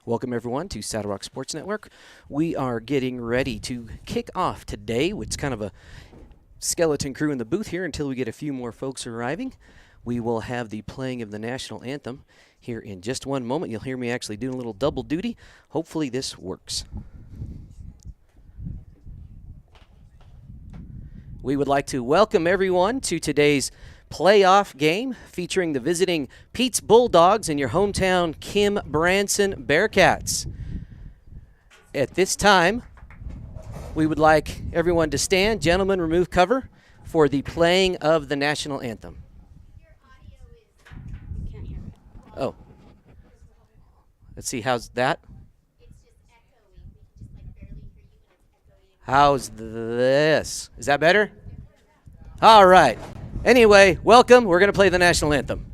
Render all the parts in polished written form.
Welcome, everyone, to Saddle Rock Sports Network. We are getting ready to kick off today. It's kind of a skeleton crew in the booth here until we get a few more folks arriving. We will have the playing of the national anthem here in just one moment. You'll hear me actually doing a little double duty. Hopefully this works. We would like to welcome everyone to today's playoff game featuring the visiting Peetz Bulldogs and your hometown Peetz Branson Bearcats. At this time, we would like everyone to stand. Gentlemen, remove cover for the playing of the national anthem. Oh. Let's see, how's that? How's this? Is that better? All right. Anyway, welcome. We're going to play the national anthem.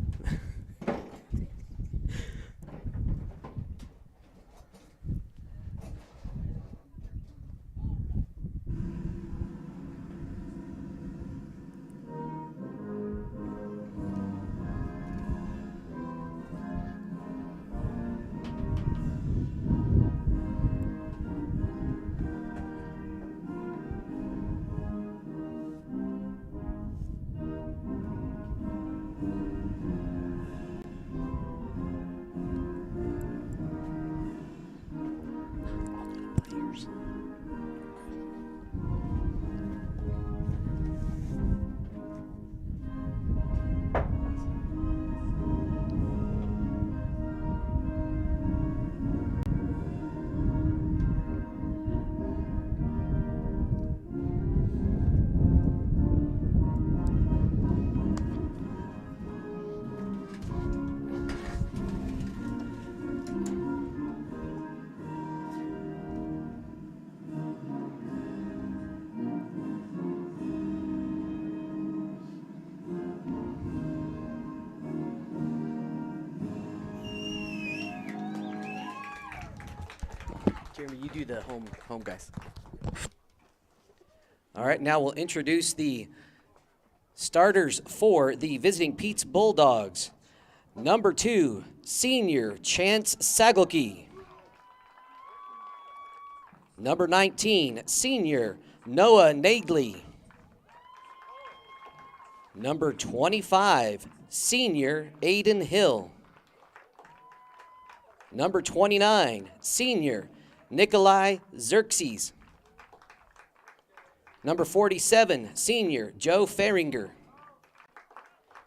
Jeremy, you do the home guys. All right, now we'll introduce the starters for the visiting Peetz Bulldogs. Number 2, senior Chance Saglke. Number 19, senior Noah Nagley. Number 25, senior Aiden Hill. Number 29, senior Nikolai Xerxes. Number 47, senior Joe Feringer.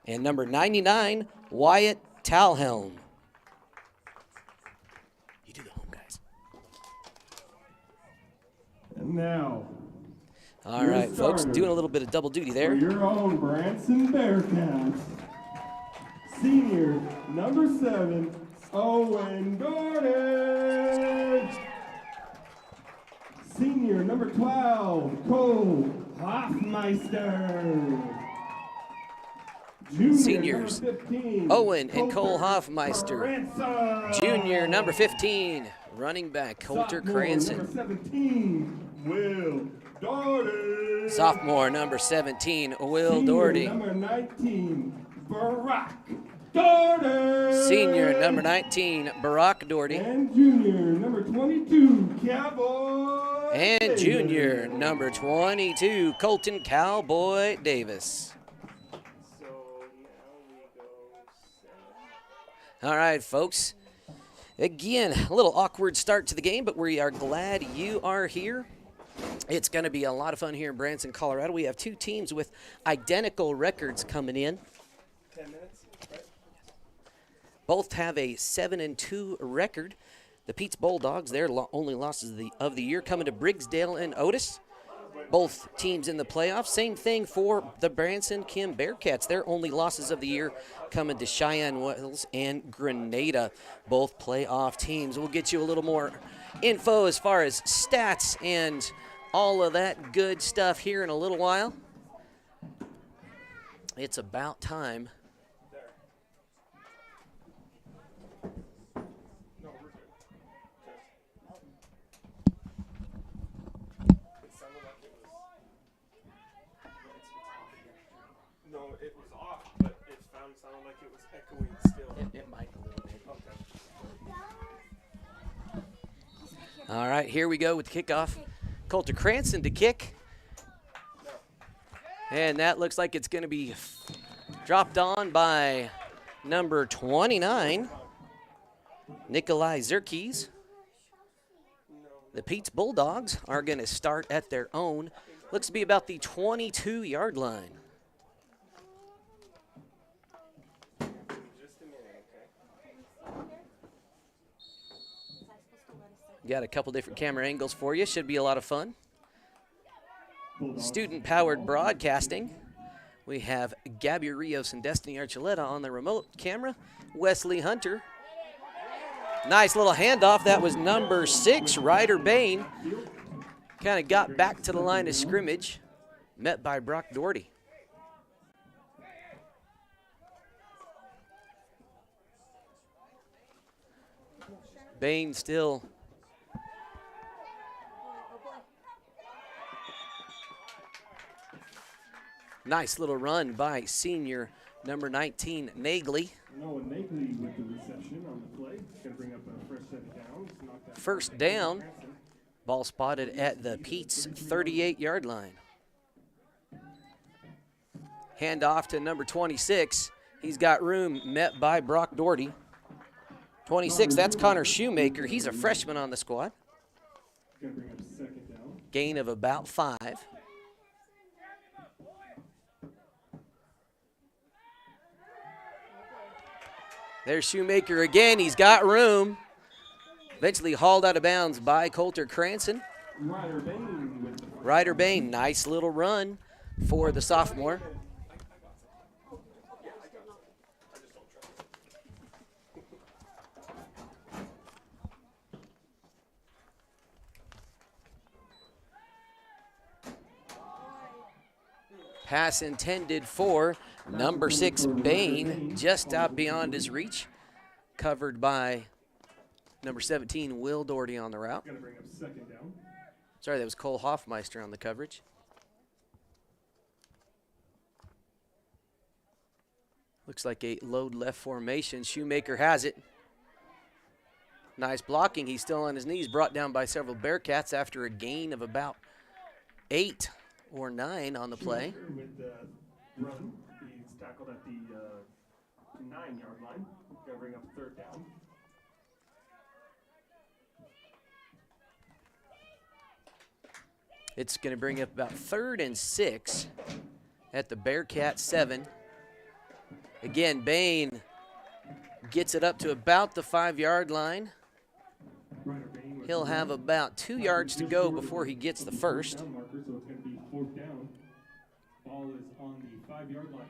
And number 99, Wyatt Talhelm. You do the home guys. And now, all right, folks, doing a little bit of double duty there. For your own Branson Bearcats, senior number 7, Owen Gordon. Senior number 12, Cole Hoffmeister. Junior Seniors, number 15, Owen and Cole Hoffmeister. Cranson. Junior number 15, running back Coulter Sophomore Cranston. number 17, Will Doherty. Sophomore number 17, Will Senior Doherty. number 19, Barack Doherty. Senior number 19, Barack Doherty. And junior number 22, Cowboy. And junior number 22, Colton Cowboy Davis. All right, folks. Again, a little awkward start to the game, but we are glad you are here. It's going to be a lot of fun here in Branson, Colorado. We have two teams with identical records coming in. 10 minutes, right? Both have a 7-2 record. The Peetz Bulldogs, their only losses of the year coming to Briggsdale and Otis. Both teams in the playoffs. Same thing for the Branson Kim Bearcats. Their only losses of the year coming to Cheyenne Wells and Grenada. Both playoff teams. We'll get you a little more info as far as stats and all of that good stuff here in a little while. It's about time. It was off, but it sounded like it was echoing still. It might a little bit. Okay. All right, here we go with the kickoff. Coulter Cranston to kick. And that looks like it's going to be dropped on by number 29, Nikolai Zerkes. The Peetz Bulldogs are going to start at their own. Looks to be about the 22-yard line. Got a couple different camera angles for you. Should be a lot of fun. Student-powered broadcasting. We have Gabby Rios and Destiny Archuleta on the remote camera. Wesley Hunter. Nice little handoff. That was number 6, Ryder Bain. Kind of got back to the line of scrimmage. Met by Brock Doherty. Bain still nice little run by senior number 19, Nagley. Noah Nagley with the reception on the play. Going to bring up a fresh set of downs. First down. Ball spotted at the Peetz 38-yard line. Hand off to number 26. He's got room, met by Brock Doherty. 26, that's Connor Shoemaker. He's a freshman on the squad. Going to bring up second down. Gain of about 5. There's Shoemaker again. He's got room. Eventually hauled out of bounds by Coulter Cranston. Ryder Bain, nice little run for the sophomore. Pass intended for number 6, Bain, just out beyond his reach. Covered by number 17, Will Doherty on the route. Gonna bring up second down. Sorry, that was Cole Hoffmeister on the coverage. Looks like a load left formation. Shoemaker has it. Nice blocking. He's still on his knees, brought down by several Bearcats after a gain of about 8 or 9 on the play. With the run, he's tackled at the 9-yard line. Gonna bring up third down. It's going to bring up about 3rd and 6 at the Bearcat 7. Again, Bain gets it up to about the 5-yard line. He'll have about 2 yards to go before he gets the first. So it's going to be 4th down. Ball is on the 5-yard line.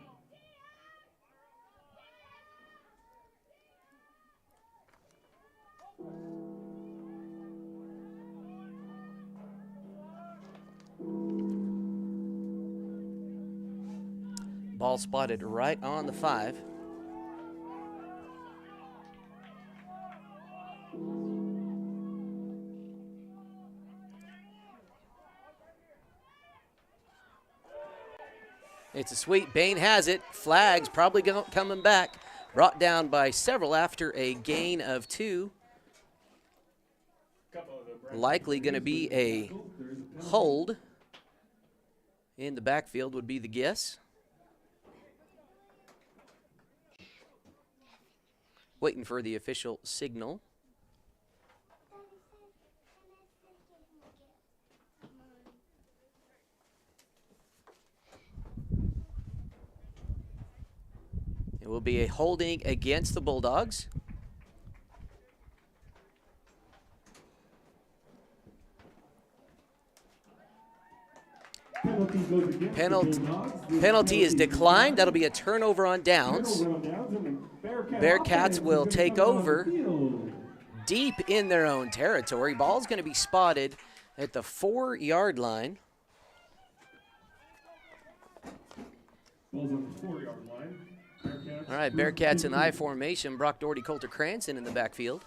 Ball spotted right on the 5. It's a sweep. Bain has it. Flags probably coming back. Brought down by several after a gain of 2. Likely going to be a hold in the backfield would be the guess. Waiting for the official signal. It will be a holding against the Bulldogs. Penalty is declined. That'll be a turnover on downs. Bearcats will take over deep in their own territory. Ball's going to be spotted at the 4-yard line. Ball's on the 4-yard line. All right, Bearcats in I formation. Brock Doherty, Coulter Cranston in the backfield.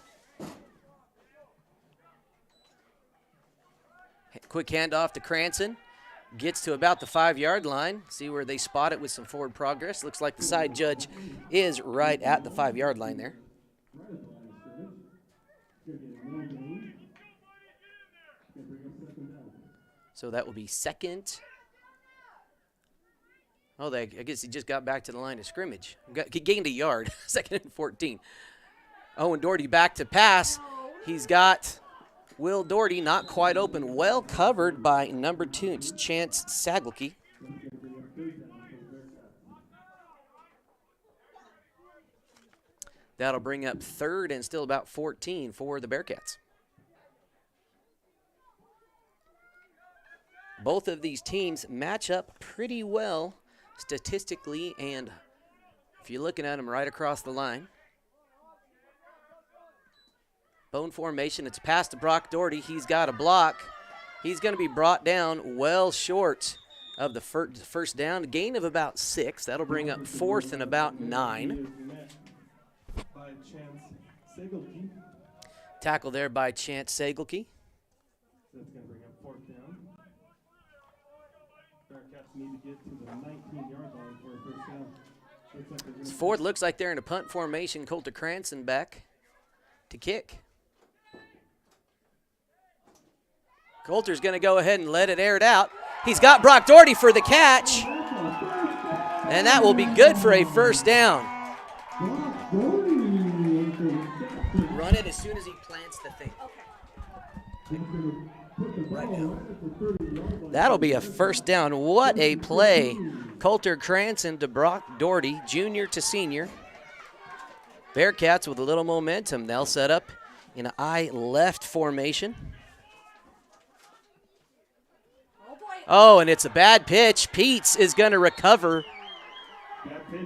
Quick handoff to Cranston. Gets to about the 5-yard line. See where they spot it with some forward progress. Looks like the side judge is right at the 5-yard line there. So that will be second. Oh, I guess he just got back to the line of scrimmage. He gained a yard. Second and 14. Owen Doherty back to pass. He's got Will Doherty not quite open. Well covered by number 2. It's Chance Sagelke. That'll bring up third and still about 14 for the Bearcats. Both of these teams match up pretty well statistically, and if you're looking at them right across the line. Bone formation, it's past to Brock Doherty. He's got a block. He's going to be brought down well short of the first down. A gain of about 6. That'll bring up fourth and about 9. By Chance Sagelke. Tackle there by Chance Sagelke. That's going to bring up fourth down. Bearcats need to get to the 19-yard line for a first down. Fourth, looks like they're in a punt formation. Coulter Cranston back to kick. Coulter's going to go ahead and let it air it out. He's got Brock Doherty for the catch. And that will be good for a first down. Run it as soon as he plants the thing. Right now. That'll be a first down. What a play. Coulter Cranston to Brock Doherty, junior to senior. Bearcats with a little momentum. They'll set up in an I left formation. Oh, and it's a bad pitch. Peetz is going to recover.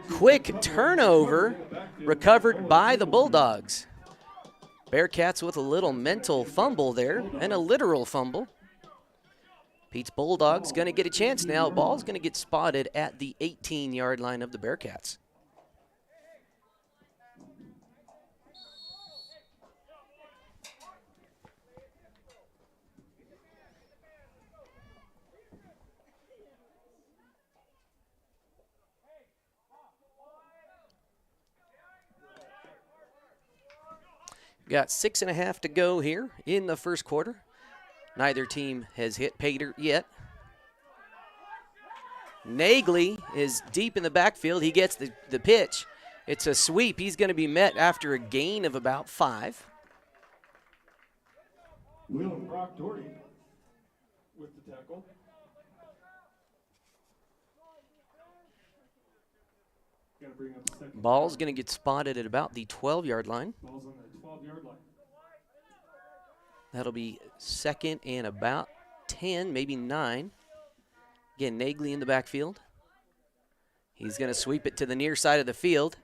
Quick turnover recovered by the Bulldogs. Bearcats with a little mental fumble there and a literal fumble. Peetz Bulldogs going to get a chance now. Ball's going to get spotted at the 18-yard line of the Bearcats. Got 6.5 to go here in the first quarter. Neither team has hit pay dirt yet. Nagley is deep in the backfield. He gets the pitch. It's a sweep. He's going to be met after a gain of about 5. Will and Brock Doherty with the tackle. Gonna bring up second. Ball's going to get spotted at about the 12-yard line. Ball's on the 12-yard line. That'll be second and about 10, maybe 9. Again, Nagley in the backfield. He's going to sweep it to the near side of the field.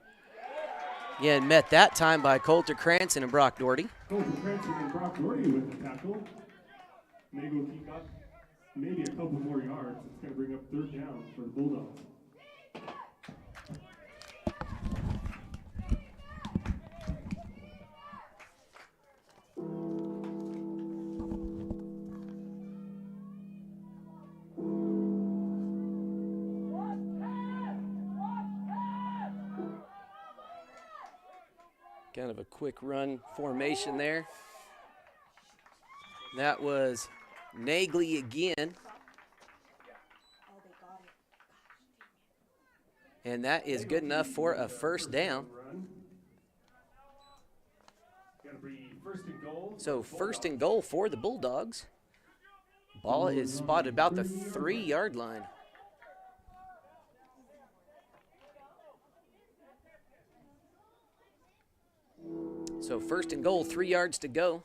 Again, met that time by Coulter Cranston and Brock Doherty. Coulter Cranston and Brock Doherty with the tackle. Maybe we'll keep up maybe a couple more yards. It's going to bring up third down for the Bulldogs. Kind of a quick run formation there. That was Nagley again. And that is good enough for a first down. So first and goal for the Bulldogs. Ball is spotted about the 3-yard line. So first and goal, 3 yards to go.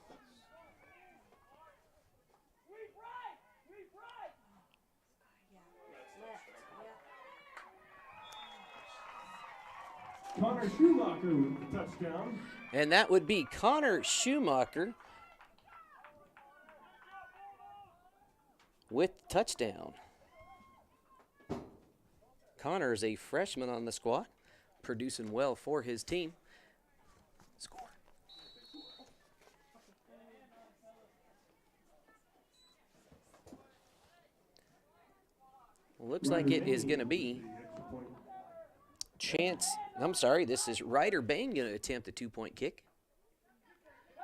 Connor Schumacher with the touchdown. And that would be Connor Schumacher with touchdown. Connor is a freshman on the squad, producing well for his team. Score. Looks like it is going to be this is Ryder Bain going to attempt a 2-point kick.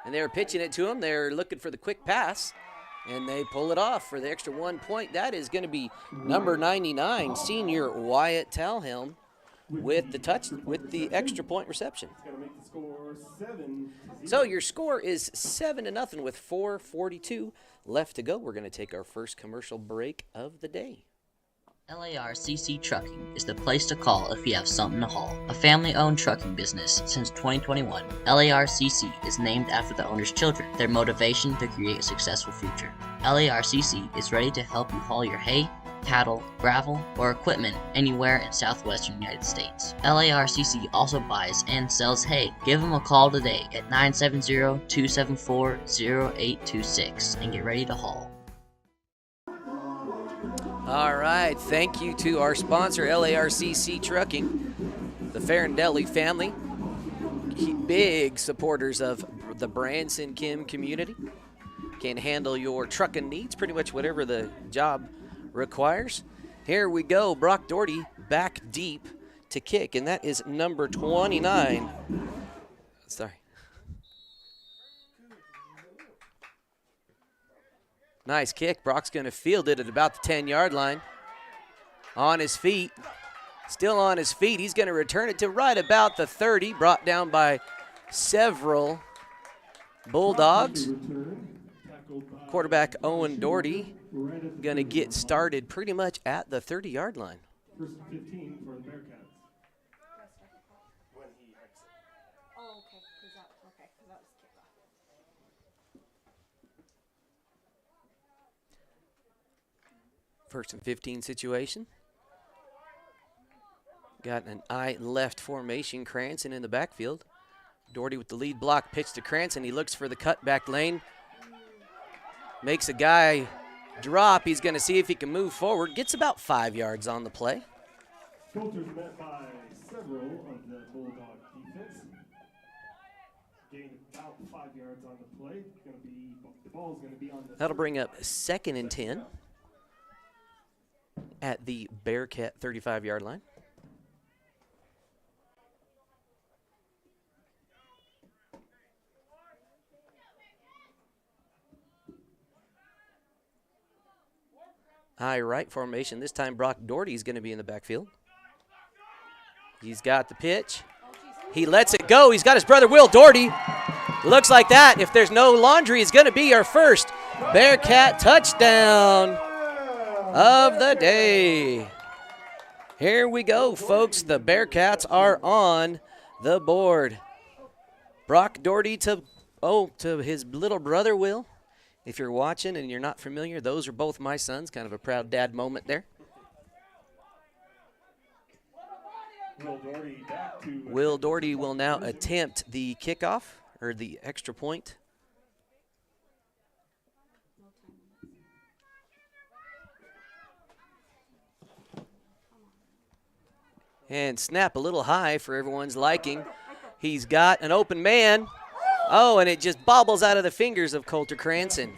And they're pitching it to him. They're looking for the quick pass. And they pull it off for the extra 1 point. That is going to be number 99, senior Wyatt Talhelm, with the extra point reception. It's gonna make the score 7-0. So your score is 7-0 with 4:42 left to go. We're going to take our first commercial break of the day. LARCC Trucking is the place to call if you have something to haul. A family-owned trucking business since 2021, LARCC is named after the owner's children, their motivation to create a successful future. LARCC is ready to help you haul your hay, cattle, gravel, or equipment anywhere in southwestern United States. LARCC also buys and sells hay. Give them a call today at 970-274-0826 and get ready to haul. All right, thank you to our sponsor, LARCC Trucking, the Farindelli family, big supporters of the Branson Kim community. Can handle your trucking needs, pretty much whatever the job requires. Here we go, Brock Doherty back deep to kick, and that is number 29. Sorry. Nice kick. Brock's going to field it at about the 10-yard line. On his feet. Still on his feet. He's going to return it to right about the 30. Brought down by several Bulldogs. Quarterback Owen Doherty going to get started pretty much at the 30-yard line. First and 15 for the Bearcats. Oh, okay. Because that was kickoff. First and 15 situation. Got an I left formation. Cranston in the backfield. Doherty with the lead block. Pitch to Cranston. He looks for the cutback lane. Makes a guy drop. He's going to see if he can move forward. Gets about 5 yards on the play. Coulter's met by several of the Bulldog defense. Gained about 5 yards on the play. The ball's going to be on the. That'll bring up 2nd and 10 at the Bearcat 35-yard line. High right formation. This time Brock Doherty is going to be in the backfield. He's got the pitch. He lets it go. He's got his brother Will Doherty. Looks like that. If there's no laundry, it's going to be our first Bearcat touchdown of the day. Here we go, folks. The Bearcats are on the board. Brock Doherty to his little brother Will. If you're watching and you're not familiar, those are both my sons. Kind of a proud dad moment there. Will Doherty will now attempt the kickoff, or the extra point. And snap a little high for everyone's liking. He's got an open man. Oh, and it just bobbles out of the fingers of Coulter Cranston.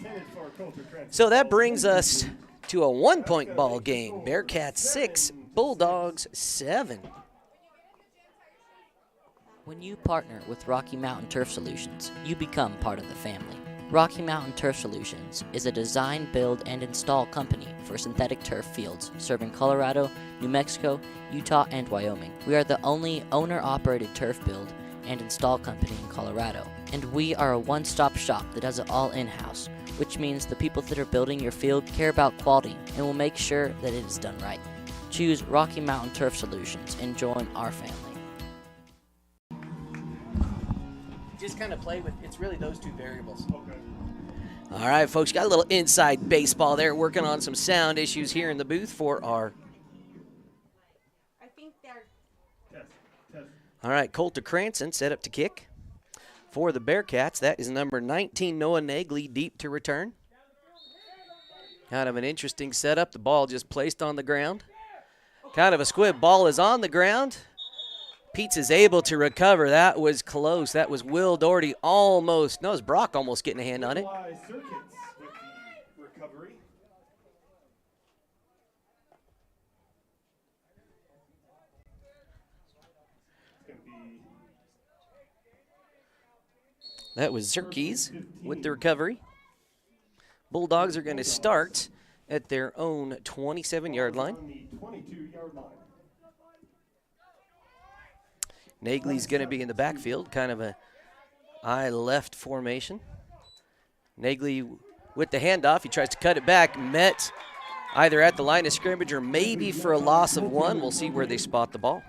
So that brings us to a 1-point ball game. Bearcats 6, Bulldogs 7. When you partner with Rocky Mountain Turf Solutions, you become part of the family. Rocky Mountain Turf Solutions is a design, build, and install company for synthetic turf fields serving Colorado, New Mexico, Utah, and Wyoming. We are the only owner-operated turf build and install company in Colorado. And we are a one-stop shop that does it all in-house, which means the people that are building your field care about quality and will make sure that it is done right. Choose Rocky Mountain Turf Solutions and join our family. Just kind of play with, it's really those two variables. Okay. All right, folks, got a little inside baseball there, working on some sound issues here in the booth for our. I think they're. Test. All right, Coulter Cranston set up to kick. For the Bearcats, that is number 19, Noah Nagley, deep to return. Kind of an interesting setup. The ball just placed on the ground. Kind of a squib. Ball is on the ground. Peetz is able to recover. That was close. That was Will Doherty almost. No, it was Brock almost getting a hand on it. Circuits with the recovery. That was Zerkes with the recovery. Bulldogs are going to start at their own 27-yard line. On the 22-yard line. Nagley's going to be in the backfield, kind of a eye left formation. Nagley with the handoff. He tries to cut it back, met either at the line of scrimmage or maybe for a loss of 1. We'll see where they spot the ball.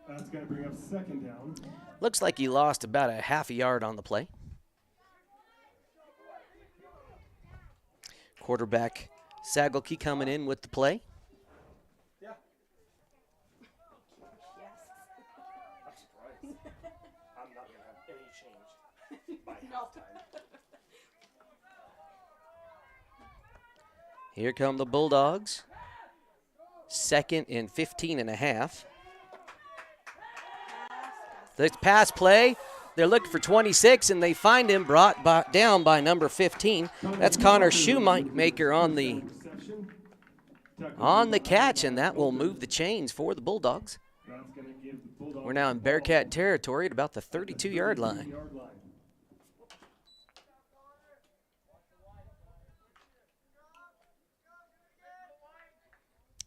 That's going to bring up second down. Looks like he lost about a half a yard on the play. Quarterback Sagelke coming in with the play. Yeah. Yes. I'm not going to have any change by halftime. Here come the Bulldogs. 2nd and 15 and a half. The pass play. They're looking for 26, and they find him brought down by number 15. That's Connor Shoemaker on the catch, and that will move the chains for the Bulldogs. We're now in Bearcat territory at about the 32-yard line.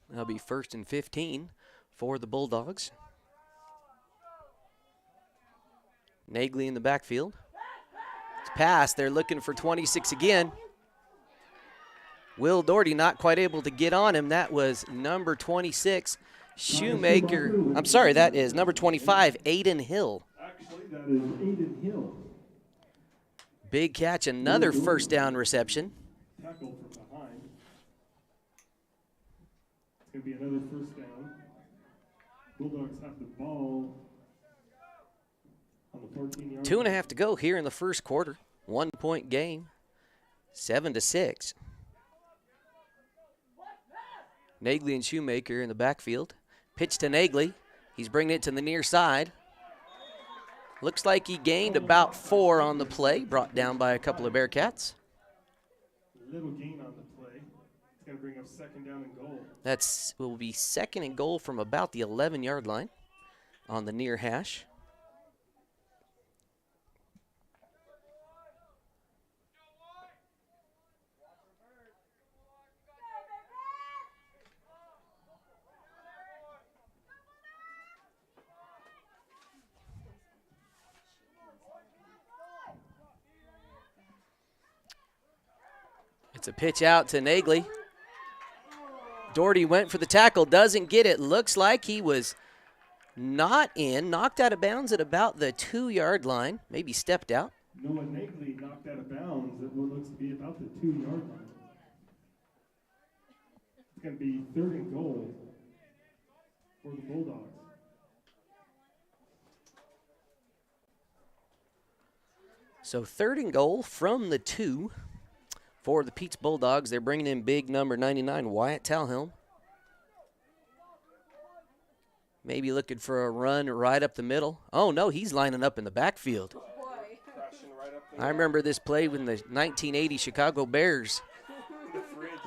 That'll be 1st and 15 for the Bulldogs. Nagley in the backfield. It's passed. They're looking for 26 again. Will Doherty not quite able to get on him. That was number 26, Shoemaker. I'm sorry, that is number 25, Aiden Hill. Actually, that is Aiden Hill. Big catch, another first down reception. Tackle from behind. It's going to be another first down. Bulldogs have the ball on the 14-yard 2.5 to go here in the first quarter. 1-point game, 7-6. Nagley and Shoemaker in the backfield. Pitch to Nagley. He's bringing it to the near side. Looks like he gained about 4 on the play, brought down by a couple of Bearcats. Little gain on the play. It's going to bring up second down and goal. That's will be 2nd and goal from about the 11-yard line on the near hash. It's a pitch out to Nagley. Doherty went for the tackle, doesn't get it. Looks like he was not in, knocked out of bounds at about the 2-yard line, maybe stepped out. Noah Nagley knocked out of bounds at what looks to be about the 2-yard line. It's going to be 3rd and goal for the Bulldogs. So 3rd and goal from the 2 for the Peetz Bulldogs. They're bringing in big number 99, Wyatt Talhelm. Maybe looking for a run right up the middle. Oh, no, he's lining up in the backfield. I remember this play when the 1980 Chicago Bears.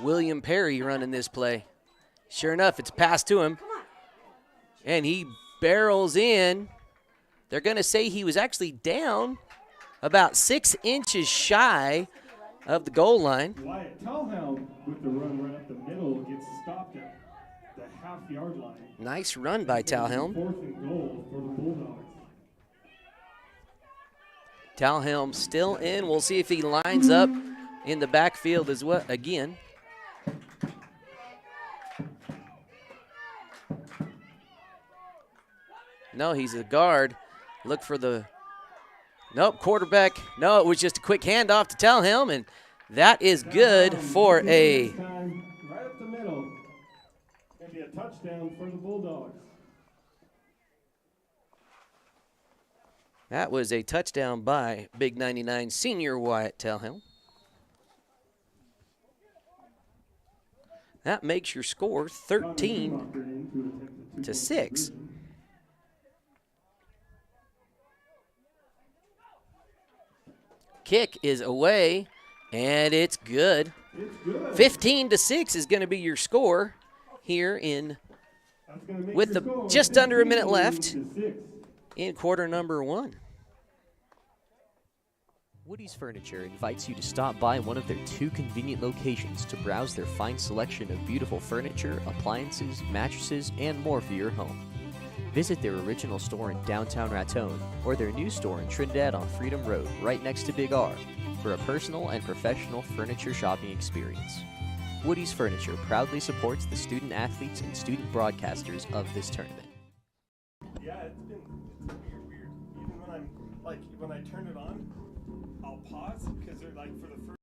William Perry running this play. Sure enough, it's passed to him. And he barrels in. They're going to say he was actually down about 6 inches shy of the goal line. Wyatt Talhelm with the run right up the middle gets stopped at the half-yard line. Nice run by Talhelm. 4th and goal for the Bulldogs. Talhelm still in. We'll see if he lines up in the backfield as well again. No, he's a guard. Look for the nope, quarterback. No, it was just a quick handoff to Talhelm, and that is good for a Right up the middle. Going to be a touchdown for the Bulldogs. that was a touchdown by Big 99 senior Wyatt Talhelm. That makes your score 13-6. Kick is away, and it's good. 15-6 is going to be your score here in with just under a minute left in quarter number 1. Woody's Furniture invites you to stop by one of their 2 convenient locations to browse their fine selection of beautiful furniture, appliances, mattresses, and more for your home. Visit their original store in downtown Raton or their new store in Trinidad on Freedom Road, right next to Big R, for a personal and professional furniture shopping experience. Woody's Furniture proudly supports the student athletes and student broadcasters of this tournament. Yeah, it's weird. Even when I'm when I turn it on, I'll pause because they're like for the first.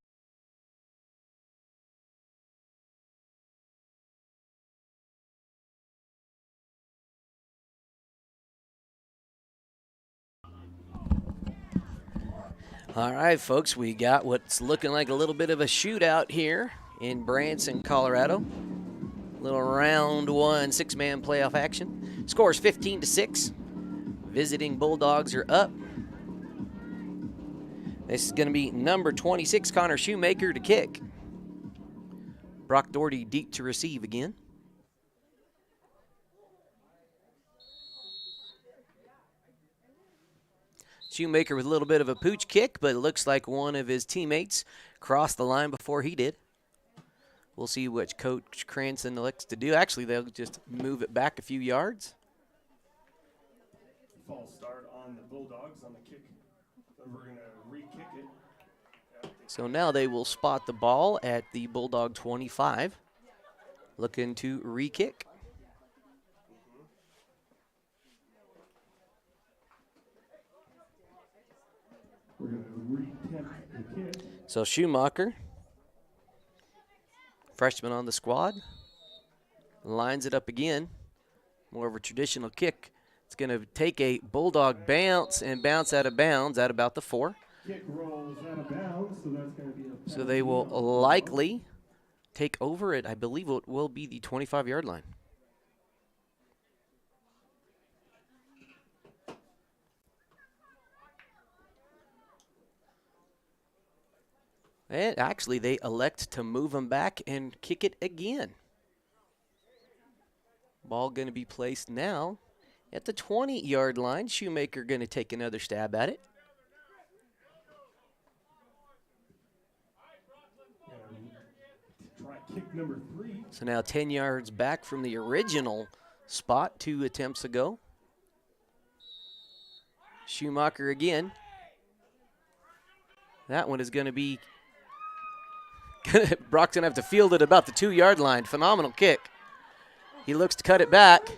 All right, folks, we got what's looking like a little bit of a shootout here in Branson, Colorado. Little round 1 6-man playoff action. Scores 15-6. Visiting Bulldogs are up. This is going to be number 26, Connor Shoemaker, to kick. Brock Doherty deep to receive again. Shoemaker with a little bit of a pooch kick, but it looks like one of his teammates crossed the line before he did. We'll see what Coach Cranston elects to do. Actually, they'll just move it back a few yards. False start on the Bulldogs on the kick. We're going to re-kick it. So now they will spot the ball at the Bulldog 25. Looking to re-kick. We're going to re-tempt the kick. So Schumacher, freshman on the squad, lines it up again. More of a traditional kick. It's going to take a Bulldog bounce and bounce out of bounds at about the 4. Kick rolls out of bounds, so that's going to be a So they will likely take over it. I believe it will be the 25-yard line. And actually, they elect to move them back and kick it again. Ball going to be placed now at the 20-yard line. Shoemaker going to take another stab at it. Try kick number 3. So now 10 yards back from the original spot, 2 attempts ago. Schumacher again. That one is going to be Brock's going to have to field it about the 2-yard line. Phenomenal kick. He looks to cut it back.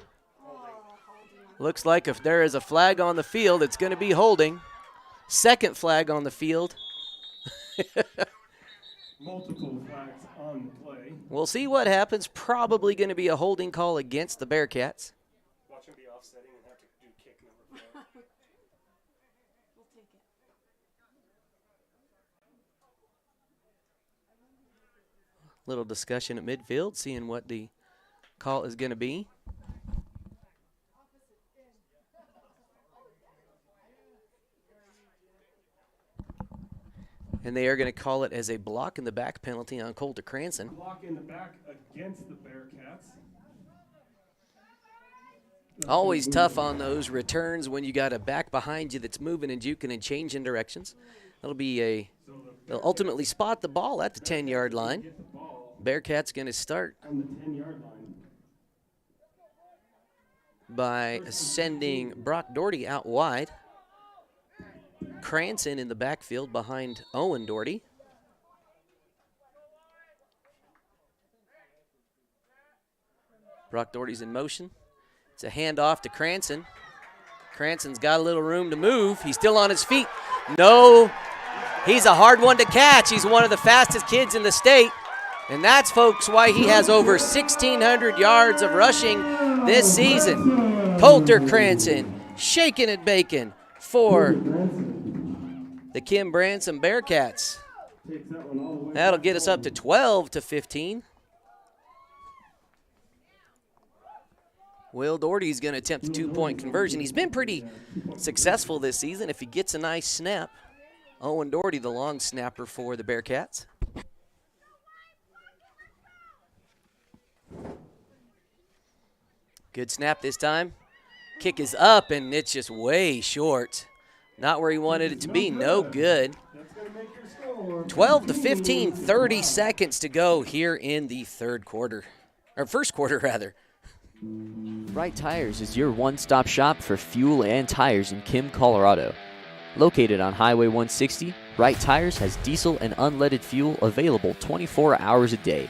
Looks like if there is a flag on the field, it's going to be holding. Second flag on the field. Multiple flags on the play. We'll see what happens. Probably going to be a holding call against the Bearcats. Watch him be offsetting and have to do kick number 4. We'll take it. Little discussion at midfield, seeing what the call is going to be. And they are going to call it as a block in the back penalty on Colter Cranston. Block in the back against the Bearcats. Always tough on those returns when you got a back behind you that's moving and juking and changing directions. That'll be they'll ultimately spot the ball at the 10-yard line. Bearcats going to start on the 10-yard line by sending Brock Doherty out wide. Cranston in the backfield behind Owen Doherty. Brock Doherty's in motion. It's a handoff to Cranston. Cranston's got a little room to move. He's still on his feet. No, he's a hard one to catch. He's one of the fastest kids in the state. And that's, folks, why he has over 1,600 yards of rushing this season. Colter Cranston shaking and baking for the Kim Branson Bearcats. That'll get us up to 12-15. Will Doherty's going to attempt a 2-point conversion. He's been pretty successful this season if he gets a nice snap. Owen Doherty, the long snapper for the Bearcats. Good snap this time. Kick is up, and it's just way short. Not where he wanted it to be. No good. That's going to make your score 12 to 15, 30 seconds to go here in the third quarter. Or first quarter, rather. Right Tires is your one-stop shop for fuel and tires in Kim, Colorado. Located on Highway 160, Right Tires has diesel and unleaded fuel available 24 hours a day.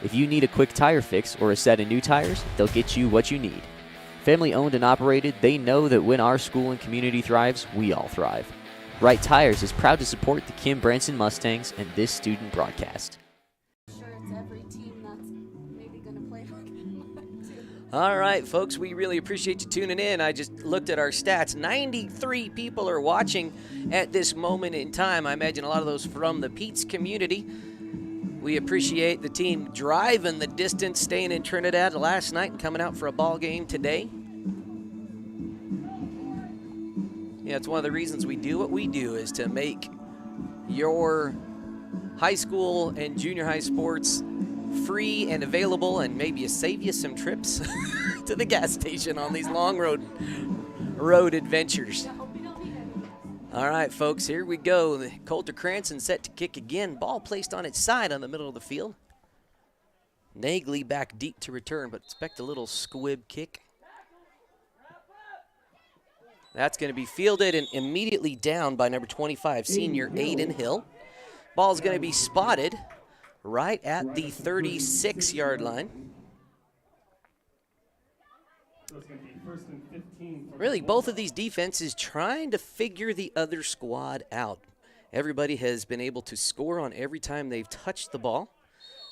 If you need a quick tire fix or a set of new tires, they'll get you what you need. Family owned and operated, they know that when our school and community thrives, we all thrive. Right Tires is proud to support the Kim Branson Mustangs and this student broadcast. Sure, it's every team that's maybe going to play like too. All right, folks, we really appreciate you tuning in. I just looked at our stats. 93 people are watching at this moment in time. I imagine a lot of those from the Peetz community. We appreciate the team driving the distance, staying in Trinidad last night and coming out for a ball game today. Yeah, it's one of the reasons we do what we do, is to make your high school and junior high sports free and available, and maybe save you some trips to the gas station on these long road adventures. All right, folks, here we go. The Coulter Cranston set to kick again. Ball placed on its side on the middle of the field. Nagley back deep to return, but expect a little squib kick. That's going to be fielded and immediately down by number 25, senior Aiden Hill. Ball's going to be spotted right at the 36-yard line. So it's going to be first and 15. Really, both of these defenses trying to figure the other squad out. Everybody has been able to score on every time they've touched the ball.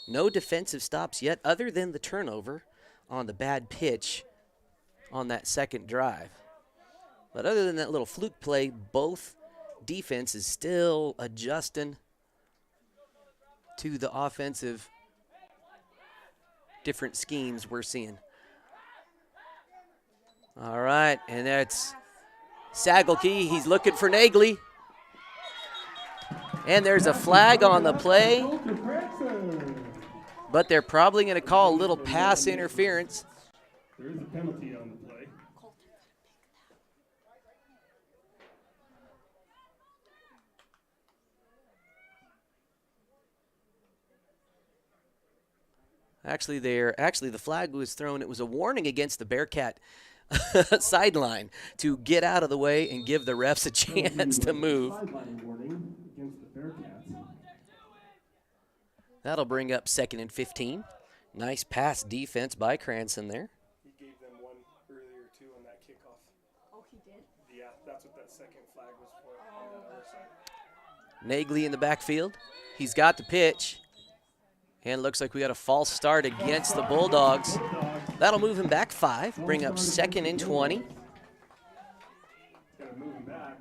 No defensive stops yet, other than the turnover on the bad pitch on that second drive. But other than that little fluke play, both defenses still adjusting to the offensive different schemes we're seeing. All right, and that's Sagelkey. He's looking for Nagley. And there's a flag on the play, but they're probably going to call a little pass interference. There is a penalty on the play. Actually, the flag was thrown. It was a warning against the Bearcat sideline to get out of the way and give the refs a chance to move. Sideline warning against the Bearcats. That'll bring up 2nd and 15. Nice pass defense by Cranston there. He gave them one earlier, too, on that kickoff. Oh, he did? Yeah, that's what that second flag was for on the other side. Nagley in the backfield. He's got the pitch. And looks like we got a false start against the Bulldogs. That'll move him back 5, bring up 2nd and 20. It's going to move him back.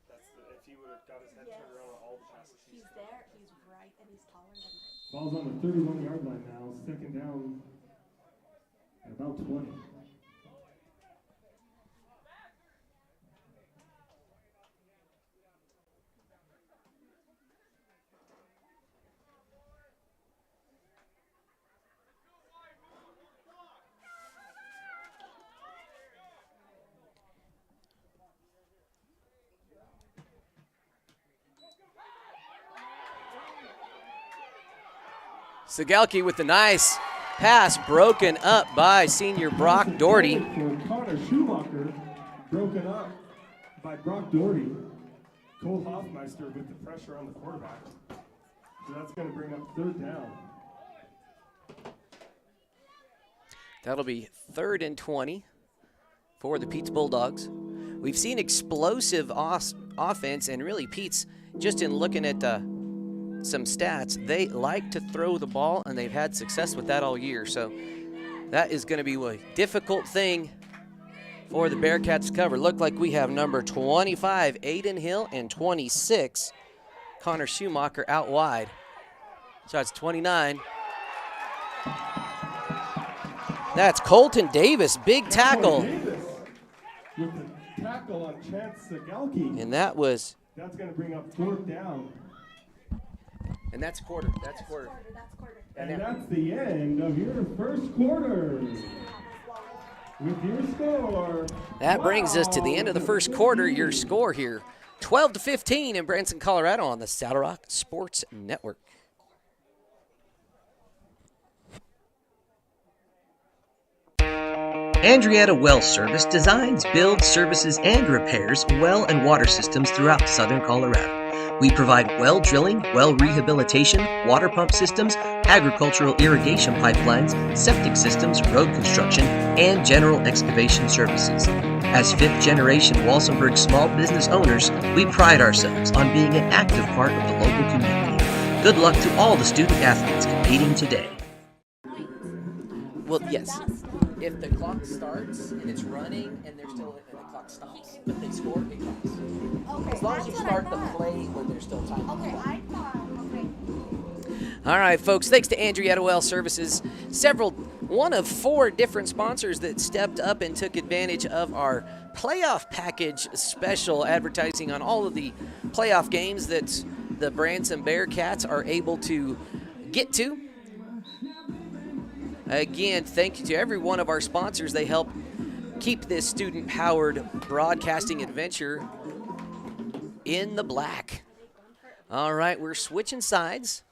If he would have got his head turned around on all the passes. He's there, he's right, and he's taller than me. Ball's on the 31-yard line now. 2nd down at about 20. Sagalki with the nice pass, broken up by senior Brock Doherty. For Connor Schumacher, broken up by Brock Doherty. Cole Hoffmeister with the pressure on the quarterback. So that's going to bring up 3rd down. That'll be 3rd and 20 for the Peetz Bulldogs. We've seen explosive offense, and really Peetz, just in looking at some stats, they like to throw the ball, and they've had success with that all year. So that is going to be a difficult thing for the Bearcats to cover. Look like we have number 25, Aiden Hill, and 26, Connor Schumacher out wide. So that's 29. That's Colton Davis, big tackle. Davis with the tackle on Chance Sagalki. And that's going to bring up 4th down. And that's quarter. That's quarter. And that's the end of your first quarter. With your score. That brings us to the end of the first quarter. Your score here, 12-15 in Branson, Colorado on the Saddle Rock Sports Network. Andrietta Well Service designs, builds, services, and repairs well and water systems throughout southern Colorado. We provide well drilling, well rehabilitation, water pump systems, agricultural irrigation pipelines, septic systems, road construction, and general excavation services. As fifth-generation Walsenburg small business owners, we pride ourselves on being an active part of the local community. Good luck to all the student athletes competing today. Well, yes. If the clock starts and it's running and they're still and the clock stops, but they score, it counts. Okay, As long as you that's what start I the thought. play when there's still time. Okay, I thought. Okay. All right, folks. Thanks to Andrietta Well Services. One of 4 different sponsors that stepped up and took advantage of our playoff package special, advertising on all of the playoff games that the Branson Bearcats are able to get to. Again, thank you to every one of our sponsors. They help keep this student-powered broadcasting adventure in the black. All right, we're switching sides.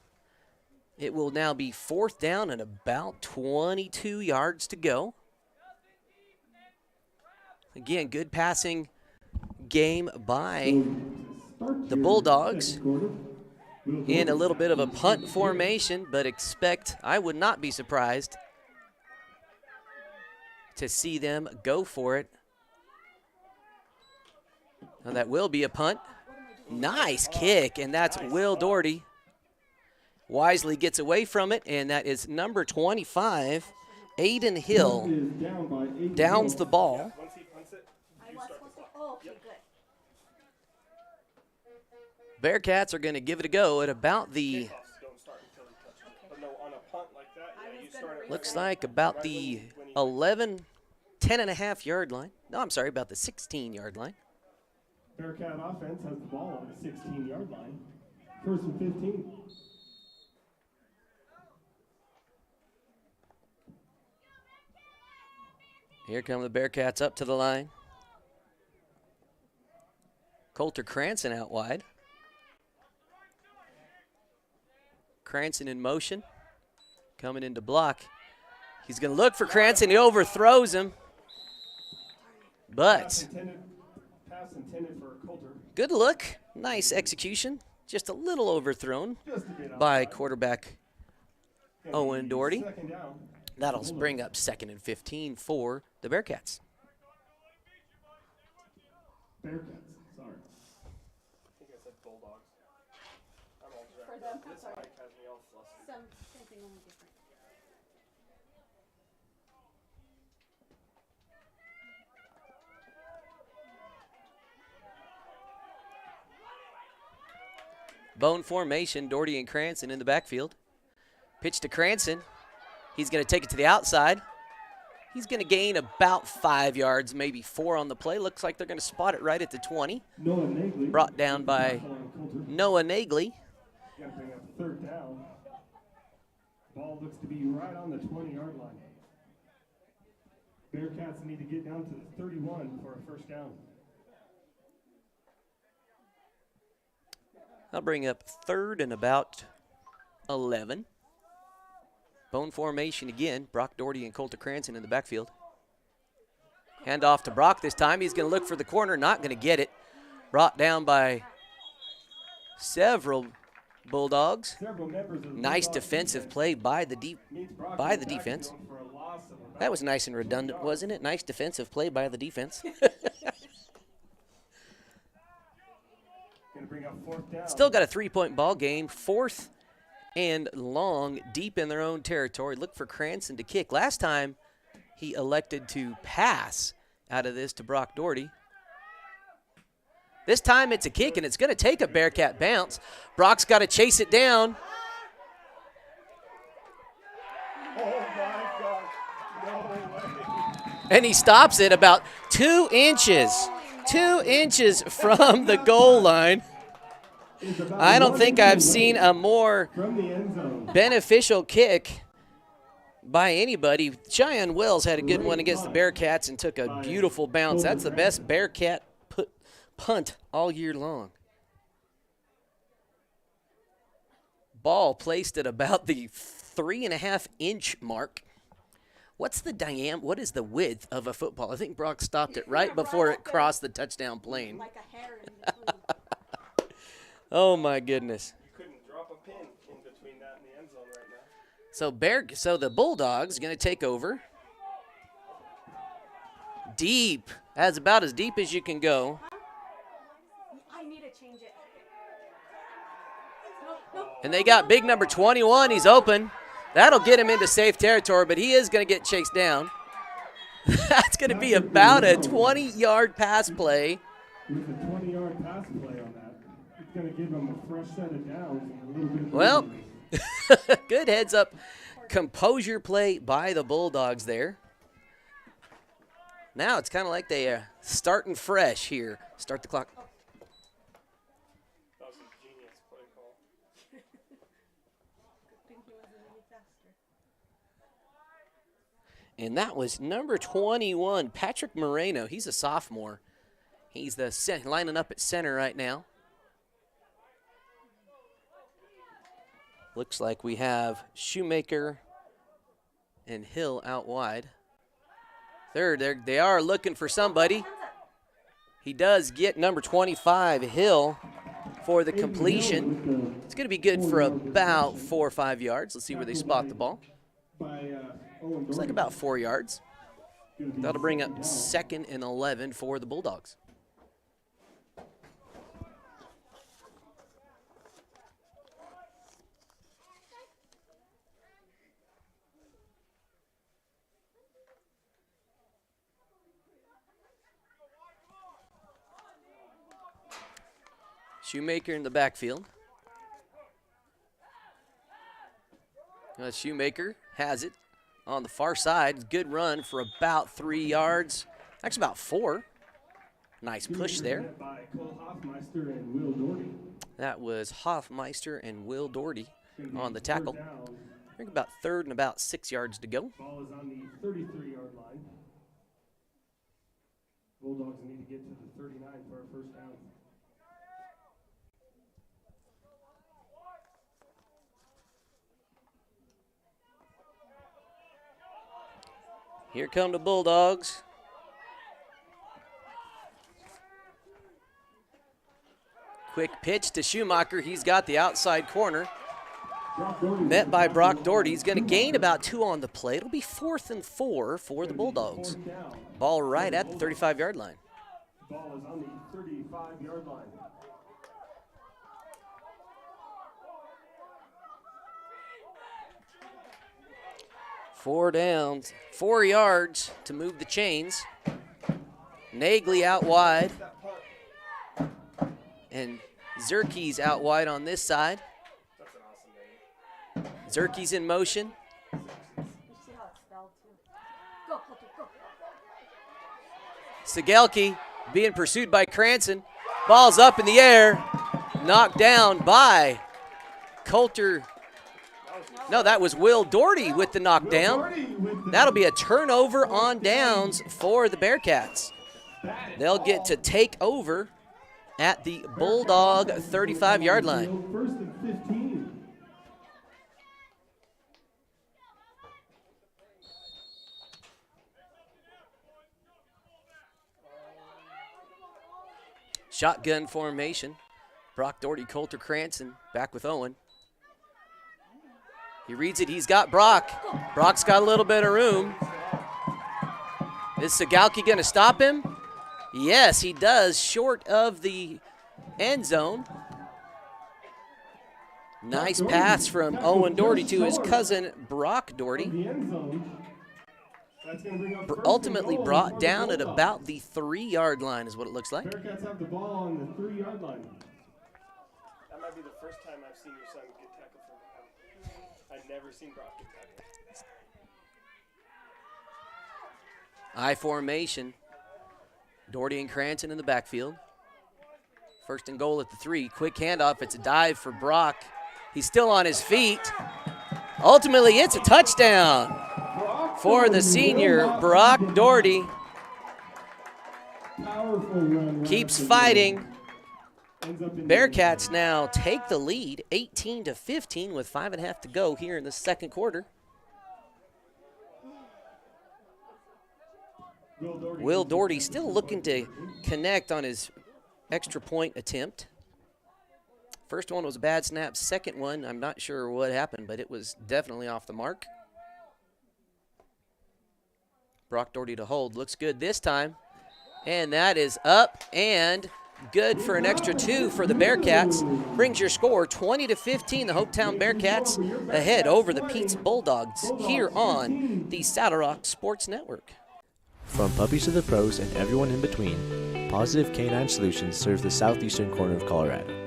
It will now be 4th down and about 22 yards to go. Again, good passing game by the Bulldogs in a little bit of a punt formation, but I would not be surprised to see them go for it. Now that will be a punt. Nice kick, and that's Will Doherty. Wisely gets away from it, and that is number 25, Aiden Hill, downs the ball. Oh, okay, good. Bearcats are going to give it a go at about the, looks like about the 10.5 yard line. No, I'm sorry, about the 16-yard line. Bearcat offense has the ball on the 16-yard line. 1st and 15. Here come the Bearcats up to the line. Coulter Cranston out wide. Cranston in motion, coming into block. He's going to look for Cranston. He overthrows him. But Pass intended for Coulter. good look. Nice execution. Just a little overthrown by quarterback Owen Doherty. 2nd down. That'll bring up 2nd and 15 for the Bearcats. Bearcats, sorry. For them, I'm sorry. Same thing, only different. Bone formation, Doherty and Cranston in the backfield. Pitch to Cranston. He's going to take it to the outside. He's going to gain about 5 yards, maybe 4 on the play. Looks like they're going to spot it right at the 20. Noah Nagley. Brought down by Noah Nagley. Got to bring up 3rd down. Ball looks to be right on the 20-yard line. Bearcats need to get down to the 31 for a 1st down. I'll bring up 3rd and about 11. Bone formation again. Brock Doherty and Coulter Cranston in the backfield. Hand off to Brock this time. He's going to look for the corner. Not going to get it. Brought down by several Bulldogs. Nice defensive play by the defense. That was nice and redundant, wasn't it? Nice defensive play by the defense. Still got a 3-point ball game. 4th and long, deep in their own territory. Look for Cranston to kick. Last time, he elected to pass out of this to Brock Doherty. This time it's a kick, and it's going to take a Bearcat bounce. Brock's got to chase it down. And he stops it about 2 inches. 2 inches from the goal line. I don't think I've seen a more beneficial kick by anybody. Cheyenne Wells had a good one against the Bearcats and took a beautiful bounce. That's the best Bearcat punt all year long. Ball placed at about the 3.5-inch mark. What is the width of a football? I think Brock stopped it right before it crossed the touchdown plane. Like a hair in between. Oh my goodness. You couldn't drop a pin in between that and the end zone right now. So the Bulldogs going to take over. Deep. That's about as deep as you can go. I need to change it. And they got big number 21. He's open. That'll get him into safe territory, but he is going to get chased down. That's going to be about a 20-yard pass play. With a 20-yard pass play on that, it's going to give him a fresh set of downs and a little bit of Well, good heads-up composure play by the Bulldogs there. Now it's kind of like they are starting fresh here. Start the clock. That was a genius play call. And that was number 21, Patrick Moreno. He's a sophomore. He's lining up at center right now. Looks like we have Shoemaker and Hill out wide. Third, they are looking for somebody. He does get number 25, Hill, for the completion. It's going to be good for about 4 or 5 yards. Let's see where they spot the ball. Looks like about 4 yards. That'll bring up 2nd and 11 for the Bulldogs. Shoemaker in the backfield. Shoemaker has it on the far side. Good run for about 3 yards. Actually, about 4. Nice push there. That was Hoffmeister and Will Doherty on the tackle. I think about 3rd and about 6 yards to go. Ball is on the 33-yard line. Bulldogs need to get to the 39 for our first down. Here come the Bulldogs. Quick pitch to Schumacher. He's got the outside corner. Met by Brock Doherty. He's going to gain about 2 on the play. It'll be 4th and 4 for the Bulldogs. Ball right at the 35-yard line. Ball is on the 35-yard line. Four downs, 4 yards to move the chains. Nagley out wide. And Zerke's out wide on this side. Zerke's in motion. Segelke being pursued by Cranston. Ball's up in the air. Knocked down by Coulter. No, that was Will Doherty with the knockdown. That'll be a turnover on downs for the Bearcats. They'll get to take over at the Bulldog 35-yard line. First and 15. Shotgun formation. Brock Doherty, Coulter Cranston back with Owen. He reads it. He's got Brock. Brock's got a little bit of room. Is Segalki going to stop him? Yes, he does, short of the end zone. Nice pass from Owen Doherty to his cousin, Brock Doherty. Ultimately brought down at about the 3-yard line is what it looks like. Bearcats have the ball on the 3-yard line. That might be the first time I've seen your son get tackled from the ground. I've never seen Brock get tackled. I formation. Doherty and Cranston in the backfield. 1st and goal at the 3. Quick handoff. It's a dive for Brock. He's still on his feet. Ultimately, it's a touchdown for the senior, Brock Doherty. Keeps fighting. Bearcats now take the lead, 18-15, with 5.5 to go here in the second quarter. Will Doherty still looking to connect on his extra point attempt. First one was a bad snap. Second one, I'm not sure what happened, but it was definitely off the mark. Brock Doherty to hold. Looks good this time. And that is up and good for an extra 2 for the Bearcats. Brings your score 20-15. The Hopetown Bearcats ahead over the Peetz Bulldogs here on the Saddle Rock Sports Network. From puppies to the pros and everyone in between, Pawsitive K9 Solutions serves the southeastern corner of Colorado.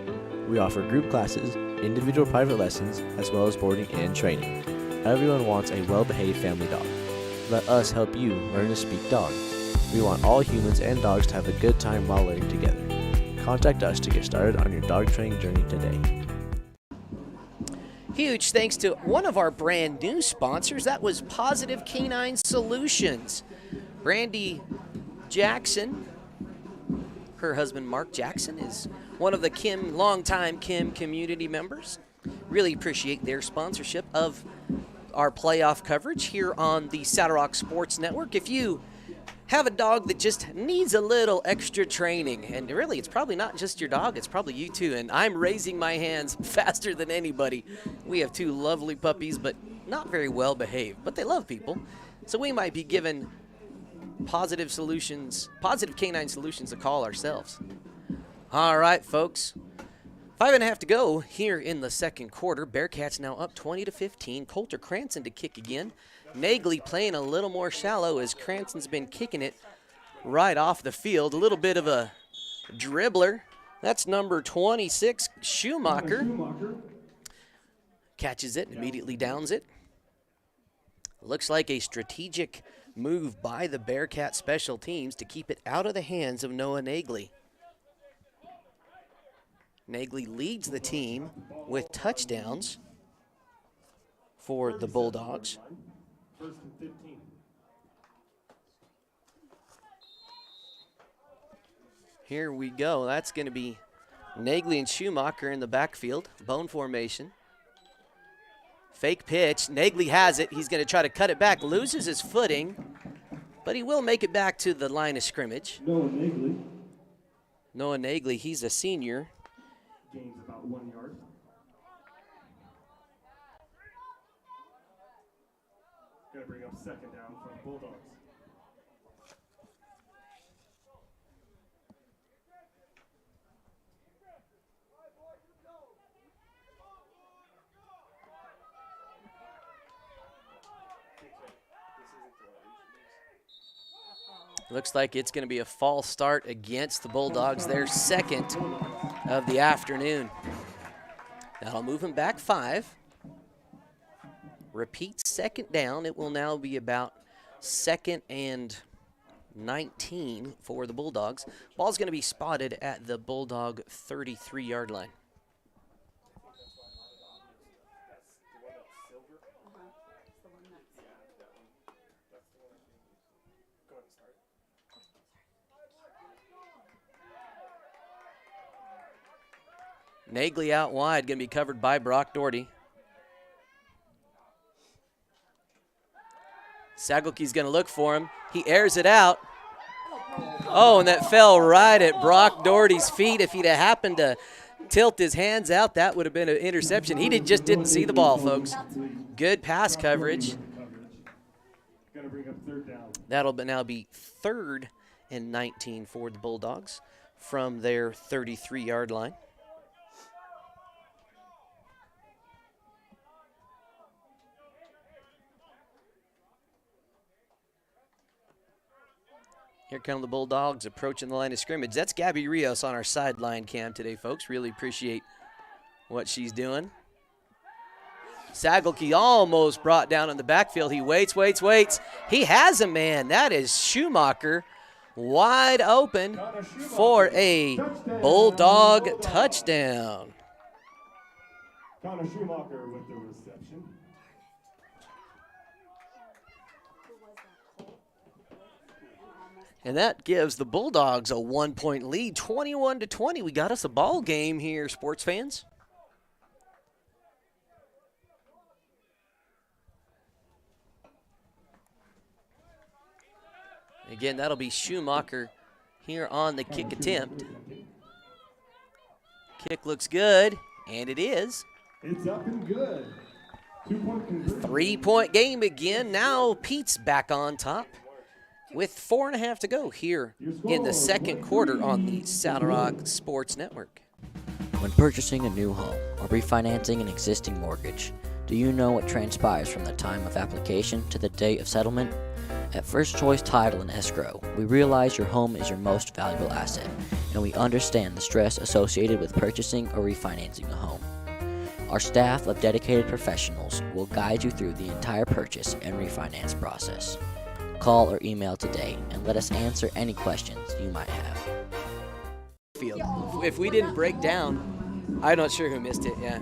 We offer group classes, individual private lessons, as well as boarding and training. Everyone wants a well-behaved family dog. Let us help you learn to speak dog. We want all humans and dogs to have a good time while learning together. Contact us to get started on your dog training journey today. Huge thanks to one of our brand new sponsors. That was Pawsitive K9 Solutions. Brandy Jackson, her husband Mark Jackson, is one of the longtime Kim community members. Really appreciate their sponsorship of our playoff coverage here on the Saddle Rock Sports Network. If you have a dog that just needs a little extra training, and really it's probably not just your dog, it's probably you too, and I'm raising my hands faster than anybody. We have 2 lovely puppies, but not very well behaved, but they love people. So we might be giving Pawsitive K9 Solutions a call ourselves. All right, folks. 5.5 to go here in the second quarter. Bearcats now up 20-15. Coulter Cranston to kick again. Nagley playing a little more shallow as Cranston's been kicking it right off the field. A little bit of a dribbler. That's number 26, Schumacher. Catches it and immediately downs it. Looks like a strategic move by the Bearcat special teams to keep it out of the hands of Noah Nagley. Nagley leads the team with touchdowns for the Bulldogs. First and 15. Here we go. That's going to be Nagley and Schumacher in the backfield. Bone formation. Fake pitch. Nagley has it. He's going to try to cut it back. Loses his footing, but he will make it back to the line of scrimmage. Noah Nagley, he's a senior. Gains about 1 yard. Going to bring up second down for the Bulldogs. Looks like it's going to be a false start against the Bulldogs, their second of the afternoon. That'll move him back 5. Repeat second down. It will now be about 2nd and 19 for the Bulldogs. Ball's going to be spotted at the Bulldog 33-yard line. Nagley out wide, going to be covered by Brock Doherty. Sagelke's going to look for him. He airs it out. Oh, and that fell right at Brock Doherty's feet. If he'd have happened to tilt his hands out, that would have been an interception. He just didn't see the ball, folks. Good pass coverage. That'll now be 3rd and 19 for the Bulldogs from their 33-yard line. Here come the Bulldogs approaching the line of scrimmage. That's Gabby Rios on our sideline cam today, folks. Really appreciate what she's doing. Sagelke almost brought down in the backfield. He waits. He has a man. That is Schumacher wide open for a Bulldog touchdown. Connor Schumacher with the reception. And that gives the Bulldogs a 1-point lead, 21-20. We got us a ball game here, sports fans. Again, that'll be Schumacher here on the kick attempt. Kick looks good, and it is. It's up and good. 2-point conversion. 3-point game again. Now Peetz back on top with 4.5 to go here in the second quarter on the Saddle Rock Sports Network. When purchasing a new home or refinancing an existing mortgage, do you know what transpires from the time of application to the date of settlement? At First Choice Title and Escrow, we realize your home is your most valuable asset, and we understand the stress associated with purchasing or refinancing a home. Our staff of dedicated professionals will guide you through the entire purchase and refinance process. Call or email today and let us answer any questions you might have. If we didn't break down, I'm not sure who missed it, yeah.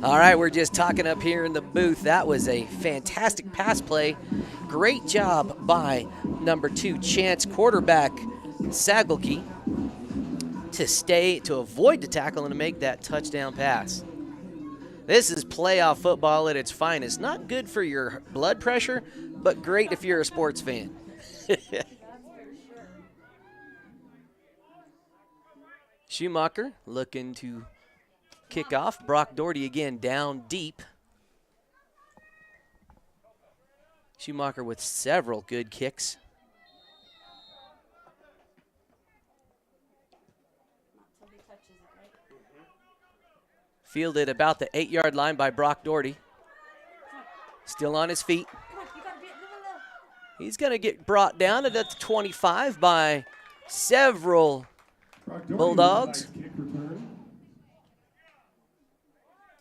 All right, we're just talking up here in the booth. That was a fantastic pass play. Great job by number 2, Chance quarterback Sagelke, to avoid the tackle and to make that touchdown pass. This is playoff football at its finest. Not good for your blood pressure, but great if you're a sports fan. Schumacher looking to kick off. Brock Doherty again down deep. Schumacher with several good kicks. Fielded about the 8-yard line by Brock Doherty. Still on his feet. He's going to get brought down at the 25 by several Bulldogs.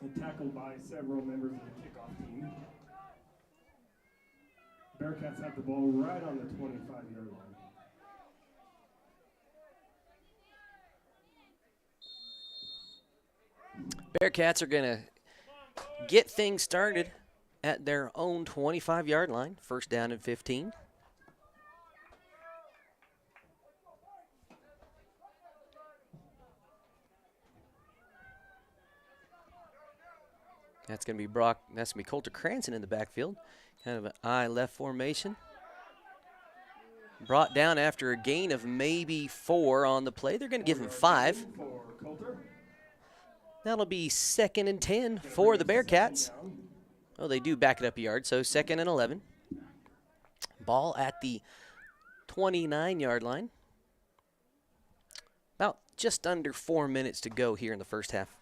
And tackled by several members of the kickoff team. Bearcats have the ball right on the 25-yard line. Bearcats are going to get things started at their own 25-yard line. First down and 15. That's going to be Coulter Cranston in the backfield. Kind of an I left formation. Brought down after a gain of maybe 4 on the play. They're going to give him 5. That'll be 2nd and 10 for the Bearcats. Oh, they do back it up a yard, so 2nd and 11. Ball at the 29-yard line. About just under 4 minutes to go here in the first half.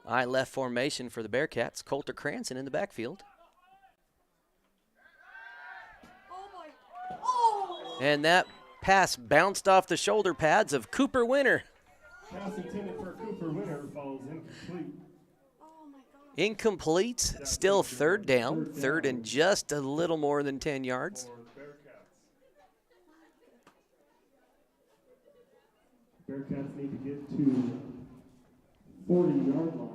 I left formation for the Bearcats. Coulter Cranston in the backfield. And that pass bounced off the shoulder pads of Cooper Winter. Pass intended for Cooper Winter falls incomplete. Incomplete, still 3rd down. 3rd and just a little more than 10 yards. Bearcats need to get to 40-yard line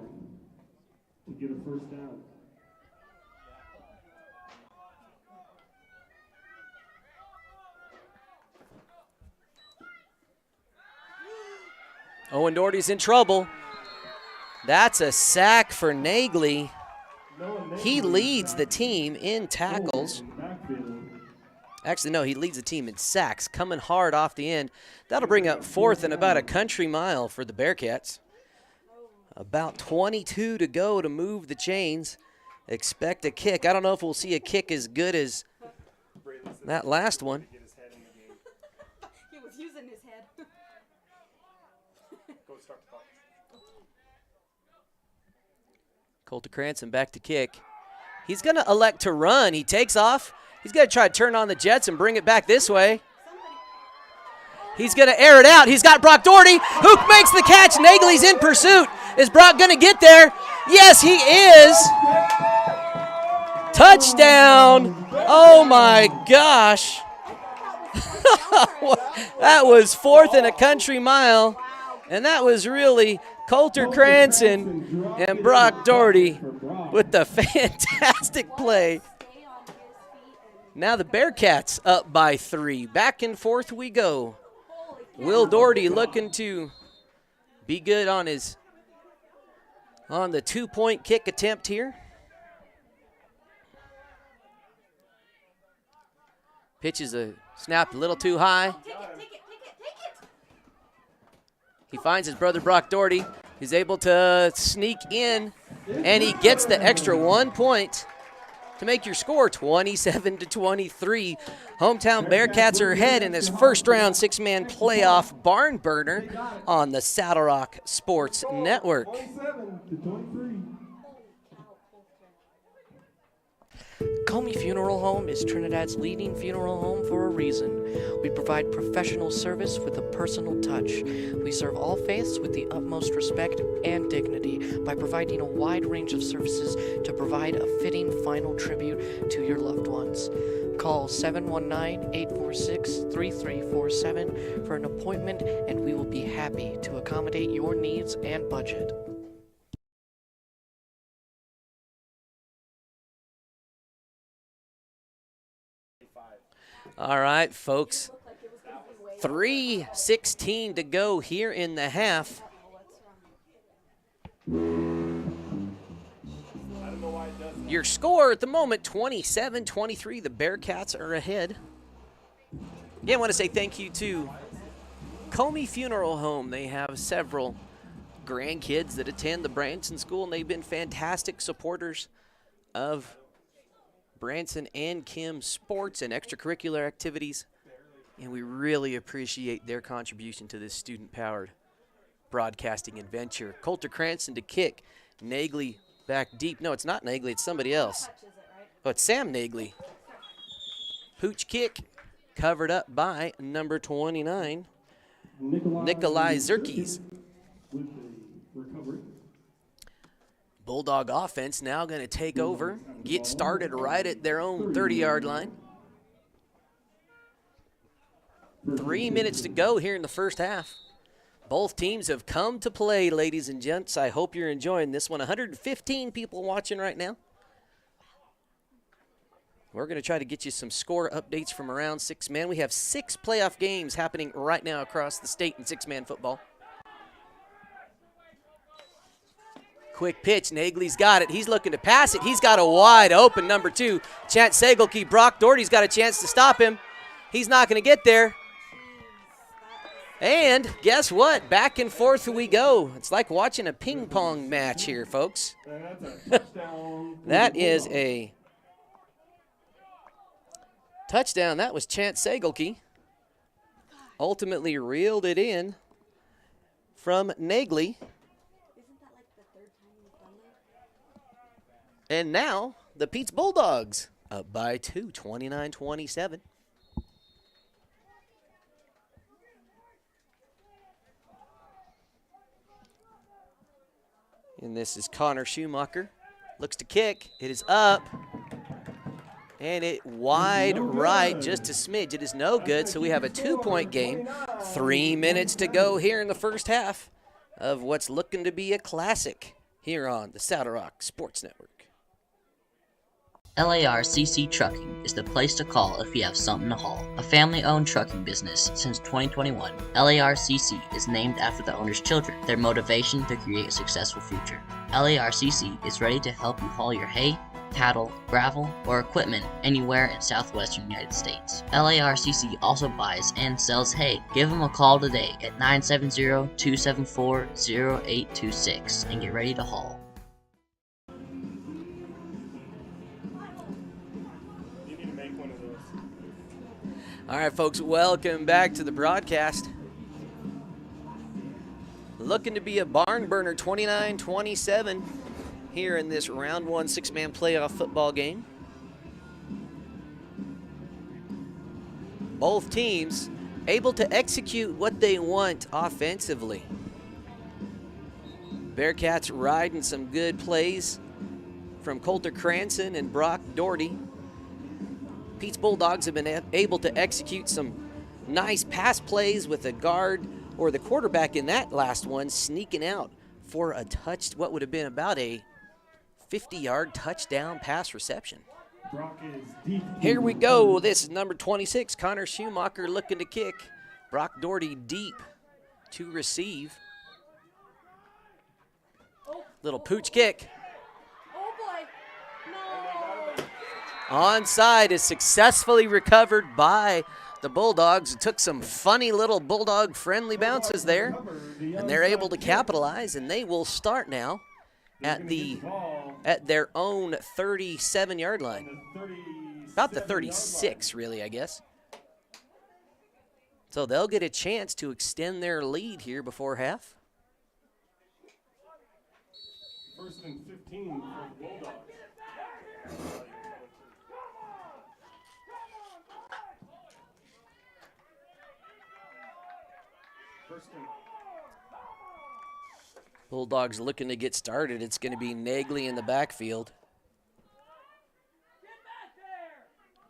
to get a first down. Owen Doherty's in trouble. That's a sack for Nagley. He leads the team in tackles. Actually, no, he leads the team in sacks, coming hard off the end. That'll bring up 4th and about a country mile for the Bearcats. About 22 to go to move the chains. Expect a kick. I don't know if we'll see a kick as good as that last one. He was using his head. Coulter Cranston back to kick. He's going to elect to run. He takes off. He's going to try to turn on the Jets and bring it back this way. He's going to air it out. He's got Brock Doherty, who makes the catch. Nagley's in pursuit. Is Brock going to get there? Yes, he is. Touchdown. Oh, my gosh. That was 4th and a country mile, and that was really Coulter Cranston and Brock Doherty with the fantastic play. Now the Bearcats up by 3. Back and forth we go. Will Doherty looking to be good on the 2-point kick attempt here. Pitches a snap a little too high. He finds his brother Brock Doherty. He's able to sneak in, and he gets the extra 1 point to make your score 27-23. Hometown Bearcats are ahead in this first round 6-man playoff barn burner on the Saddle Rock Sports Network. 27-23. Comey Funeral Home is Trinidad's leading funeral home for a reason. We provide professional service with a personal touch. We serve all faiths with the utmost respect and dignity by providing a wide range of services to provide a fitting final tribute to your loved ones. Call 719-846-3347 for an appointment, and we will be happy to accommodate your needs and budget. All right, folks. 3:16 to go here in the half. Your score at the moment, 27-23. The Bearcats are ahead. Yeah, I want to say thank you to Comey Funeral Home. They have several grandkids that attend the Branson School, and they've been fantastic supporters of Branson and Kim sports and extracurricular activities, and we really appreciate their contribution to this student-powered broadcasting adventure. Coulter Cranston to kick. Nagley back deep. No, it's not Nagley. It's somebody else. Oh, it's Sam Nagley. Pooch kick covered up by number 29, Nikolai Zerkes. With the recovery. Bulldog offense now going to take over, get started right at their own 30-yard line. 3 minutes to go here in the first half. Both teams have come to play, ladies and gents. I hope you're enjoying this one. 115 people watching right now. We're going to try to get you some score updates from around 6-man. We have 6 playoff games happening right now across the state in 6-man football. Quick pitch, Nagley's got it. He's looking to pass it. He's got a wide open number 2. Chance Segelke, Brock Doherty's got a chance to stop him. He's not going to get there. And guess what? Back and forth we go. It's like watching a ping pong match here, folks. That is a touchdown. That was Chance Segelke. Ultimately reeled it in from Nagley. And now, the Peetz Bulldogs up by 2, 29-27. And this is Connor Schumacher. Looks to kick. It is up. And it wide right, just a smidge. It is no good, so we have a 2-point game. 3 minutes to go here in the first half of what's looking to be a classic here on the Saddle Rock Sports Network. LARCC Trucking is the place to call if you have something to haul. A family-owned trucking business since 2021, LARCC is named after the owner's children, their motivation to create a successful future. LARCC is ready to help you haul your hay, cattle, gravel, or equipment anywhere in southwestern United States. LARCC also buys and sells hay. Give them a call today at 970-274-0826 and get ready to haul. All right, folks, welcome back to the broadcast. Looking to be a barn burner, 29-27 here in this round 1 6-man playoff football game. Both teams able to execute what they want offensively. Bearcats riding some good plays from Coulter Cranston and Brock Doherty. Peetz Bulldogs have been able to execute some nice pass plays with the guard or the quarterback in that last one sneaking out for a touch, what would have been about a 50-yard touchdown pass reception. Brock is deep. Here we go. This is number 26, Connor Schumacher looking to kick. Brock Doherty deep to receive. Little pooch kick. Oh boy. No. Onside is successfully recovered by the Bulldogs. It took some funny little Bulldog-friendly bounces there, and they're able to capitalize, and they will start now at their own 37-yard line. About the 36, really, I guess. So they'll get a chance to extend their lead here before half. First and 15 for the Bulldogs. First and Bulldogs looking to get started. It's going to be Nagley in the backfield.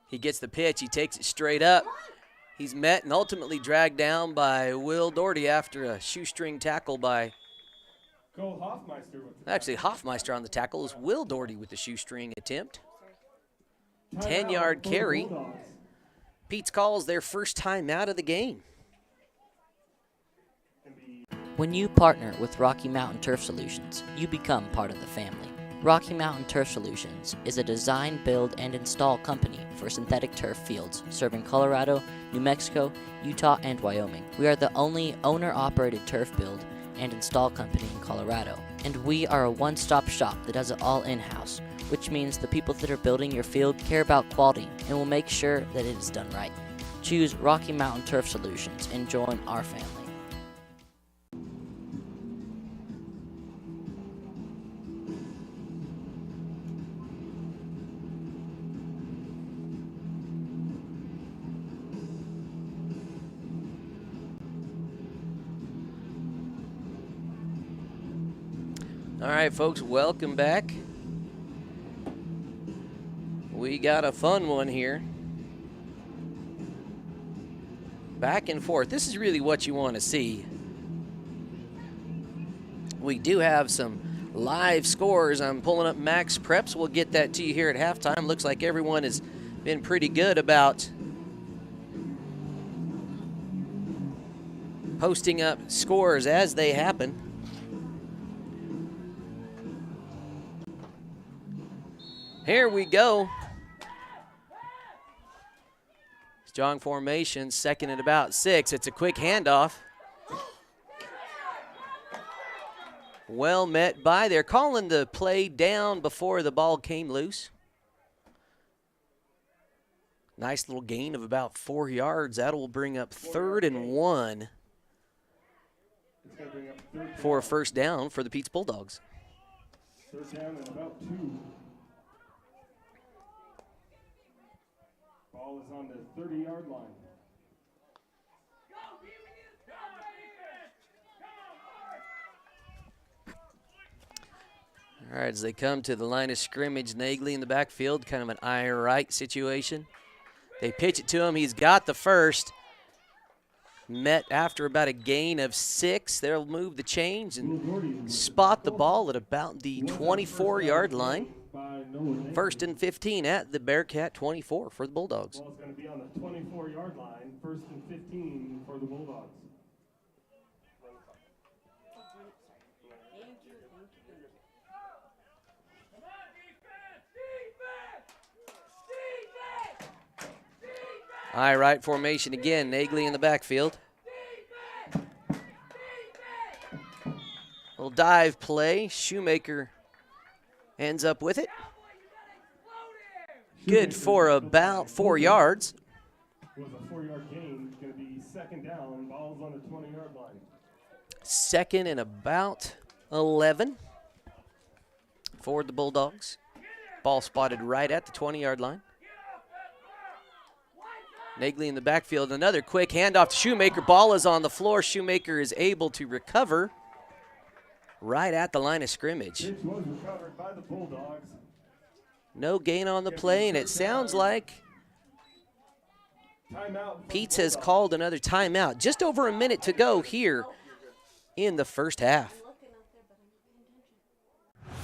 He gets the pitch. He takes it straight up. He's met and ultimately dragged down by Will Doherty after a shoestring tackle by... Cole Hoffmeister with the Actually, Hoffmeister on the tackle is Will Doherty with the shoestring attempt. 10-yard carry. Peetz calls their first time out of the game. When you partner with Rocky Mountain Turf Solutions, you become part of the family. Rocky Mountain Turf Solutions is a design, build, and install company for synthetic turf fields serving Colorado, New Mexico, Utah, and Wyoming. We are the only owner-operated turf build and install company in Colorado, and we are a one-stop shop that does it all in-house, which means the people that are building your field care about quality and will make sure that it is done right. Choose Rocky Mountain Turf Solutions and join our family. All right, folks, welcome back. We got a fun one here. Back and forth. This is really what you want to see. We do have some live scores. I'm pulling up Max Preps. We'll get that to you here at halftime. Looks like everyone has been pretty good about posting up scores as they happen. Here we go. Strong formation, second and about 6. It's a quick handoff. Well met by. They're calling the play down before the ball came loose. Nice little gain of about 4 yards. That will bring up 3rd and 1 for a first down for the Peetz Bulldogs. third down and about 2. Ball is on the 30-yard line. All right, as they come to the line of scrimmage, Nagley in the backfield, kind of an eye right situation. They pitch it to him. He's got the first. Met after about a gain of 6. They'll move the chains and spot the ball at about the 24-yard line. 1st and 15 at the Bearcat 24 for the Bulldogs. Ball's going to be on the 24-yard line. 1st and 15 for the Bulldogs. Eye right formation again. Nagley in the backfield. Little dive play. Shoemaker ends up with it. Good for about 4 yards. It was a 4-yard gain. It's going to be second down. Ball's on the 20-yard line. Second and about 11 for the Bulldogs. Ball spotted right at the 20-yard line. Nagley in the backfield. Another quick handoff to Shoemaker. Ball is on the floor. Shoemaker is able to recover right at the line of scrimmage. Pitch was recovered by the Bulldogs. No gain on the play, and it sounds like Peetz has called another timeout. Just over a minute to go here in the first half.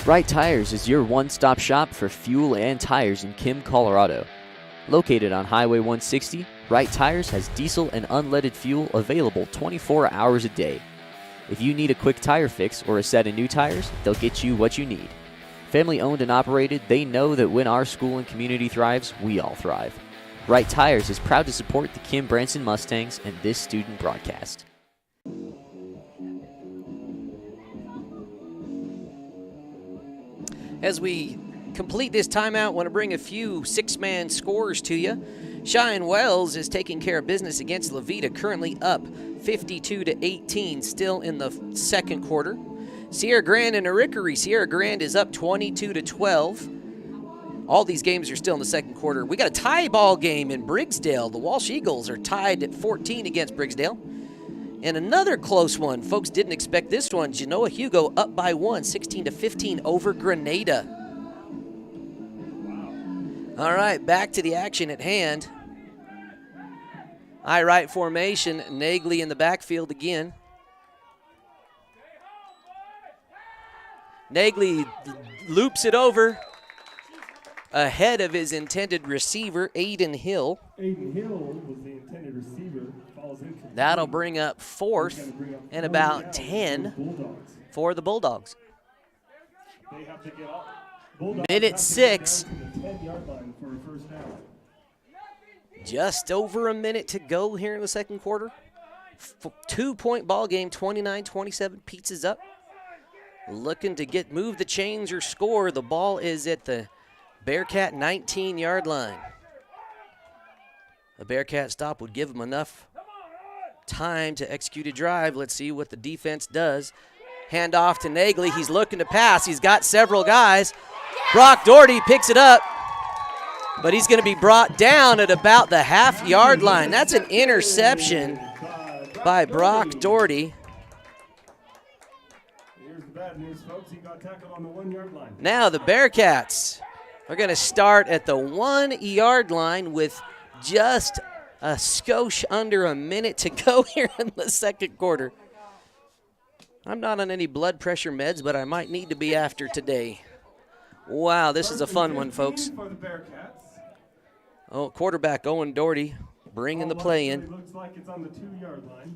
Right Tires is your one-stop shop for fuel and tires in Kim, Colorado. Located on Highway 160, Right Tires has diesel and unleaded fuel available 24 hours a day. If you need a quick tire fix or a set of new tires, they'll get you what you need. Family owned and operated, they know that when our school and community thrives, we all thrive. Right Tires is proud to support the Kim Branson Mustangs and this student broadcast. As we complete this timeout, I want to bring a few six-man scores to you. Cheyenne Wells is taking care of business against Levita, currently up 52-18, still in the second quarter. Sierra Grande and Arickaree. Sierra Grande is up 22-12. All these games are still in the second quarter. We got a tie ball game in Briggsdale. The Walsh Eagles are tied at 14 against Briggsdale. And another close one. Folks didn't expect this one. Genoa Hugo up by 1, 16-15 over Grenada. All right, back to the action at hand. I right formation, Nagley in the backfield again. Nagley loops it over ahead of his intended receiver, Aiden Hill. Aiden Hill was the intended receiver. Falls in from That'll bring up fourth and about 10 for the Bulldogs. They have to get up. Minute 6. To the 10-yard line for a first down. Just over a minute to go here in the second quarter. 2-point ball game, 29-27. Peetz is up. Looking to move the chains or score. The ball is at the Bearcat 19-yard line. A Bearcat stop would give them enough time to execute a drive. Let's see what the defense does. Hand off to Nagley. He's looking to pass. He's got several guys. Brock Doherty picks it up, but he's going to be brought down at about the half-yard line. That's an interception by Brock Doherty. Here's the bad news, folks. He got tackled on the 1-yard line. Now the Bearcats are going to start at the 1-yard line with just a skosh under a minute to go here in the second quarter. I'm not on any blood pressure meds, but I might need to be after today. Wow, this is a fun one, folks. For the Bearcats. Oh, quarterback Owen Doherty bringing the play in. Looks like it's on the 2-yard line.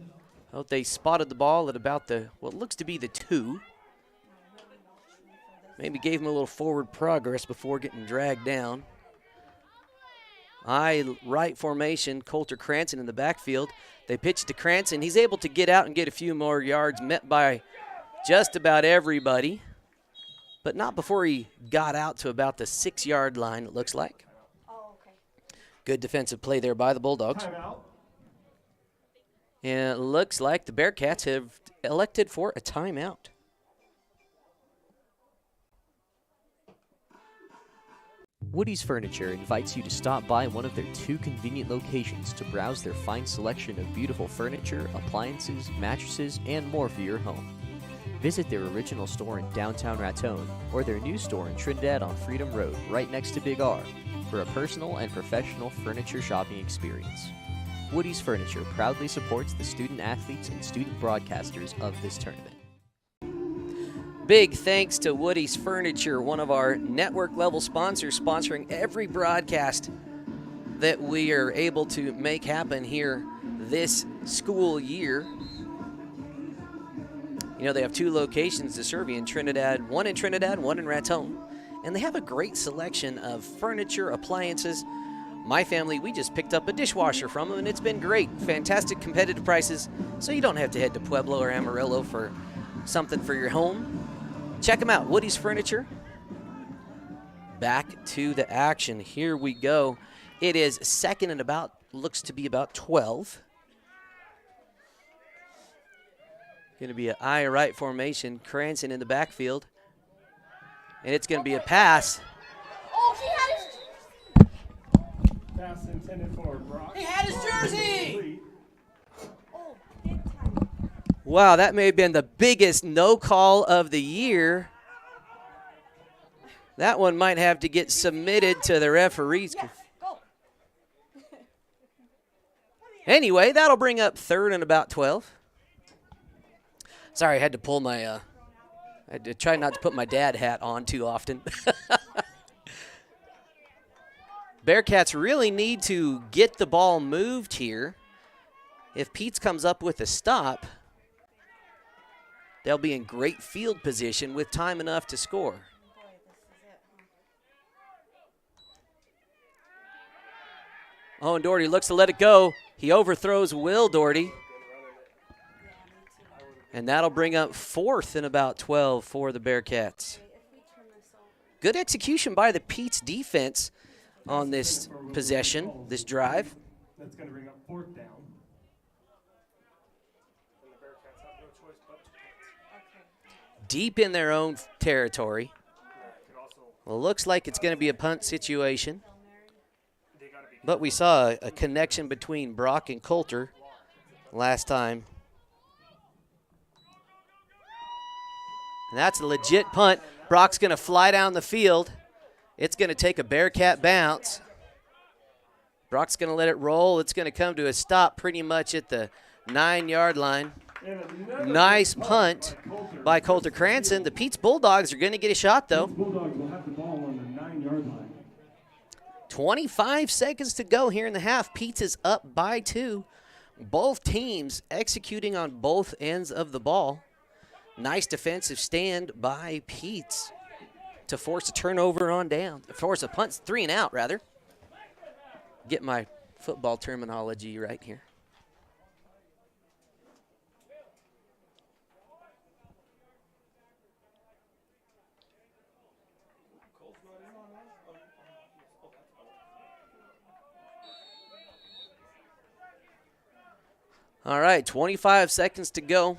Oh, they spotted the ball at about what looks to be the 2. Maybe gave him a little forward progress before getting dragged down. Right formation, Coulter Cranston in the backfield. They pitch it to Cranston. He's able to get out and get a few more yards, met by just about everybody, but not before he got out to about the 6-yard line, it looks like. Good defensive play there by the Bulldogs. Timeout. And it looks like the Bearcats have elected for a timeout. Woody's Furniture invites you to stop by one of their 2 convenient locations to browse their fine selection of beautiful furniture, appliances, mattresses, and more for your home. Visit their original store in downtown Raton or their new store in Trinidad on Freedom Road, right next to Big R, for a personal and professional furniture shopping experience. Woody's Furniture proudly supports the student athletes and student broadcasters of this tournament. Big thanks to Woody's Furniture, one of our network-level sponsors, sponsoring every broadcast that we are able to make happen here this school year. You know, they have 2 locations to serve you in Trinidad, one in Raton, and they have a great selection of furniture, appliances. My family, we just picked up a dishwasher from them, and it's been great. Fantastic competitive prices, so you don't have to head to Pueblo or Amarillo for something for your home. Check them out, Woody's Furniture. Back to the action. Here we go. It is second and looks to be about 12. Going to be an I right formation. Cranston in the backfield. And it's going to be a pass. Oh, he had his Pass intended for Brock. He had his jersey! Oh, big time. Wow, that may have been the biggest no call of the year. That one might have to get submitted to the referees. Yes, go. Anyway, that'll bring up third and about 12. Sorry, I had to pull my I try not to put my dad hat on too often. Bearcats really need to get the ball moved here. If Peetz comes up with a stop, they'll be in great field position with time enough to score. Owen Doherty looks to let it go. He overthrows Will Doherty. And that'll bring up 4th and about 12 for the Bearcats. Good execution by the Peetz defense on this possession, this drive. That's going to bring up 4th down. And the Bearcats have no choice but to punt. Deep in their own territory. Well, looks like it's going to be a punt situation. But we saw a connection between Brock and Coulter last time. And that's a legit punt. Brock's going to fly down the field. It's going to take a Bearcat bounce. Brock's going to let it roll. It's going to come to a stop pretty much at the 9-yard line. Nice punt by Coulter Cranston. The Peetz Bulldogs are going to get a shot, though. Bulldogs will have the ball on the 9-yard line. 25 seconds to go here in the half. Peetz is up by 2. Both teams executing on both ends of the ball. Nice defensive stand by Peetz to force a turnover on down. Force a punt, 3 and out, rather. Get my football terminology right here. All right, 25 seconds to go.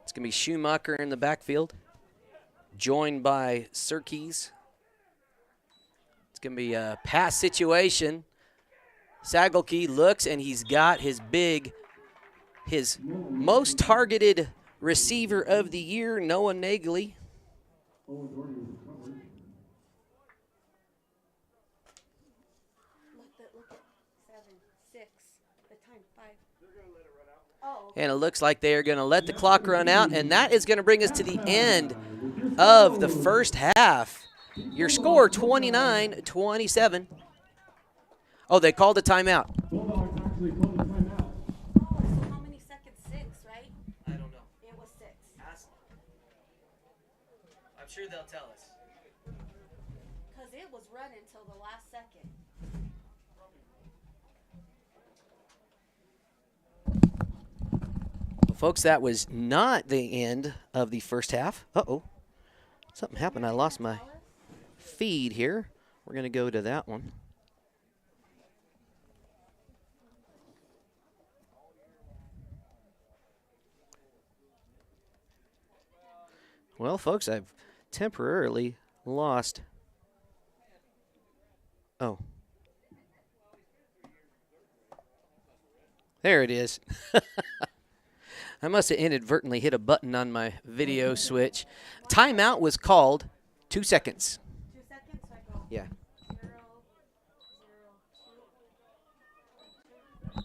It's going to be Schumacher in the backfield, joined by Serice. It's going to be a pass situation. Sagelke looks, and he's got his most targeted receiver of the year, Noah Nagley. And it looks like they are going to let the clock run out, and that is going to bring us to the end of the first half. Your score, 29-27. Oh, they called a timeout. Bulldogs actually called the timeout. So how many seconds? 6, right? I don't know. It was 6. I'm sure they'll tell us. Because it was running until the last second. Well, folks, that was not the end of the first half. Uh-oh. Something happened. I lost my feed here. We're going to go to that one. Well, folks, I've temporarily lost. Oh. There it is. I must have inadvertently hit a button on my video switch. Timeout was called. 2 seconds. 2 seconds? So I go Yeah. 0, 0, 2.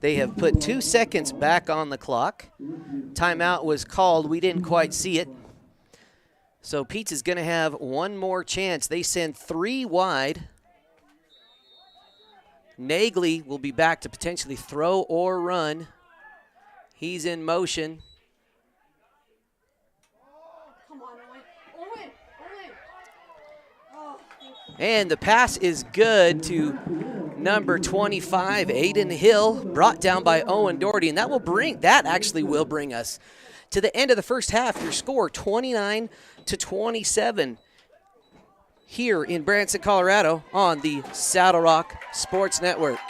They have put 2 seconds back on the clock. Timeout was called. We didn't quite see it. So Peetz is going to have one more chance. They send 3 wide. Nagley will be back to potentially throw or run. He's in motion. Come on, Owen. Owen! Owen! Oh, thank you. And the pass is good to number 25, Aiden Hill, brought down by Owen Doherty. And that actually will bring us to the end of the first half. Your score, 29-27 here in Branson, Colorado on the Saddle Rock Sports Network.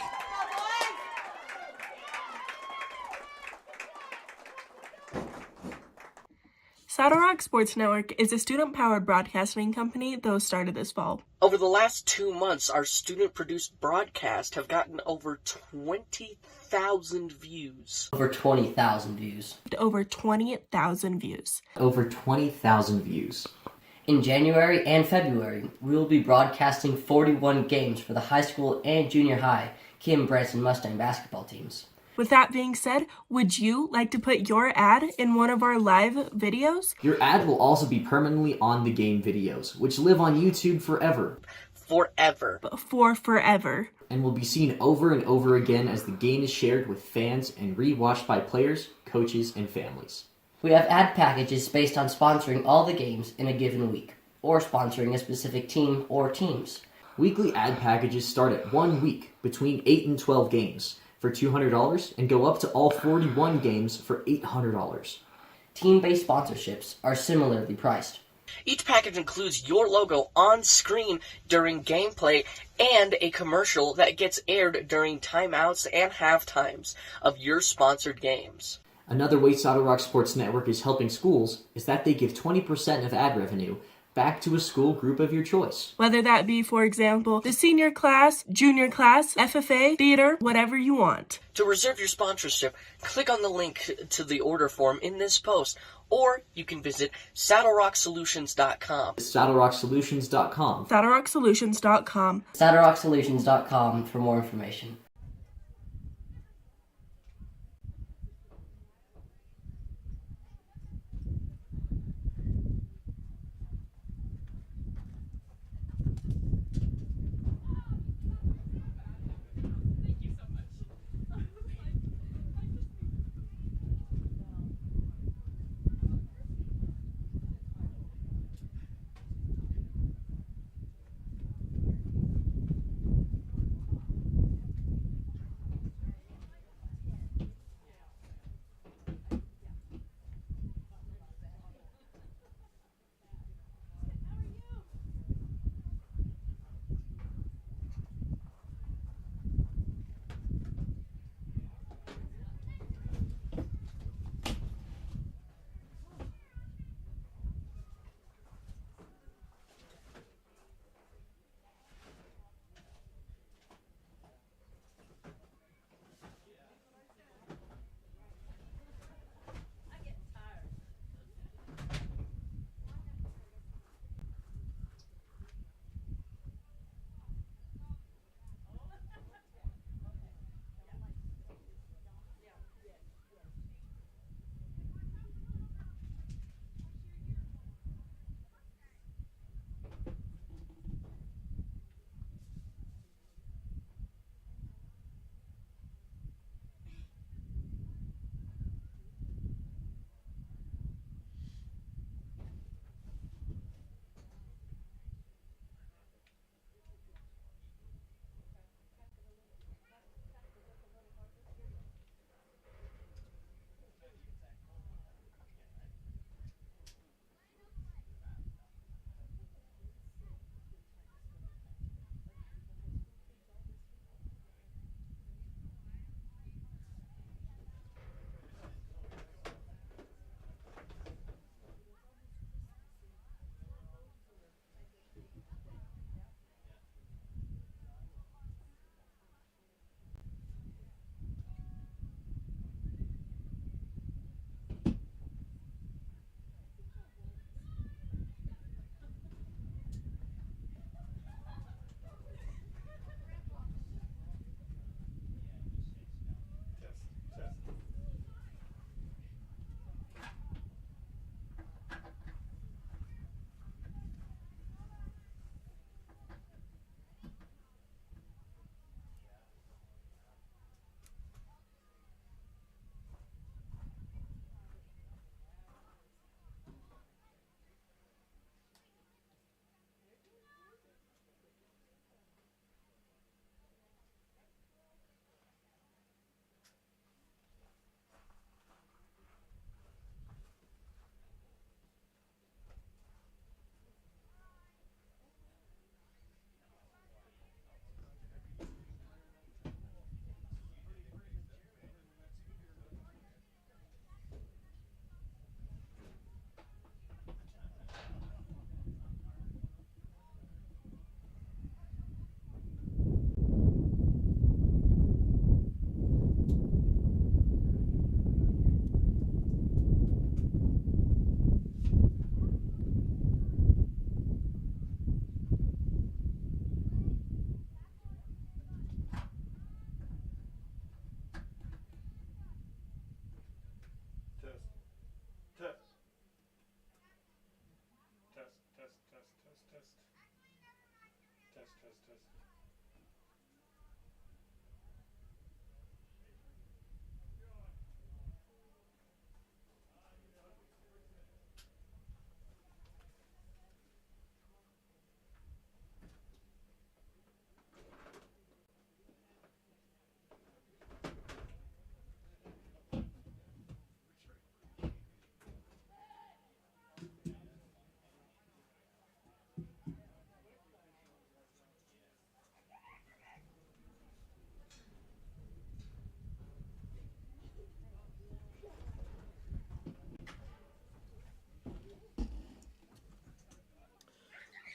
Saddle Rock Sports Network is a student-powered broadcasting company that was started this fall. Over the last 2 months, our student-produced broadcasts have gotten over 20,000 views. Over 20,000 views. Over 20,000 views. Over 20,000 views. In January and February, we will be broadcasting 41 games for the high school and junior high Kim Branson Mustang basketball teams. With that being said, would you like to put your ad in one of our live videos? Your ad will also be permanently on the game videos, which live on YouTube forever. Forever. For forever. And will be seen over and over again as the game is shared with fans and re-watched by players, coaches, and families. We have ad packages based on sponsoring all the games in a given week, or sponsoring a specific team or teams. Weekly ad packages start at 1 week, between 8 and 12 games, for $200 and go up to all 41 games for $800. Team-based sponsorships are similarly priced. Each package includes your logo on screen during gameplay and a commercial that gets aired during timeouts and halftimes of your sponsored games. Another way Saddle Rock Sports Network is helping schools is that they give 20% of ad revenue back to a school group of your choice. Whether that be, for example, the senior class, junior class, FFA, theater, whatever you want. To reserve your sponsorship, click on the link to the order form in this post, or you can visit SaddleRockSolutions.com. SaddleRockSolutions.com. SaddleRockSolutions.com. SaddleRockSolutions.com for more information.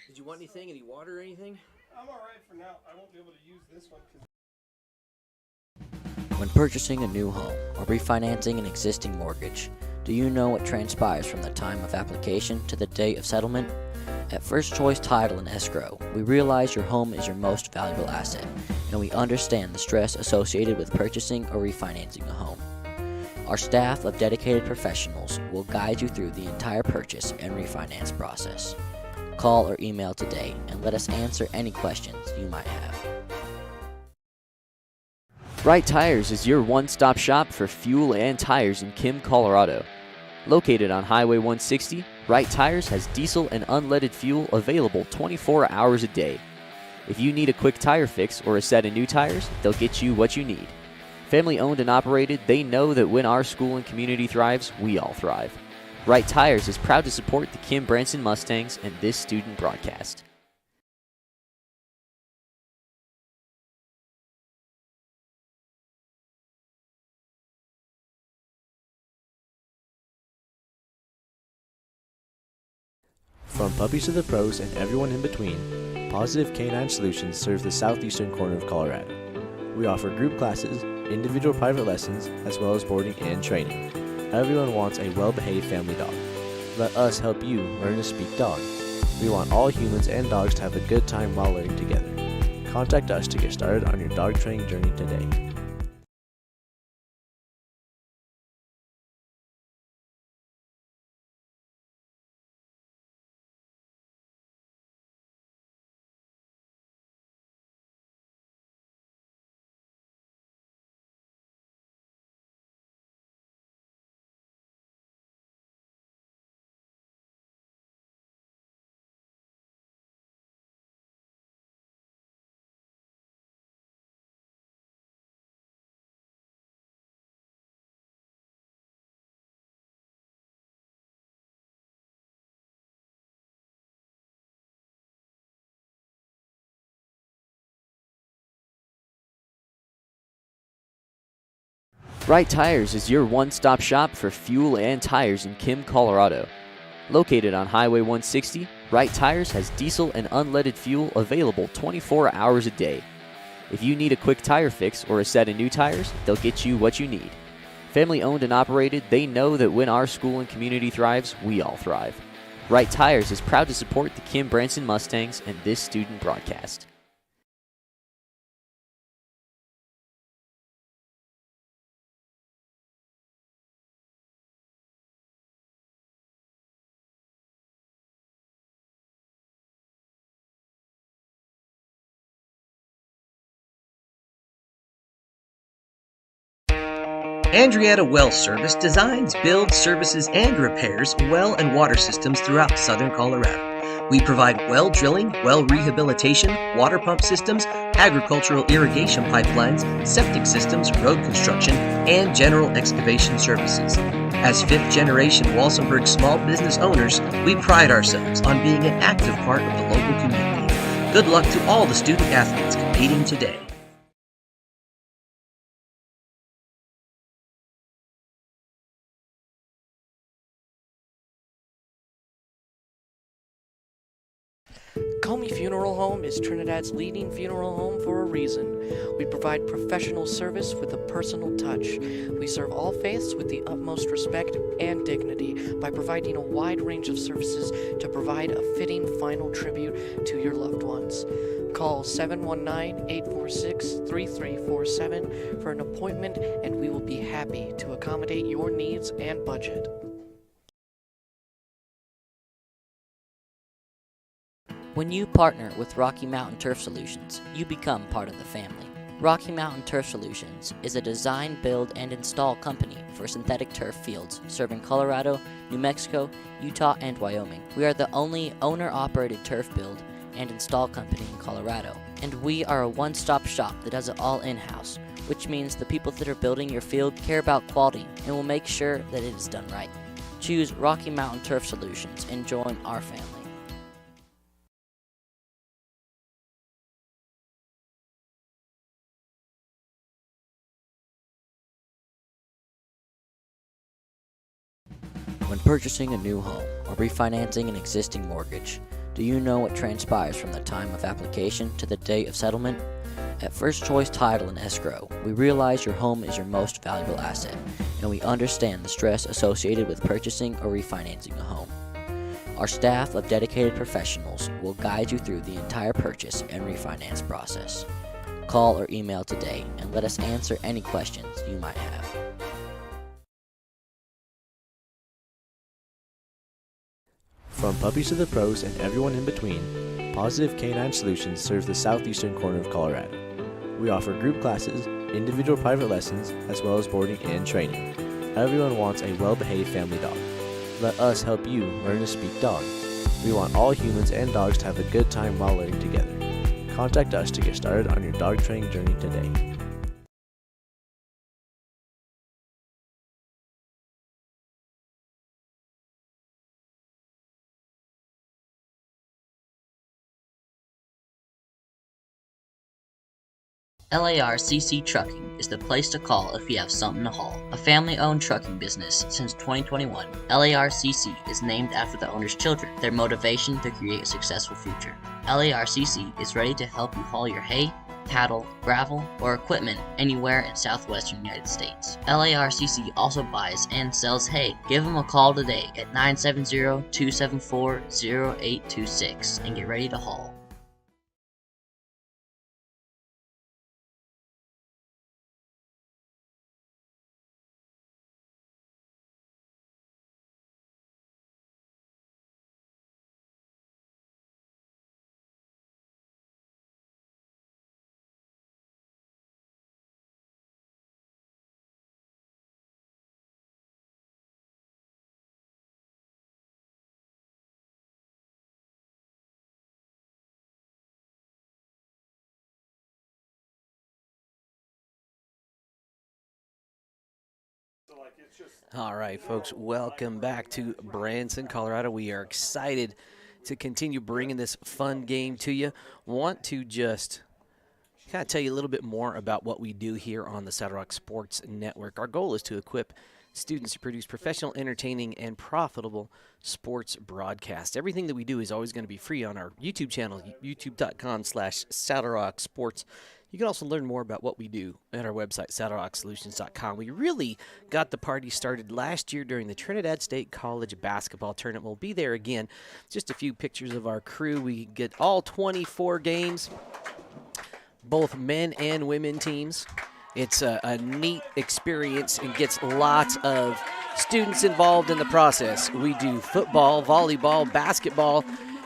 Did you want anything? Any water or anything? I'm alright for now. I won't be able to use this one because When purchasing a new home or refinancing an existing mortgage, do you know what transpires from the time of application to the date of settlement? At First Choice Title and Escrow, we realize your home is your most valuable asset, and we understand the stress associated with purchasing or refinancing a home. Our staff of dedicated professionals will guide you through the entire purchase and refinance process. Call or email today and let us answer any questions you might have. Right Tires is your one-stop shop for fuel and tires in Kim, Colorado. Located on Highway 160, Right Tires has diesel and unleaded fuel available 24 hours a day. If you need a quick tire fix or a set of new tires, they'll get you what you need. Family owned and operated, they know that when our school and community thrives, we all thrive. Right Tires is proud to support the Kim Branson Mustangs and this student broadcast. From puppies to the pros and everyone in between, Pawsitive K9 Solutions serves the southeastern corner of Colorado. We offer group classes, individual private lessons, as well as boarding and training. Everyone wants a well-behaved family dog. Let us help you learn to speak dog. We want all humans and dogs to have a good time while learning together. Contact us to get started on your dog training journey today. Right Tires is your one-stop shop for fuel and tires in Kim, Colorado. Located on Highway 160, Right Tires has diesel and unleaded fuel available 24 hours a day. If you need a quick tire fix or a set of new tires, they'll get you what you need. Family owned and operated, they know that when our school and community thrives, we all thrive. Right Tires is proud to support the Kim Branson Mustangs and this student broadcast. Andrietta Well Service designs, builds, services, and repairs well and water systems throughout southern Colorado. We provide well drilling, well rehabilitation, water pump systems, agricultural irrigation pipelines, septic systems, road construction, and general excavation services. As fifth-generation Walsenburg small business owners, we pride ourselves on being an active part of the local community. Good luck to all the student athletes competing today. Call Me Funeral Home is Trinidad's leading funeral home for a reason. We provide professional service with a personal touch. We serve all faiths with the utmost respect and dignity by providing a wide range of services to provide a fitting final tribute to your loved ones. Call 719-846-3347 for an appointment, and we will be happy to accommodate your needs and budget. When you partner with Rocky Mountain Turf Solutions, you become part of the family. Rocky Mountain Turf Solutions is a design, build, and install company for synthetic turf fields serving Colorado, New Mexico, Utah, and Wyoming. We are the only owner-operated turf build and install company in Colorado, and we are a one-stop shop that does it all in-house, which means the people that are building your field care about quality and will make sure that it is done right. Choose Rocky Mountain Turf Solutions and join our family. When purchasing a new home or refinancing an existing mortgage, do you know what transpires from the time of application to the date of settlement? At First Choice Title and Escrow, we realize your home is your most valuable asset, and we understand the stress associated with purchasing or refinancing a home. Our staff of dedicated professionals will guide you through the entire purchase and refinance process. Call or email today and let us answer any questions you might have. From puppies to the pros and everyone in between, Pawsitive K9 Solutions serves the southeastern corner of Colorado. We offer group classes, individual private lessons, as well as boarding and training. Everyone wants a well-behaved family dog. Let us help you learn to speak dog. We want all humans and dogs to have a good time while learning together. Contact us to get started on your dog training journey today. LARCC Trucking is the place to call if you have something to haul. A family-owned trucking business since 2021, LARCC is named after the owner's children, their motivation to create a successful future. LARCC is ready to help you haul your hay, cattle, gravel, or equipment anywhere in southwestern United States. LARCC also buys and sells hay. Give them a call today at 970-274-0826 and get ready to haul. All right, folks, welcome back to Branson, Colorado. We are excited to continue bringing this fun game to you. Want to just kind of tell you a little bit more about what we do here on the Saddle Rock Sports Network. Our goal is to equip students to produce professional, entertaining, and profitable sports broadcasts. Everything that we do is always going to be free on our YouTube channel, youtube.com/Saddle Rock Sports. You can also learn more about what we do at our website, saddlerocksolutions.com. We really got the party started last year during the Trinidad State College basketball tournament. We'll be there again. Just a few pictures of our crew. We get all 24 games, both men and women teams. It's a neat experience and gets lots of students involved in the process. We do football, volleyball, basketball,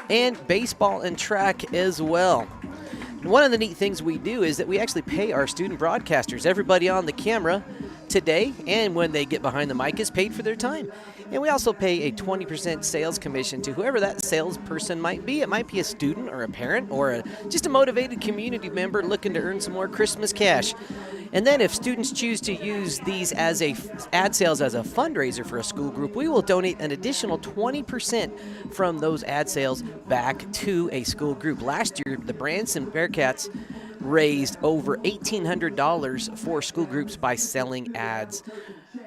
and baseball and track as well. One of the neat things we do is that we actually pay our student broadcasters. Everybody on the camera today and when they get behind the mic is paid for their time. And we also pay a 20% sales commission to whoever that salesperson might be. It might be a student or a parent or just a motivated community member looking to earn some more Christmas cash. And then if students choose to use these as ad sales as a fundraiser for a school group, we will donate an additional 20% from those ad sales back to a school group. Last year, the Branson Bearcats raised over $1,800 for school groups by selling ads.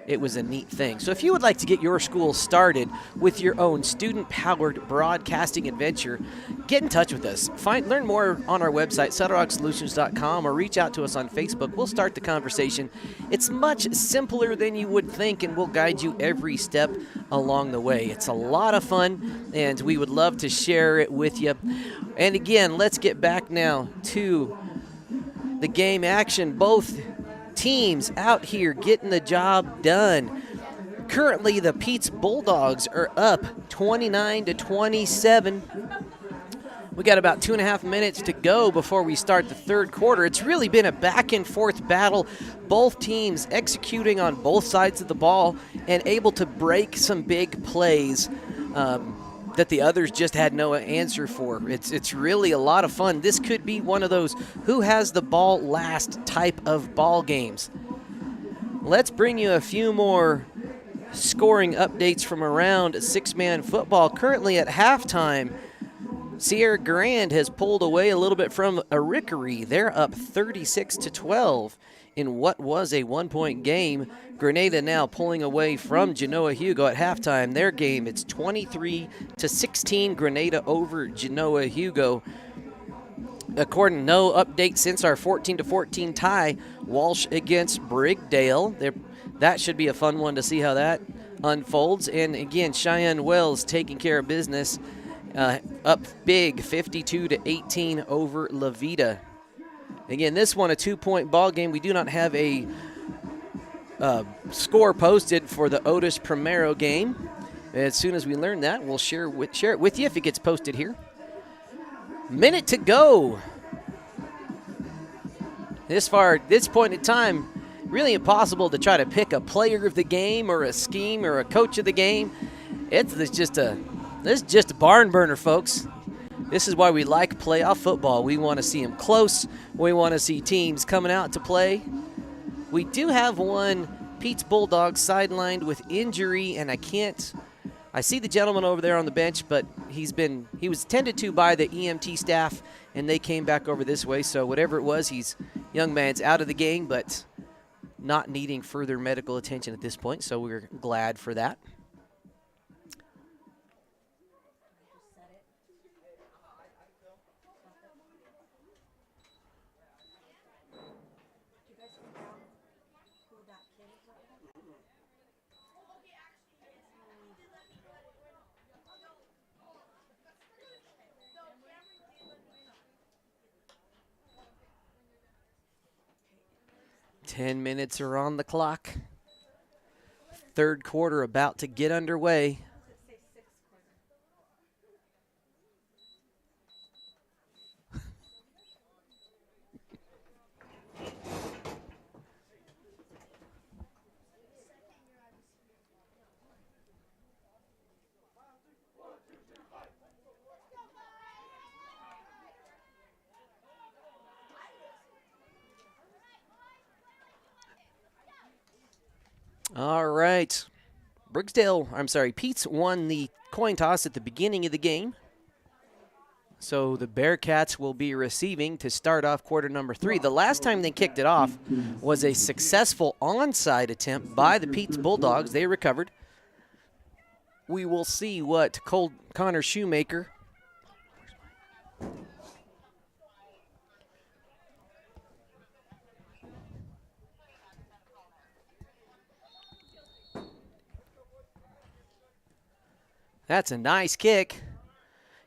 It was a neat thing. So if you would like to get your school started with your own student-powered broadcasting adventure, get in touch with us. Learn more on our website, saddlerocksolutions.com, or reach out to us on Facebook. We'll start the conversation. It's much simpler than you would think, and we'll guide you every step along the way. It's a lot of fun, and we would love to share it with you. And again, let's get back now to the game action. Both teams out here getting the job done. Currently, the Peetz Bulldogs are up 29-27. We got about 2.5 minutes to go before we start the third quarter. It's really been a back and forth battle. Both teams executing on both sides of the ball and able to break some big plays that the others just had no answer for. It's really a lot of fun. This could be one of those who has the ball last type of ball games. Let's bring you a few more scoring updates from around six-man football. Currently at halftime, Sierra Grand has pulled away a little bit from Arickaree. They're up 36-12 in what was a one-point game. Grenada now pulling away from Genoa Hugo at halftime. Their game, it's 23-16, Grenada over Genoa Hugo. According to no update since our 14-14 tie, Walsh against Brigdale. That should be a fun one to see how that unfolds. And again, Cheyenne Wells taking care of business. Up big, 52-18 over La Vida. Again, this one a 2-point ball game. We do not have a score posted for the Otis Primero game. As soon as we learn that, we'll share it with you if it gets posted here. Minute to go. This point in time, really impossible to try to pick a player of the game or a scheme or a coach of the game. This is just a barn burner, folks. This is why we like playoff football. We want to see them close. We want to see teams coming out to play. We do have one Peetz Bulldog sidelined with injury, and I see the gentleman over there on the bench, but he was tended to by the EMT staff, and they came back over this way. So whatever it was, young man's out of the game, but not needing further medical attention at this point. So we're glad for that. Ten minutes are on the clock. Third quarter about to get underway. All right. Peetz won the coin toss at the beginning of the game. So the Bearcats will be receiving to start off quarter number 3. The last time they kicked it off was a successful onside attempt by the Peetz Bulldogs. They recovered. We will see what Connor Shoemaker That's a nice kick.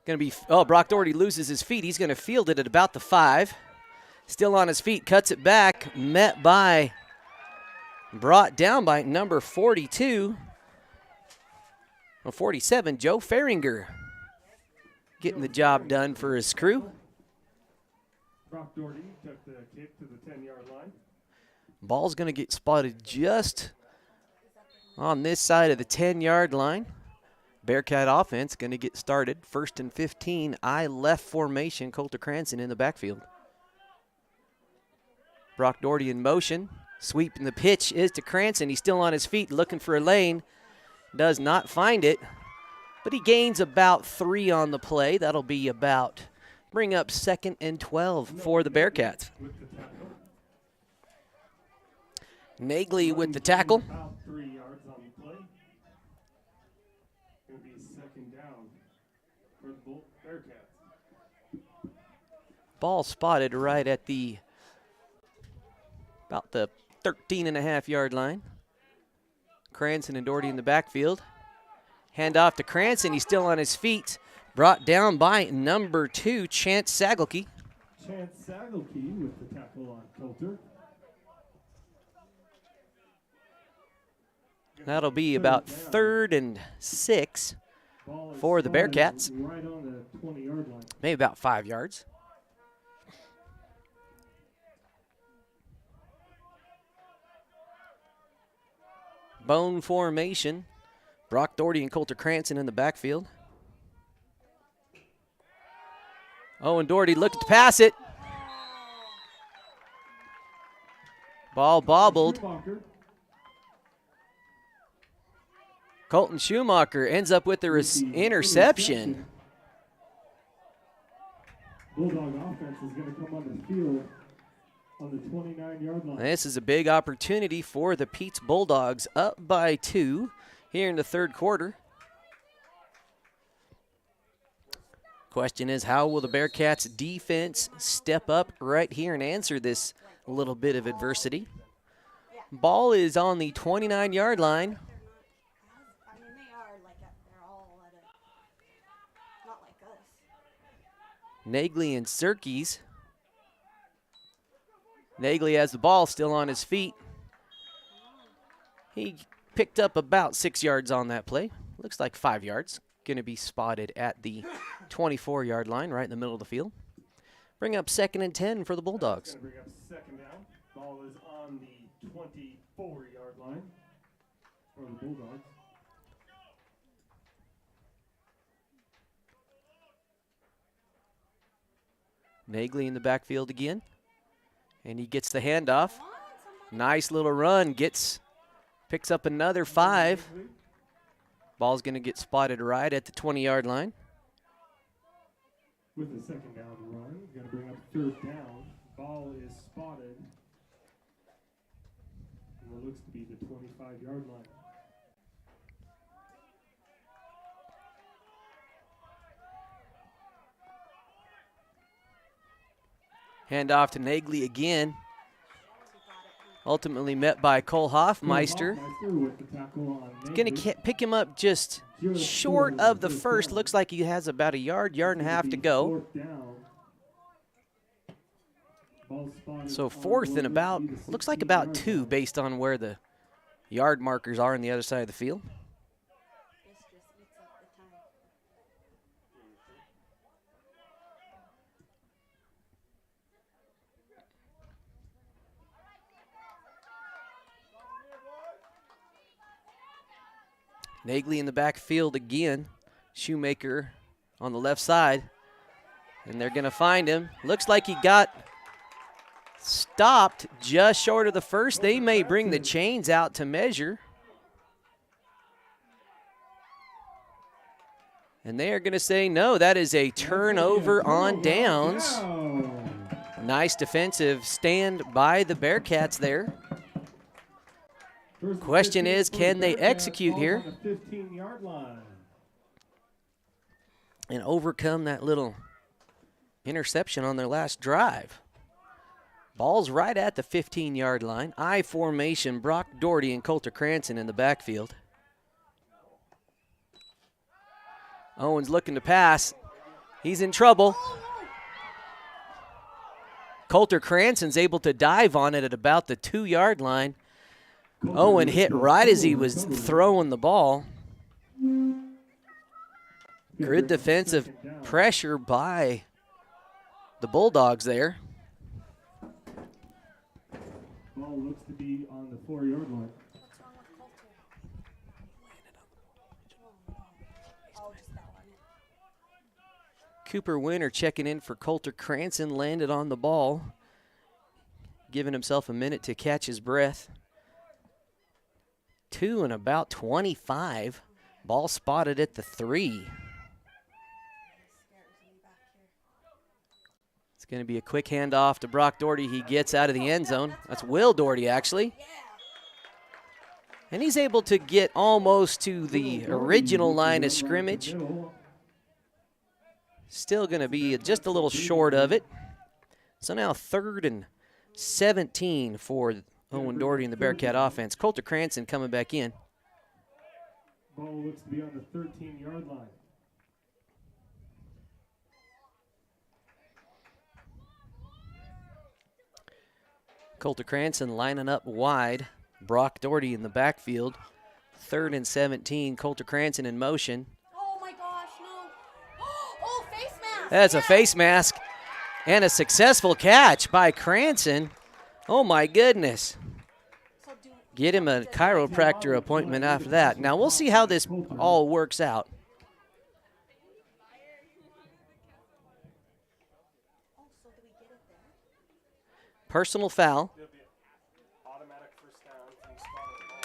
Brock Doherty loses his feet. He's going to field it at about the 5. Still on his feet, cuts it back, brought down by number 42. 47, Joe Feringer, getting the job done for his crew. Brock Doherty took the kick to the 10-yard line. Ball's going to get spotted just on this side of the 10-yard line. Bearcat offense going to get started. 1st and 15, left formation. Coulter Cranston in the backfield. Brock Doherty in motion. Sweep and the pitch is to Cranston. He's still on his feet looking for a lane. Does not find it, but he gains about 3 on the play. That'll be bring up 2nd and 12 for the Bearcats. Nagley with the tackle. About 3 yards on the play. Going to be 2nd down for the Bearcats. Ball spotted right at about the 13.5-yard line. Cranston and Doherty in the backfield. Hand off to Cranston. He's still on his feet. Brought down by number 2, Chance Sagelke. Chance Sagelke with the tackle on Coulter. That'll be about 3rd and 6 for the Bearcats. Right on the 20-yard line. Maybe about 5 yards. Bone formation. Brock Doherty and Coulter Cranston in the backfield. Owen Doherty looking to pass it. Ball bobbled. Colton Schumacher ends up with the interception. Bulldog offense is going to come on the field on the 29-yard line. This is a big opportunity for the Peetz Bulldogs, up by 2 here in the third quarter. Question is, how will the Bearcats defense step up right here and answer this little bit of adversity? Ball is on the 29-yard line. I mean, they are like they're all at a, not like us. Nagley and Serkis. Nagley has the ball still on his feet. He picked up about 6 yards on that play. Looks like 5 yards. Going to be spotted at the 24-yard line, right in the middle of the field. Bring up 2nd and 10 for the Bulldogs. Bring up 2nd down. Ball is on the 24-yard line for the Bulldogs. Nagley in the backfield again. And he gets the handoff. Nice little run. Picks up another 5. Ball's going to get spotted right at the 20-yard line. With the 2nd down run, going to bring up 3rd down. Ball is spotted. And it looks to be the 25-yard line. Hand off to Nagley again. Ultimately met by Cole Hoffmeister. He's going to pick him up just short of the first. Looks like he has about a yard and a half to go. So 4th and about, looks like about 2 based on where the yard markers are on the other side of the field. Nagley in the backfield again. Shoemaker on the left side. And they're going to find him. Looks like he got stopped just short of the first. They may bring the chains out to measure. And they are going to say, no, that is a turnover on downs. Nice defensive stand by the Bearcats there. Question is, can they execute here and overcome that little interception on their last drive? Ball's right at the 15-yard line. I formation, Brock Doherty and Coulter Cranston in the backfield. Owens looking to pass. He's in trouble. Coulter Cranston's able to dive on it at about the 2-yard line. Owen hit right as he was throwing the ball. Good defensive pressure by the Bulldogs there. Ball looks to be on the 4-yard line. Cooper Winter checking in for Coulter Cranston, landed on the ball, giving himself a minute to catch his breath. 2 and about 25. Ball spotted at the 3. It's going to be a quick handoff to Brock Doherty. He gets out of the end zone. That's Will Doherty, actually. And he's able to get almost to the original line of scrimmage. Still going to be just a little short of it. So now 3rd and 17 for Owen Doherty and the Bearcat offense. Coulter Cranston coming back in. Ball looks to be on the 13-yard line. Coulter Cranston lining up wide. Brock Doherty in the backfield. 3rd and 17. Coulter Cranston in motion. Oh my That's a face mask and a successful catch by Cranston. Oh my goodness. Get him a chiropractor appointment after that. Now we'll see how this all works out. Personal foul.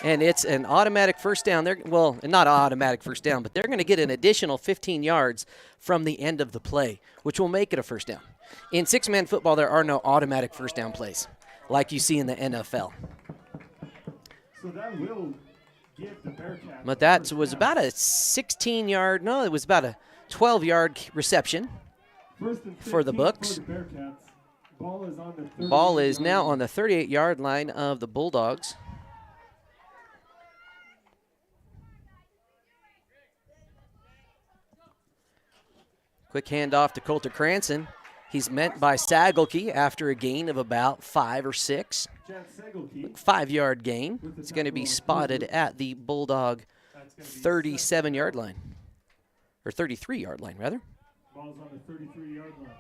And it's an automatic first down. Well, not automatic first down, but they're going to get an additional 15 yards from the end of the play, which will make it a first down. In six-man football, there are no automatic first down plays like you see in the NFL. So that will give the Bearcats. But that was about a 16-yard, no, it was about a 12-yard reception for the Bucks. Ball is now on the 38-yard line of the Bulldogs. Quick handoff to Coulter Cranston. He's met by Sagelke after a gain of about 5 or 6. 5-yard gain. It's going to be spotted at the Bulldog 37-yard line. Or 33-yard line, rather. Ball's on the 33-yard line.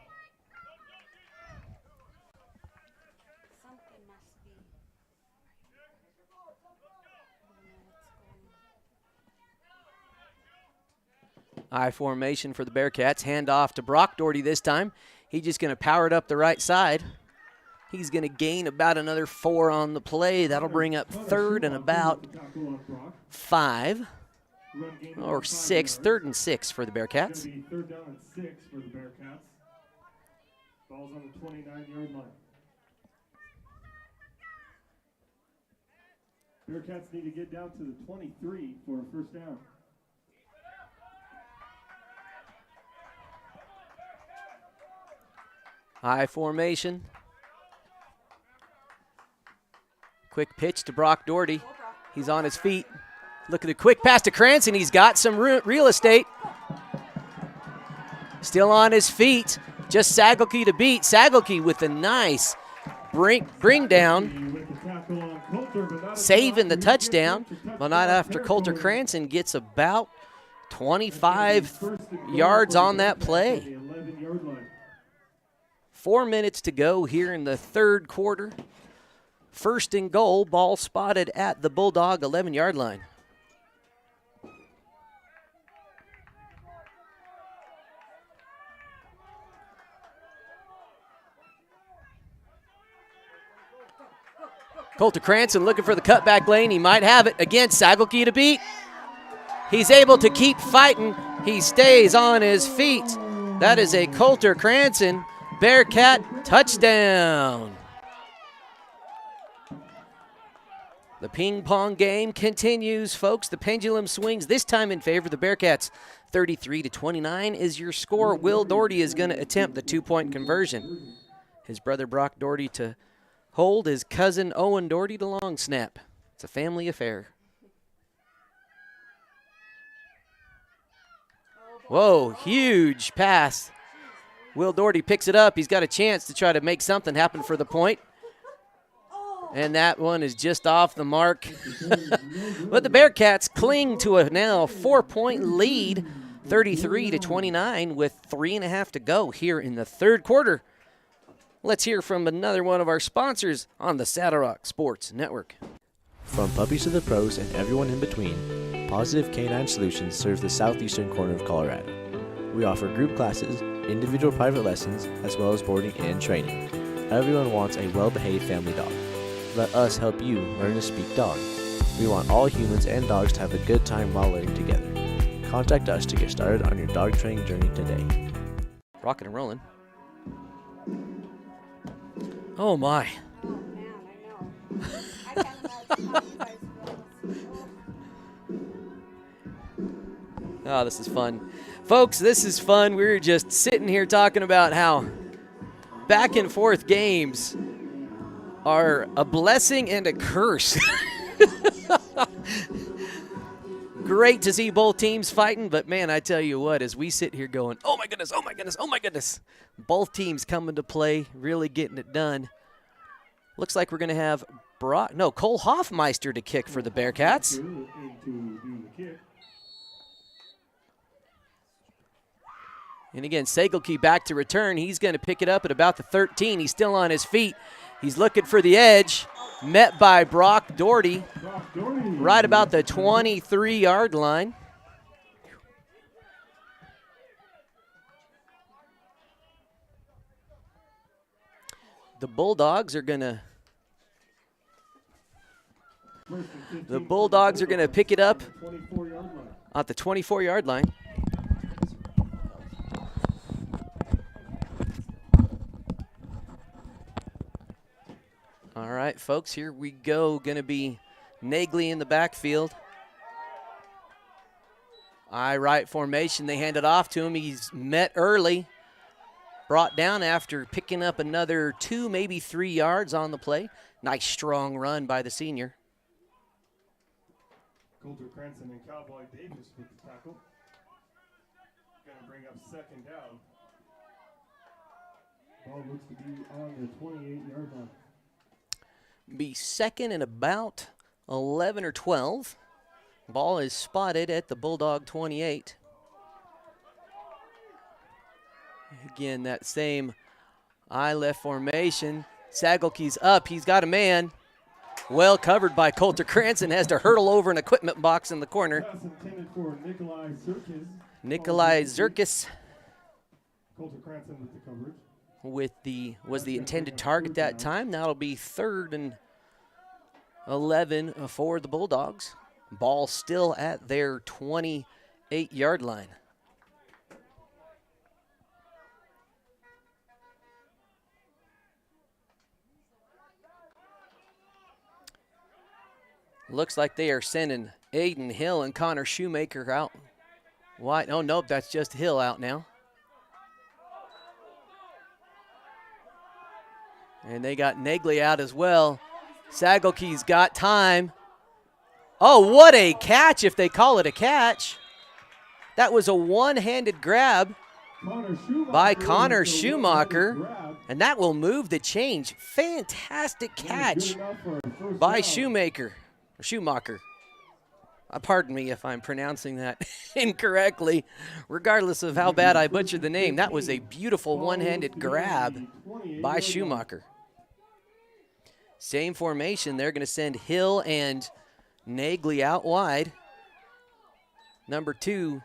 I formation for the Bearcats. Hand off to Brock Doherty this time. He's just going to power it up the right side. He's going to gain about another 4 on the play. That'll bring up third and about 5 or 6. 3rd and 6 for the Bearcats. Third down and 6 for the Bearcats. Ball's on the 29-yard line. Bearcats need to get down to the 23 for a first down. High formation. Quick pitch to Brock Doherty. He's on his feet. Look at the quick pass to Cranston. He's got some real estate. Still on his feet. Just Sagelke to beat. Sagelke with a nice bring down. Saving the touchdown. But not after Coulter Cranston gets about 25 yards on that play. 4 minutes to go here in the third quarter. First and goal, ball spotted at the Bulldog 11-yard line. Coulter Cranston looking for the cutback lane. He might have it. Again, Sagelke to beat. He's able to keep fighting. He stays on his feet. That is a Coulter Cranston Bearcat touchdown. The ping pong game continues, folks. The pendulum swings, this time in favor of the Bearcats. 33-29 is your score. Will Doherty is going to attempt the 2-point conversion. His brother Brock Doherty to hold, his cousin Owen Doherty to long snap. It's a family affair. Whoa, huge pass. Will Doherty picks it up. He's got a chance to try to make something happen for the point. And that one is just off the mark. But the Bearcats cling to a now 4-point lead, 33-29, with 3.5 to go here in the third quarter. Let's hear from another one of our sponsors on the Saddle Rock Sports Network. From puppies to the pros and everyone in between, Pawsitive K9 Solutions serves the southeastern corner of Colorado. We offer group classes, individual private lessons, as well as boarding and training. Everyone wants a well-behaved family dog. Let us help you learn to speak dog. We want all humans and dogs to have a good time while learning together. Contact us to get started on your dog training journey today. Rocking and rolling. Oh my. Oh man, I know. I can't imagine how you guys feel. Oh, this is fun. Folks, this is fun. We're just sitting here talking about how back and forth games are a blessing and a curse. Great to see both teams fighting, but man, I tell you what, as we sit here going, oh my goodness, oh my goodness, oh my goodness, both teams coming to play, really getting it done. Looks like we're going to have Cole Hoffmeister to kick for the Bearcats. And again, Segelke back to return. He's going to pick it up at about the 13. He's still on his feet. He's looking for the edge. Met by Brock Doherty right about the 23-yard line. The Bulldogs are going to pick it up at the 24-yard line. All right, folks, here we go. Going to be Nagley in the backfield. I right formation. They hand it off to him. He's met early. Brought down after picking up another 2, maybe 3 yards on the play. Nice strong run by the senior. Coulter Cranston and Cowboy Davis with the tackle. Going to bring up second down. Ball looks to be on the 28-yard line. Be second and about 11 or 12. Ball is spotted at the Bulldog 28. Again, that same I left formation. Segelke's up. He's got a man. Well covered by Coulter Cranston. Has to hurdle over an equipment box in the corner. Pass intended for Nikolai Zirkis. Coulter Cranston with the coverage. Was the intended target that time. That'll be 3rd and 11 for the Bulldogs. Ball still at their 28-yard line. Looks like they are sending Aiden Hill and Connor Shoemaker out wide. Oh, nope, that's just Hill out now. And they got Nagley out as well. Segelke's got time. Oh, what a catch, if they call it a catch. That was a one-handed grab by Connor Schumacher, and that will move the change. Fantastic catch by Schumacher. Pardon me if I'm pronouncing that incorrectly. Regardless of how bad I butchered the name, that was a beautiful one-handed grab by Schumacher. Same formation. They're going to send Hill and Nagley out wide. Number 2,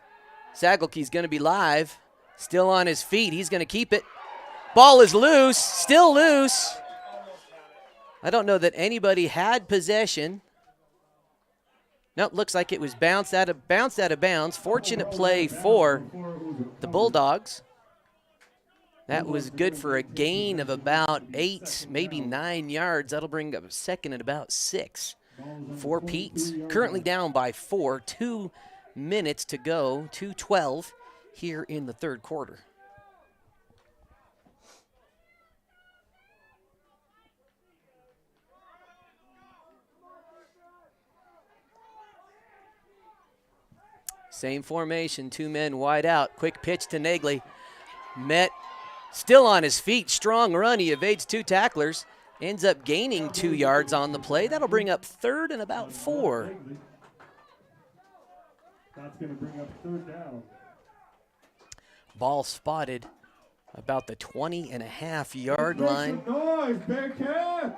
Segelke's going to be live. Still on his feet. He's going to keep it. Ball is loose. Still loose. I don't know that anybody had possession. Nope, looks like it was bounced out of bounds. Fortunate play for the Bulldogs. That was good for a gain of about 8, maybe 9 yards. That'll bring up 2nd and about 6 for Peetz. Currently down by 4, 2 minutes to go, 2:12 here in the 3rd quarter. Same formation, 2 men wide out. Quick pitch to Nagley. Met, still on his feet, strong run. He evades 2 tacklers, ends up gaining 2 yards on the play. That'll bring up 3rd and about 4. That's going to bring up 3rd down. Ball spotted about the 20.5-yard line. Noise, Bearcats!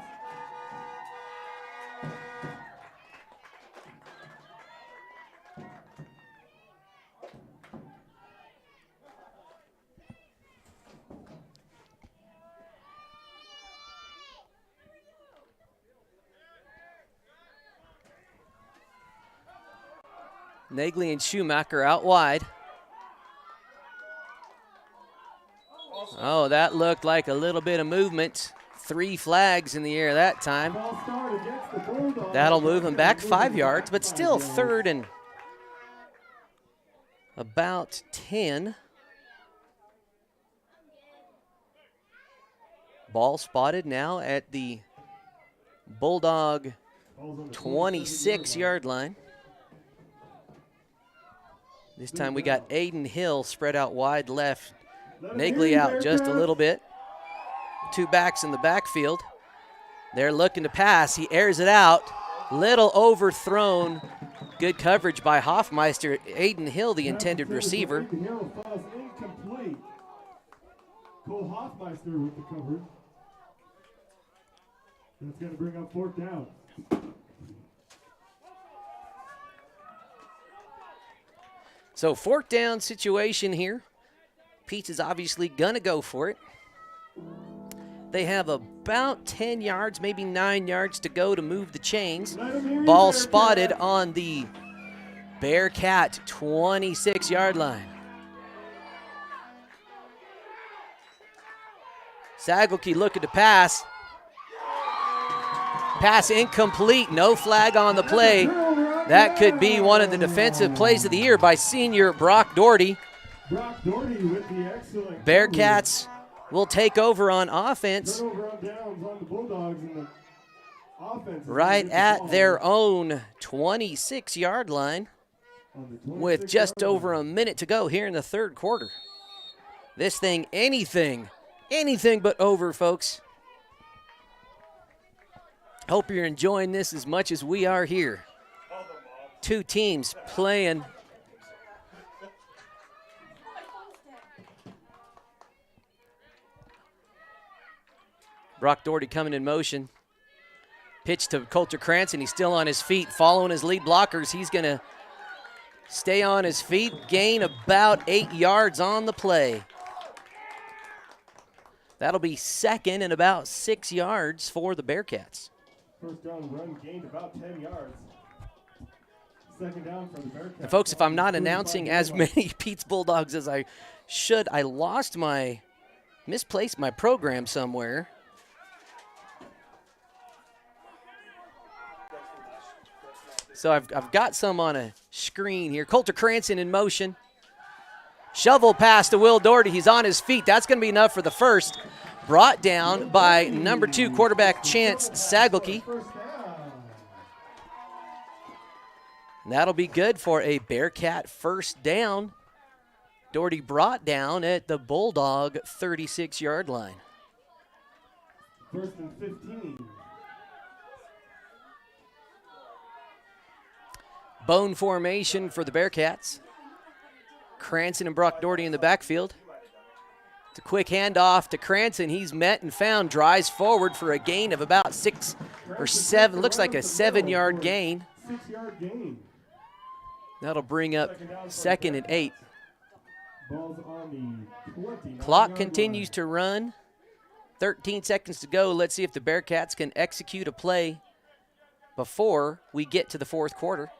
Nagley and Schumacher out wide. Oh, that looked like a little bit of movement. 3 flags in the air that time. That'll move him back 5 yards, but still 3rd and about 10. Ball spotted now at the Bulldog 26-yard line. This time we got Aiden Hill spread out wide left. Nagley out just a little bit. 2 backs in the backfield. They're looking to pass. He airs it out. Little overthrown. Good coverage by Hoffmeister. Aiden Hill, the intended receiver. Hill falls incomplete. Cole Hoffmeister with the cover. That's going to bring up 4th down. So 4th down situation here. Peetz is obviously going to go for it. They have about 10 yards, maybe 9 yards to go to move the chains. Ball spotted on the Bearcat 26-yard line. Sagelke looking to pass. Pass incomplete, no flag on the play. That could be one of the defensive plays of the year by senior Brock Doherty. Brock Doherty with the excellent Bearcats will take over on offense. turnover on downs on the Bulldogs, and the offense Right at their own 26-yard line with just over a minute to go here in the 3rd quarter. This thing, anything but over, folks. Hope you're enjoying this as much as we are here. 2 teams playing. Brock Doherty coming in motion. Pitch to Coulter Cranston. He's still on his feet, following his lead blockers. He's going to stay on his feet, gain about 8 yards on the play. That'll be 2nd and about 6 yards for the Bearcats. 1st down run gained about 10 yards. 2nd down for the Bearcats. And folks, if I'm not announcing as many Peetz Bulldogs as I should, I misplaced my program somewhere. So I've got some on a screen here. Coulter Cranston in motion. Shovel pass to Will Doherty. He's on his feet. That's going to be enough for the first. Brought down by number 2 quarterback Chance Sagelke. And that'll be good for a Bearcat 1st down. Doherty brought down at the Bulldog 36-yard line. 1st and 15. Bone formation for the Bearcats. Cranston and Brock Doherty in the backfield. It's a quick handoff to Cranston. He's met and found, drives forward for a gain of about 6 or 7. Looks like a 7-yard gain. 6-yard gain. That'll bring up 2nd and 8. Ball's on the 20. Clock continues to run. 13 seconds to go. Let's see if the Bearcats can execute a play before we get to the 4th quarter.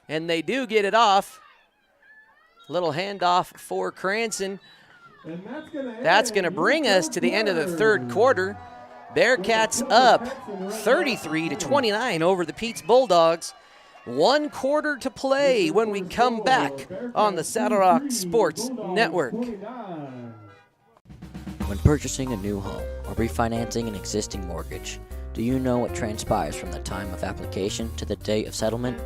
And they do get it off. Little handoff for Cranston. And that's going to bring us to the end of the 3rd quarter. Bearcats up 33-29 over the Peetz Bulldogs. 1 quarter to play when we come back on the Saddle Rock Sports Network. When purchasing a new home or refinancing an existing mortgage, do you know what transpires from the time of application to the date of settlement?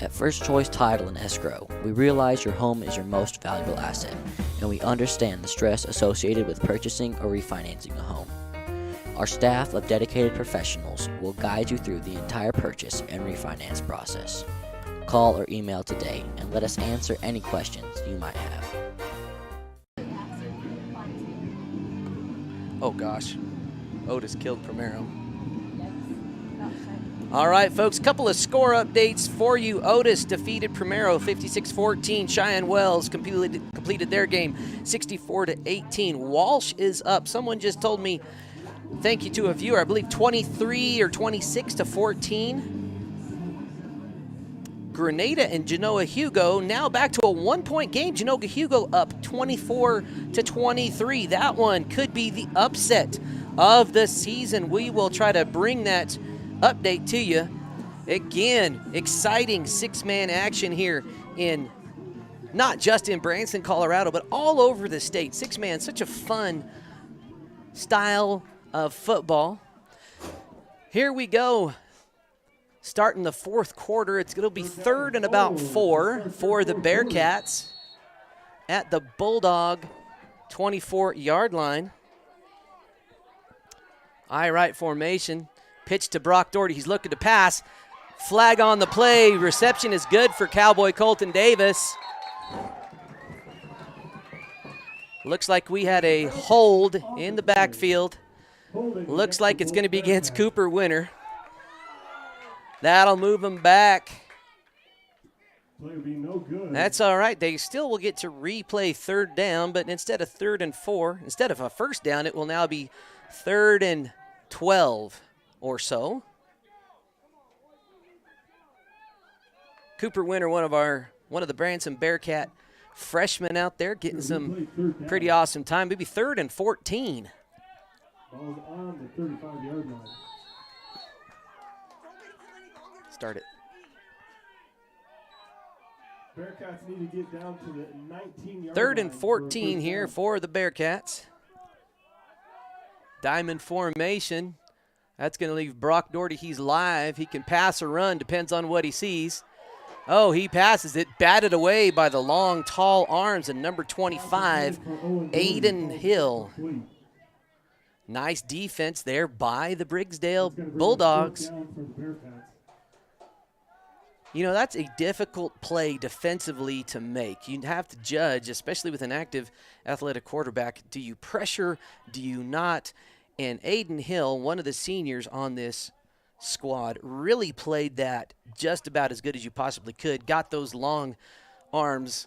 At First Choice Title and Escrow, we realize your home is your most valuable asset, and we understand the stress associated with purchasing or refinancing a home. Our staff of dedicated professionals will guide you through the entire purchase and refinance process. Call or email today and let us answer any questions you might have. Oh gosh, Otis killed Primero. All right, folks, couple of score updates for you. Otis defeated Primero 56-14. Cheyenne Wells completed their game 64-18. Walsh is up. Someone just told me, thank you to a viewer, I believe 23 or 26-14. Grenada and Genoa Hugo now back to a 1-point game. Genoa Hugo up 24-23. That one could be the upset of the season. We will try to bring that update to you. Again, exciting 6-man action here in not just in Branson, Colorado, but all over the state. 6-man, such a fun style of football. Here we go. Starting the 4th quarter, it's going to be 3rd and about 4 for the Bearcats at the Bulldog 24-yard line. Eye right formation. Pitch to Brock Doherty. He's looking to pass. Flag on the play. Reception is good for Cowboy Colton Davis. Looks like we had a hold in the backfield. Looks like it's going to be against Cooper Winter. That'll move him back. That's all right. They still will get to replay third down, but instead of 3rd and 4, instead of a first down, it will now be 3rd and 12 or so. Cooper Winter, one of the Branson Bearcat freshmen out there, getting some pretty awesome time. Maybe 3rd and 14. Ball's on the 35-yard line. Start it. Bearcats need to get down to the 19-yard 3rd line. and 14 here for the Bearcats. Diamond formation. That's going to leave Brock Doherty. He's live. He can pass or run, depends on what he sees. Oh, he passes it. Batted away by the long, tall arms of number 25, Aiden Hill. Nice defense there by the Briggsdale Bulldogs. You know, that's a difficult play defensively to make. You have to judge, especially with an active athletic quarterback. Do you pressure? Do you not? And Aiden Hill, one of the seniors on this squad, really played that just about as good as you possibly could. Got those long arms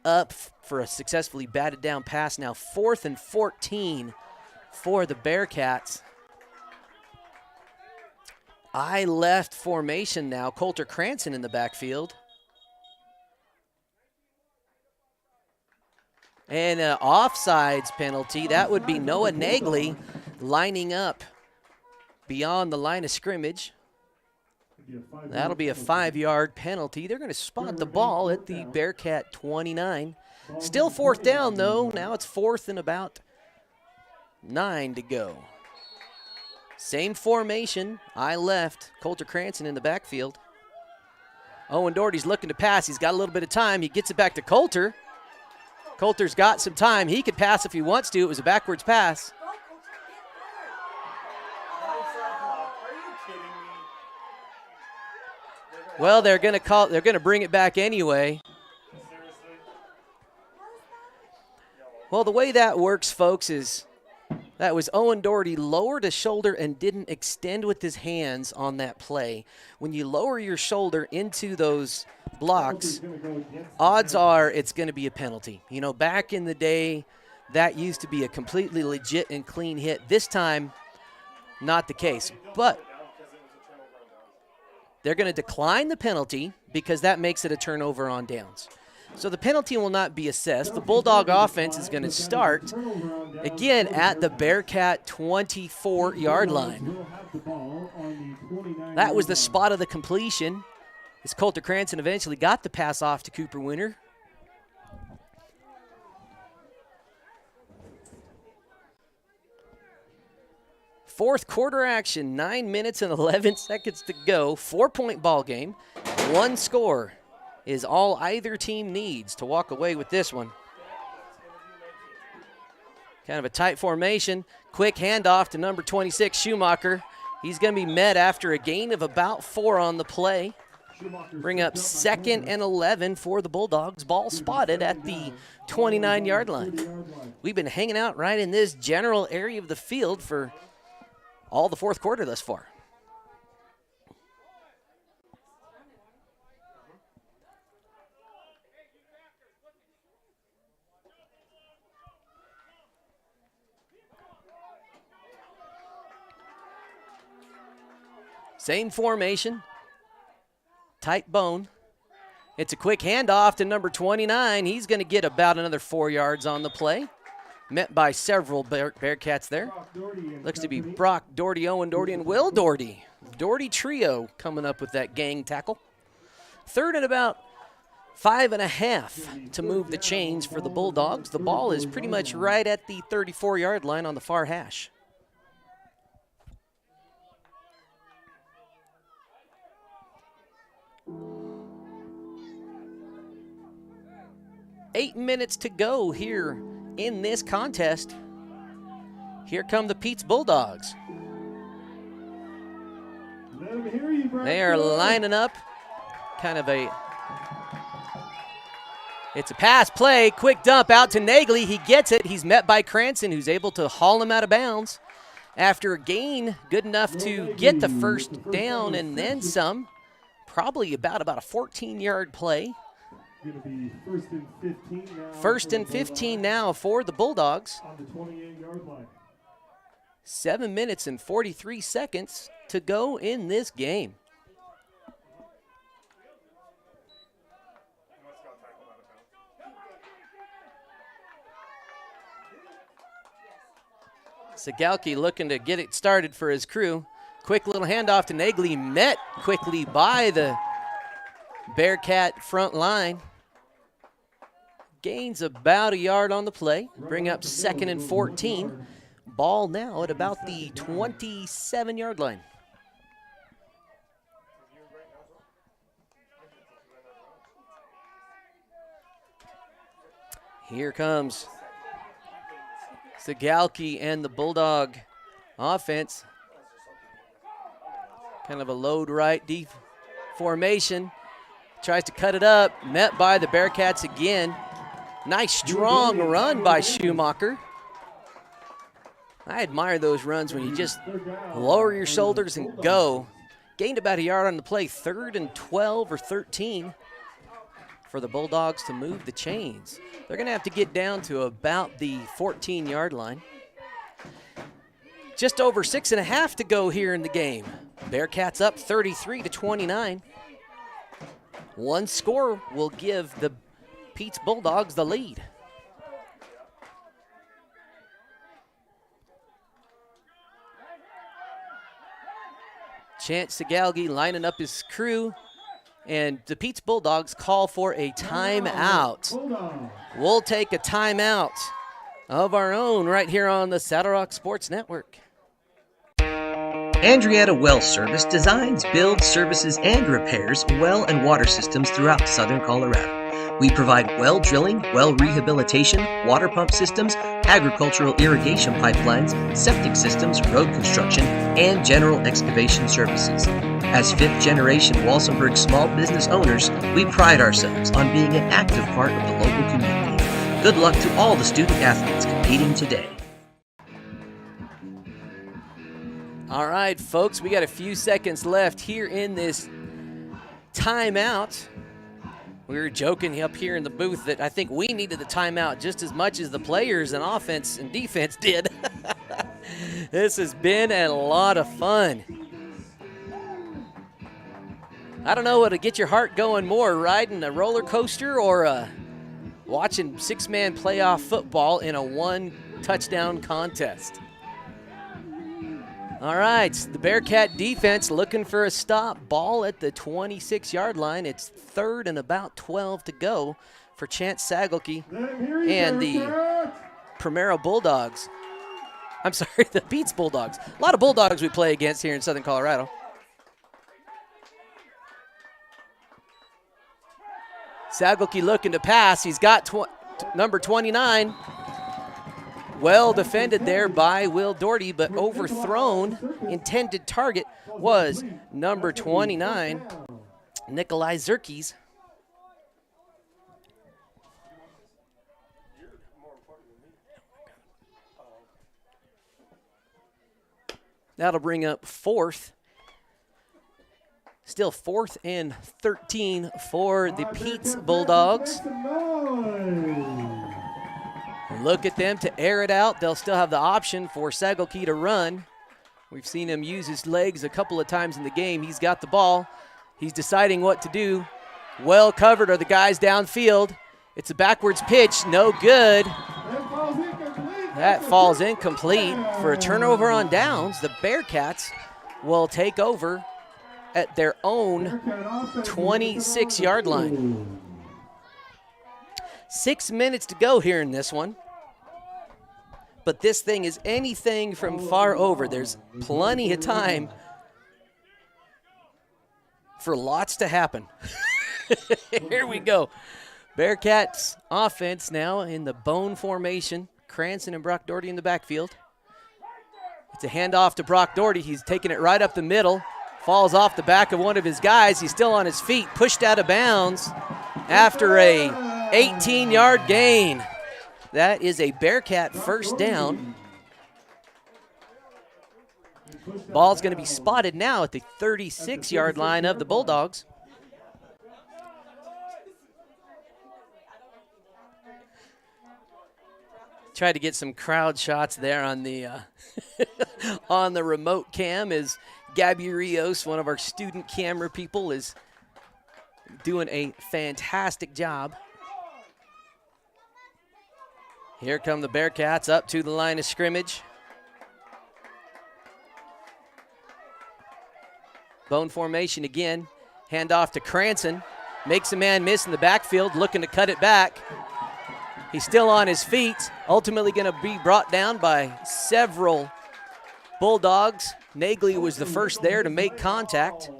up for a successfully batted down pass. Now 4th and 14 for the Bearcats. I left formation now. Coulter Cranston in the backfield. And an offsides penalty. That would be Noah Nagley lining up beyond the line of scrimmage. That'll be a 5-yard penalty. They're going to spot the ball at the Bearcat 29. Still 4th down, though. Now it's 4th and about 9 to go. Same formation. I left. Coulter Cranston in the backfield. Owen Doherty's looking to pass. He's got a little bit of time. He gets it back to Coulter. Coulter's got some time. He could pass if he wants to. It was a backwards pass. Well, they're going to bring it back anyway. Well, the way that works, folks, is that was Owen Doherty lowered his shoulder and didn't extend with his hands on that play. When you lower your shoulder into those blocks, odds are it's going to be a penalty. You know, back in the day, that used to be a completely legit and clean hit. This time, not the case. But they're going to decline the penalty because that makes it a turnover on downs. So the penalty will not be assessed. The Bulldog offense is going to start again at the Bearcat 24-yard line. That was the spot of the completion as Coulter Cranston eventually got the pass off to Cooper Winter. Fourth quarter action, 9 minutes and 11 seconds to go. 4-point ball game. One score is all either team needs to walk away with this one. Kind of a tight formation. Quick handoff to number 26, Schumacher. He's going to be met after a gain of about 4 on the play. Bring up 2nd and 11 for the Bulldogs. Ball spotted at the 29-yard line. We've been hanging out right in this general area of the field for all the fourth quarter thus far. Same formation, tight bone. It's a quick handoff to number 29. He's going to get about another 4 yards on the play. Met by several Bearcats there. Looks to be Brock Doherty, Owen Doherty, and Will Doherty. Doherty trio coming up with that gang tackle. 3rd and about 5.5 to move the chains for the Bulldogs. The ball is pretty much right at the 34-yard line on the far hash. Eight minutes to go here in this contest. Here come the Peetz Bulldogs. They are lining up. It's a pass play, quick dump out to Nagley. He gets it. He's met by Cranston, who's able to haul him out of bounds. After a gain, good enough to get the first down and then some. Probably about a 14-yard play. Going to be first and 15 now. First and 15 now for the Bulldogs. On the 28-yard line. 7 minutes and 43 seconds to go in this game. Sigalki looking to get it started for his crew. Quick little handoff to Nagley, met quickly by the Bearcat front line. Gains about a yard on the play. Bring up 2nd and 14. Ball now at about the 27-yard line. Here comes Sigalki and the Bulldog offense. Kind of a load right deep formation. Tries to cut it up, met by the Bearcats again. Nice strong run by Schumacher. I admire those runs when you just lower your shoulders and go. Gained about a yard on the play, 3rd and 12 or 13 for the Bulldogs to move the chains. They're going to have to get down to about the 14-yard line. Just over 6.5 to go here in the game. Bearcats up 33-29. One score will give the Peetz Bulldogs the lead. Chance Sigalgi lining up his crew, and the Peetz Bulldogs call for a timeout. We'll take a timeout of our own right here on the Saddle Rock Sports Network. Andrietta Well Service designs, builds, services, and repairs well and water systems throughout southern Colorado. We provide well drilling, well rehabilitation, water pump systems, agricultural irrigation pipelines, septic systems, road construction, and general excavation services. As fifth-generation Walsenburg small business owners, we pride ourselves on being an active part of the local community. Good luck to all the student athletes competing today. All right, folks, we got a few seconds left here in this timeout. We were joking up here in the booth that I think we needed the timeout just as much as the players in offense and defense did. This has been a lot of fun. I don't know what to get your heart going more, riding a roller coaster or watching 6-man playoff football in a 1-touchdown contest. All right, the Bearcat defense looking for a stop. Ball at the 26-yard line. It's 3rd and about 12 to go for Chance Sigalki and the Primero Bulldogs. I'm sorry, the Peetz Bulldogs. A lot of Bulldogs we play against here in Southern Colorado. Sigalki looking to pass. He's got number 29. Well defended there by Will Doherty, but overthrown. Intended target was number 29, Nikolai Zerkes. That'll bring up 4th. Still 4th and 13 for the Peetz Bulldogs. Look at them to air it out. They'll still have the option for Sigalki to run. We've seen him use his legs a couple of times in the game. He's got the ball. He's deciding what to do. Well covered are the guys downfield. It's a backwards pitch. No good. That falls incomplete for a turnover on downs. The Bearcats will take over at their own 26-yard line. 6 minutes to go here in this one. But this thing is anything from far over. There's plenty of time for lots to happen. Here we go. Bearcats offense now in the bone formation. Cranston and Brock Doherty in the backfield. It's a handoff to Brock Doherty. He's taking it right up the middle. falls off the back of one of his guys. He's still on his feet, pushed out of bounds after a 18-yard gain. That is a Bearcat first down. Ball's going to be spotted now at the 36-yard line of the Bulldogs. Tried to get some crowd shots there on the on the remote cam as Gabby Rios, one of our student camera people, is doing a fantastic job. Here come the Bearcats up to the line of scrimmage. Bone formation again. Hand off to Cranston. Makes a man miss in the backfield, looking to cut it back. He's still on his feet. Ultimately going to be brought down by several Bulldogs. Nagley was the first there to make contact.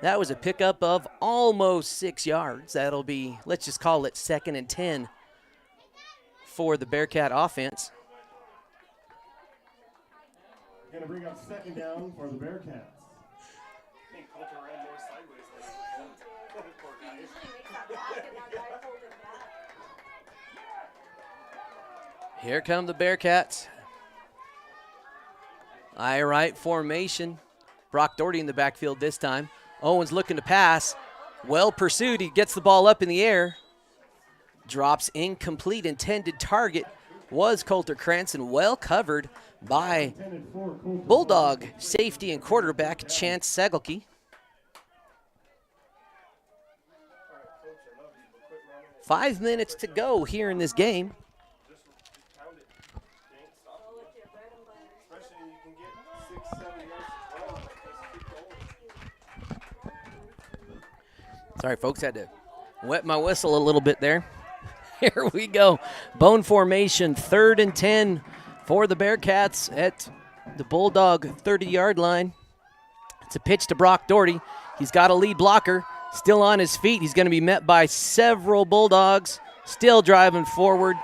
That was a pickup of almost 6 yards. That'll be, let's just call it 2nd and 10 for the Bearcat offense. Going to bring up 2nd down for the Bearcats. I think Coulter ran more sideways than poor guy. Here come the Bearcats. Eye right formation. Brock Doherty in the backfield this time. Owens looking to pass. Well pursued. He gets the ball up in the air. Drops incomplete. Intended target was Coulter Cranston. Well covered by Bulldog safety and quarterback Chance Segelke. 5 minutes to go here in this game. Sorry, folks, had to wet my whistle a little bit there. Here we go. Bone formation, 3rd and 10 for the Bearcats at the Bulldog 30-yard line. It's a pitch to Brock Doherty. He's got a lead blocker, still on his feet. He's going to be met by several Bulldogs, still driving forward.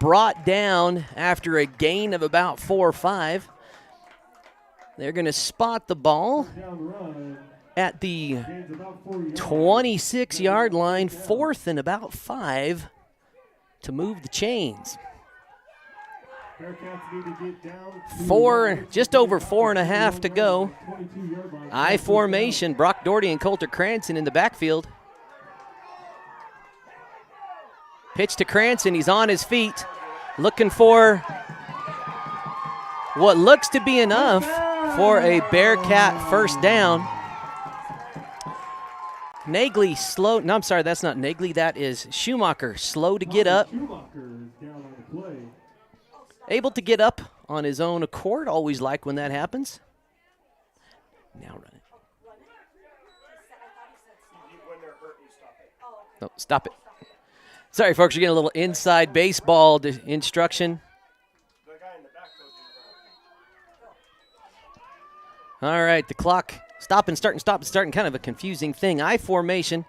Brought down after a gain of about 4 or 5. They're going to spot the ball at the 26-yard line, 4th and about 5 to move the chains. Just over 4.5 to go. I formation, Brock Doherty and Coulter Cranston in the backfield. Pitch to Cranston, he's on his feet, looking for what looks to be enough for a Bearcat first down. Nagley slow, no, I'm sorry, that's not Nagley, that is Schumacher, slow to get up. Able to get up on his own accord, always like when that happens. Now run it. No, stop it. Sorry, folks, you're getting a little inside baseball instruction. All right, the clock. Stop and start, kind of a confusing thing. I formation.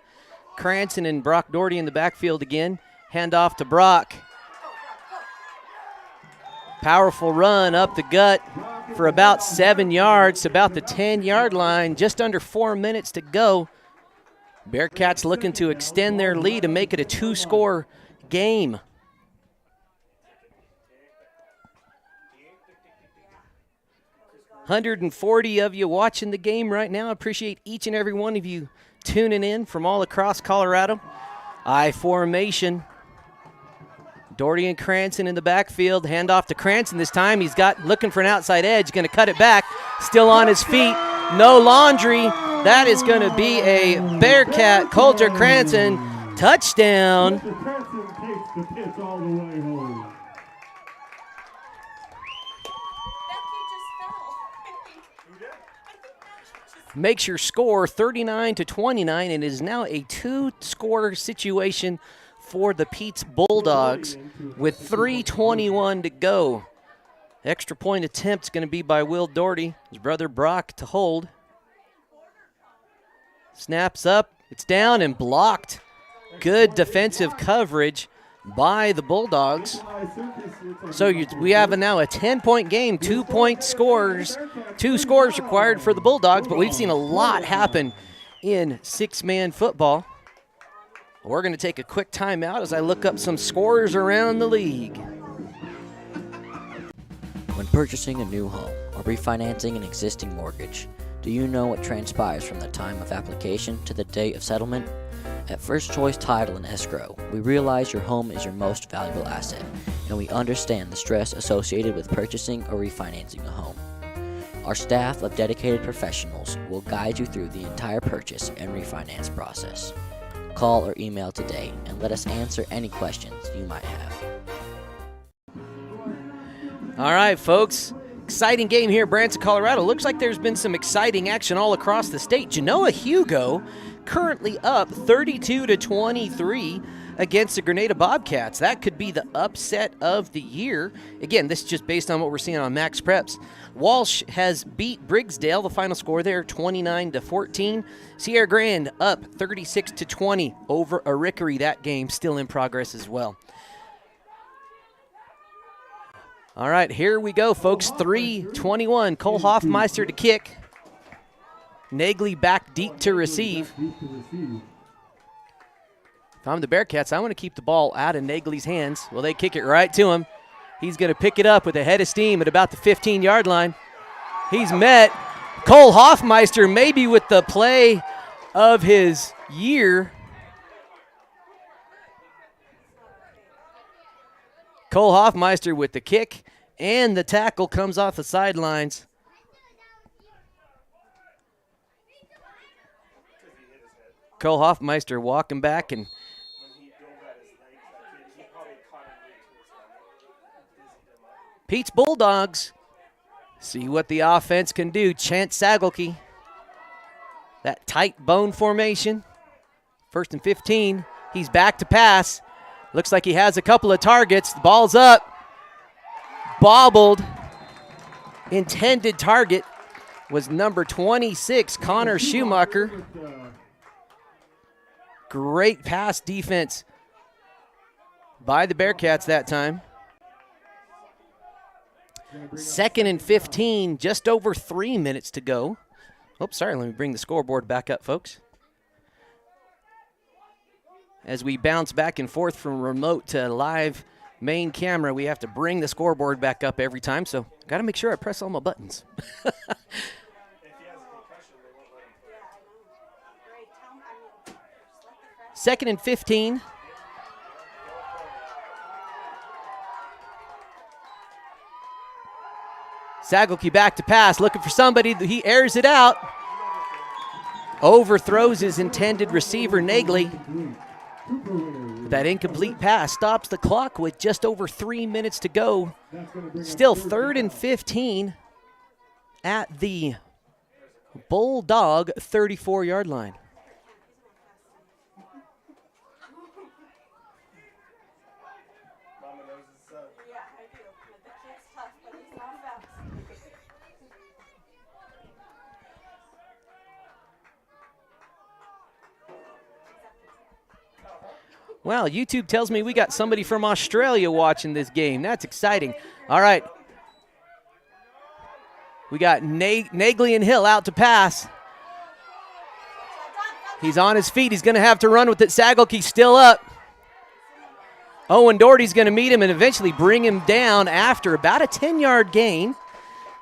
Cranston and Brock Doherty in the backfield again. Hand off to Brock. Powerful run up the gut for about 7 yards to about the 10-yard line. Just under 4 minutes to go. Bearcats looking to extend their lead and make it a 2-score game. $140 of you watching the game right now. I appreciate each and every one of you tuning in from all across Colorado. I formation. Doherty and Cranston in the backfield. Hand off to Cranston this time. He's got looking for an outside edge. Going to cut it back. Still on his feet. No laundry. That is going to be a Bearcat Coulter Cranston touchdown. Cranston takes the pitch all the way home. Makes your score 39-29, and it is now a 2-score situation for the Peetz Bulldogs with 3:21 to go. Extra point attempt going to be by Will Doherty, his brother Brock to hold. Snaps up, it's down and blocked. Good defensive coverage by the Bulldogs. So we have now a 10-point game, 2-point scores 2 scores required for the Bulldogs, but we've seen a lot happen in 6-man football. We're going to take a quick timeout as I look up some scores around the league. When purchasing a new home or refinancing an existing mortgage, do you know what transpires from the time of application to the date of settlement? At First Choice Title and Escrow, we realize your home is your most valuable asset, and we understand the stress associated with purchasing or refinancing a home. Our staff of dedicated professionals will guide you through the entire purchase and refinance process. Call or email today and let us answer any questions you might have. All right, folks. Exciting game here in Branson, Colorado. Looks like there's been some exciting action all across the state. Genoa Hugo currently up 32-23 against the Grenada Bobcats. That could be the upset of the year. Again, this is just based on what we're seeing on Max Preps. Walsh has beat Briggsdale, the final score there, 29-14. Sierra Grande up 36-20 over Arickaree. That game still in progress as well. All right, here we go, folks. 3:21. Cole Hoffmeister to kick. Nagley back deep to receive. If I'm the Bearcats, I want to keep the ball out of Nagley's hands. Well, they kick it right to him. He's going to pick it up with a head of steam at about the 15-yard line. He's met. Cole Hoffmeister maybe with the play of his year. Cole Hoffmeister with the kick, and the tackle comes off the sidelines. Cole Hoffmeister walking back, and Peetz Bulldogs see what the offense can do. Chance Sagelke, that tight bone formation. 1st and 15. He's back to pass. Looks like he has a couple of targets. The ball's up. Bobbled. Intended target was number 26, Connor Schumacher. Great pass defense by the Bearcats that time. 2nd and 15, just over 3 minutes to go. Oops, sorry, let me bring the scoreboard back up, folks. As we bounce back and forth from remote to live main camera, we have to bring the scoreboard back up every time, so got to make sure I press all my buttons. 2nd and 15. Sagelke back to pass, looking for somebody. He airs it out. Overthrows his intended receiver, Nagley. That incomplete pass stops the clock with just over 3 minutes to go. Still 3rd and 15 at the Bulldog 34-yard line. Wow, YouTube tells me we got somebody from Australia watching this game. That's exciting. All right. We got Nagley and Hill out to pass. He's on his feet. He's going to have to run with it. Sagelke still up. Owen Doherty's going to meet him and eventually bring him down after about a 10-yard gain.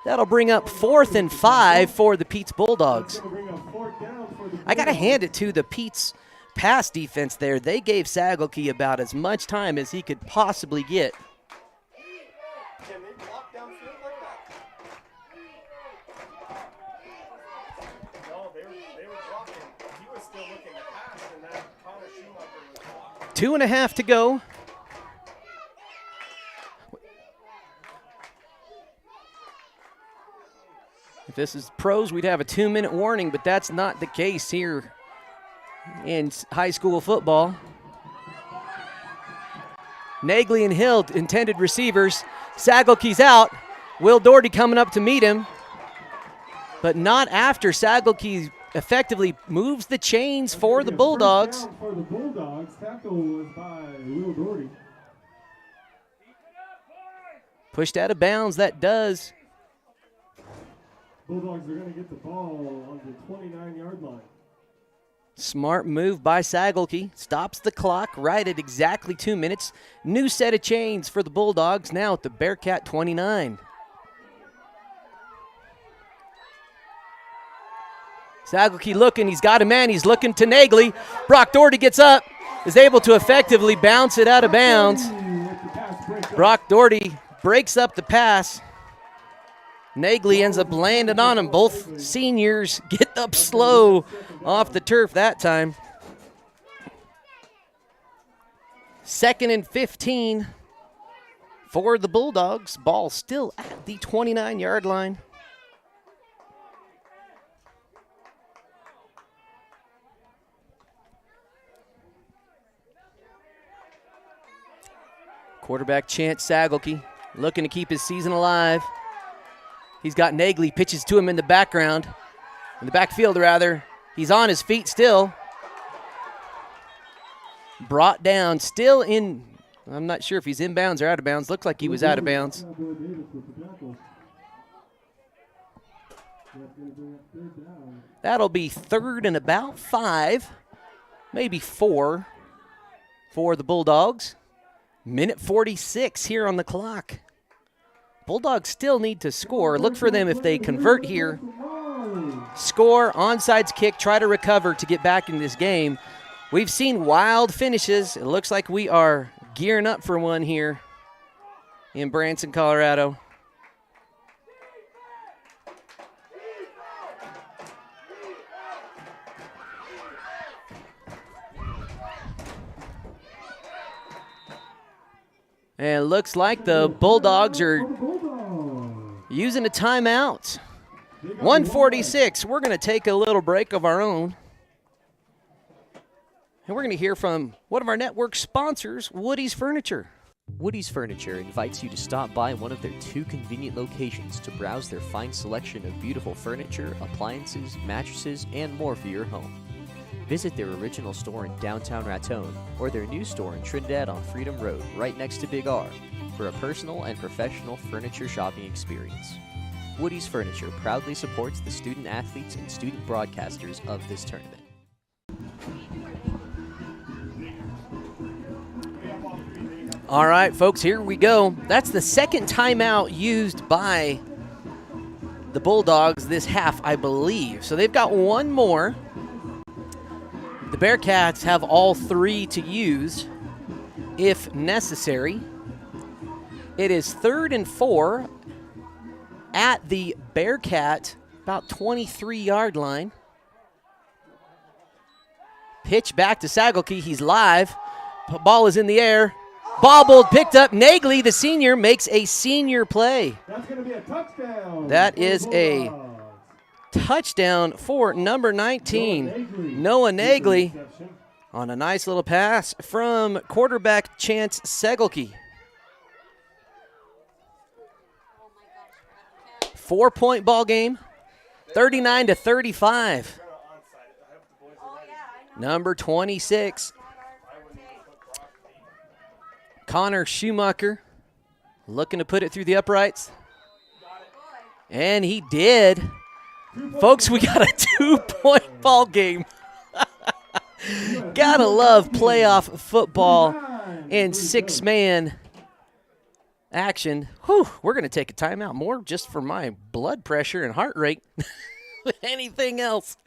That'll bring up 4th and 5 for the Peetz Bulldogs. I got to hand it to the Peetz pass defense there. They gave Sagelke about as much time as he could possibly get. Two and a half to go. If this is pros, we'd have a 2-minute warning, but that's not the case here in high school football. Nagley and Hill, intended receivers. Sagelke's out. Will Doherty coming up to meet him, but not after Sagelke effectively moves the chains for the Bulldogs. For the Bulldogs, tackle was by Will Doherty. Pushed out of bounds, that does. Bulldogs are going to get the ball on the 29-yard line. Smart move by Sagelke. Stops the clock right at exactly 2 minutes. New set of chains for the Bulldogs now at the Bearcat 29. Sagelke looking. He's got a man. He's looking to Nagley. Brock Doherty gets up. Is able to effectively bounce it out of bounds. Brock Doherty breaks up the pass. Nagley ends up landing on him. Both seniors get up slow off the turf that time. 2nd and 15 for the Bulldogs. Ball still at the 29-yard line. Quarterback Chance Sagelke looking to keep his season alive. He's got Nagley, pitches to him in the background, in the backfield rather. He's on his feet still. Brought down, still in, I'm not sure if he's inbounds or out of bounds. Looks like he was out of bounds. That'll be 3rd and about 5, maybe 4 for the Bulldogs. Minute 46 here on the clock. Bulldogs still need to score. Look for them if they convert here. Score, onside kick, try to recover to get back in this game. We've seen wild finishes. It looks like we are gearing up for one here in Branson, Colorado. And it looks like the Bulldogs are using a timeout. 1:46. We're going to take a little break of our own. And we're going to hear from one of our network sponsors, Woody's Furniture. Woody's Furniture invites you to stop by one of their 2 convenient locations to browse their fine selection of beautiful furniture, appliances, mattresses, and more for your home. Visit their original store in downtown Raton or their new store in Trinidad on Freedom Road, right next to Big R, for a personal and professional furniture shopping experience. Woody's Furniture proudly supports the student athletes and student broadcasters of this tournament. All right, folks, here we go. That's the 2nd timeout used by the Bulldogs this half, I believe. So they've got one more. The Bearcats have all 3 to use if necessary. It is 3rd and 4 at the Bearcat, about 23-yard line. Pitch back to Sagelke. He's live. Ball is in the air. Bobbled, picked up. Nagley, the senior, makes a senior play. That's going to be a touchdown. That is a touchdown for number 19, Noah Nagley, on a nice little pass from quarterback Chance Sagelke. 4-point ball game, 39-35. Number 26, Connor Schumacher, looking to put it through the uprights. And he did. Folks, we got a 2-point ball game. Gotta love playoff football and 6-man action. Whew, we're going to take a timeout more just for my blood pressure and heart rate. Anything else?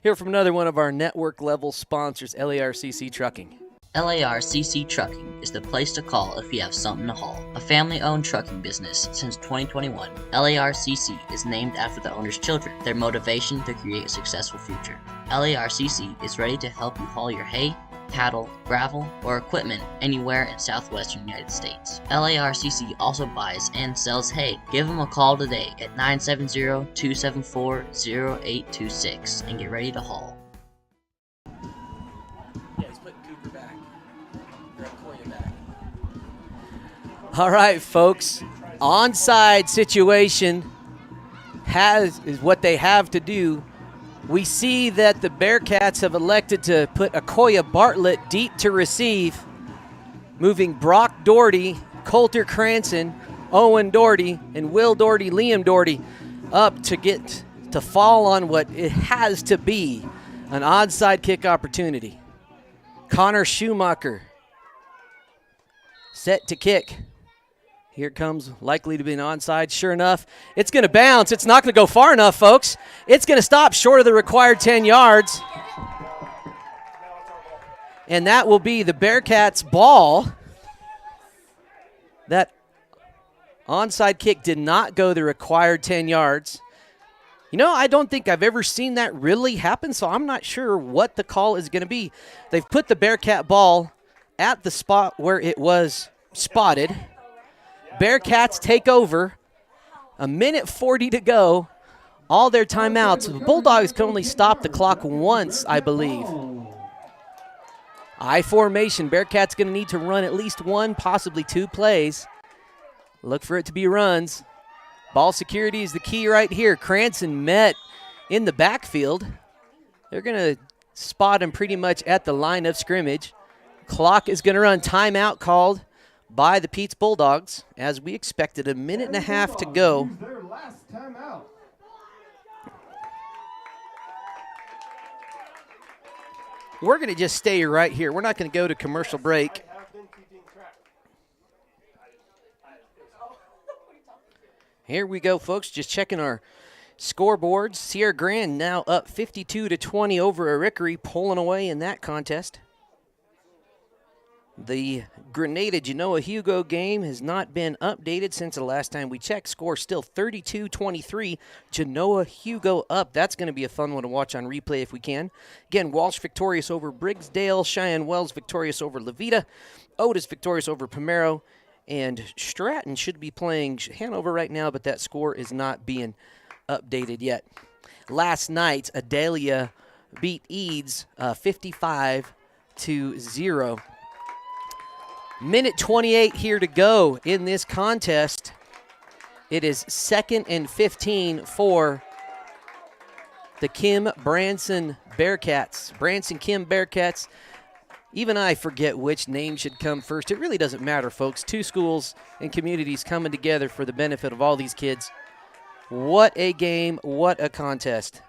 Hear from another one of our network-level sponsors, LARCC Trucking. LARCC Trucking is the place to call if you have something to haul. A family-owned trucking business since 2021, LARCC is named after the owner's children, their motivation to create a successful future. LARCC is ready to help you haul your hay, cattle, gravel, or equipment anywhere in southwestern United States. LARCC also buys and sells hay. Give them a call today at 970-274-0826 and get ready to haul. All right, folks. Onside situation is what they have to do. We see that the Bearcats have elected to put Akoya Bartlett deep to receive, moving Brock Doherty, Coulter Cranston, Owen Doherty, and Will Doherty, Liam Doherty up to get to fall on what it has to be an onside kick opportunity. Connor Schumacher set to kick. Here comes likely to be an onside. Sure enough, it's going to bounce. It's not going to go far enough, folks. It's going to stop short of the required 10 yards. And that will be the Bearcats' ball. That onside kick did not go the required 10 yards. You know, I don't think I've ever seen that really happen, so I'm not sure what the call is going to be. They've put the Bearcat ball at the spot where it was spotted. Bearcats take over. 1:40 to go. All their timeouts. The Bulldogs can only stop the clock once, I believe. I formation. Bearcats going to need to run at least one, possibly two plays. Look for it to be runs. Ball security is the key right here. Cranston met in the backfield. They're going to spot him pretty much at the line of scrimmage. Clock is going to run. Timeout called by the Peetz Bulldogs, as we expected. 1.5 to go. Their last timeout. We're going to just stay right here. We're not going to go to commercial break. Here we go, folks. Just checking our scoreboards. Sierra Grand now up 52-20 over Arickaree, pulling away in that contest. The Grenada Genoa Hugo game has not been updated since the last time we checked. Score still 32-23. Genoa Hugo up. That's going to be a fun one to watch on replay if we can. Again, Walsh victorious over Briggsdale. Cheyenne Wells victorious over Levita. Otis victorious over Pomero. And Stratton should be playing Hanover right now, but that score is not being updated yet. Last night, Adelia beat Eads 55-0. 1:28 here to go in this contest. It is 2nd and 15 for the Kim Branson Bearcats. Branson Kim Bearcats. Even I forget which name should come first. It really doesn't matter, folks. Two schools and communities coming together for the benefit of all these kids. What a game. What a contest.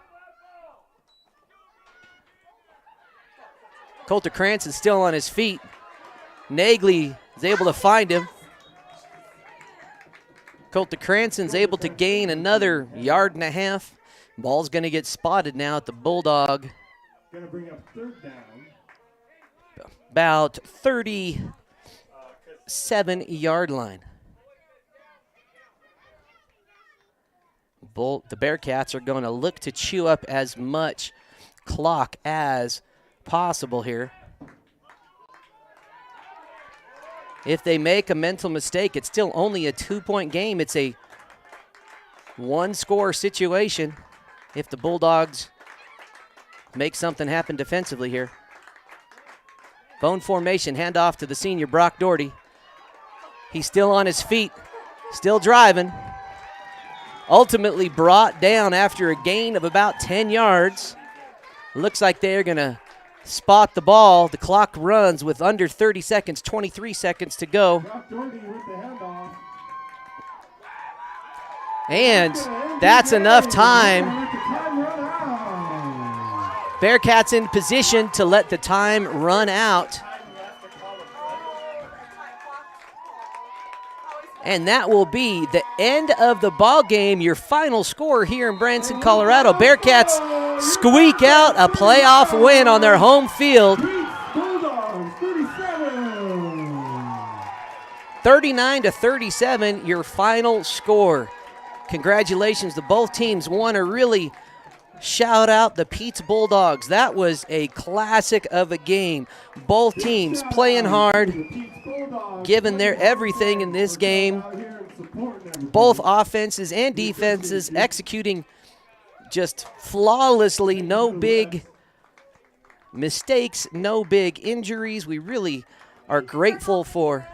Coulter Krantz is still on his feet. Nagley is able to find him. Coulter Cranston's able to gain another 1.5 yards. Ball's going to get spotted now at the Bulldog. Going to bring up third down. About 37-yard line. The Bearcats are going to look to chew up as much clock as possible here. If they make a mental mistake, it's still only a 2-point game. It's a one-score situation if the Bulldogs make something happen defensively here. Bone formation, handoff to the senior Brock Doherty. He's still on his feet, still driving. Ultimately brought down after a gain of about 10 yards. Looks like they're going to spot the ball. The clock runs with under 30 seconds, 23 seconds to go. And that's enough time. Bearcats in position to let the time run out. And that will be the end of the ball game. Your final score here in Branson, Colorado. Bearcats squeak out a playoff win on their home field. 39-37, your final score. Congratulations to both teams. Want to really shout out the Peetz Bulldogs. That was a classic of a game. Both teams playing hard, giving their everything in this game. Both offenses and defenses executing just flawlessly. No big mistakes, no big injuries. We really are grateful for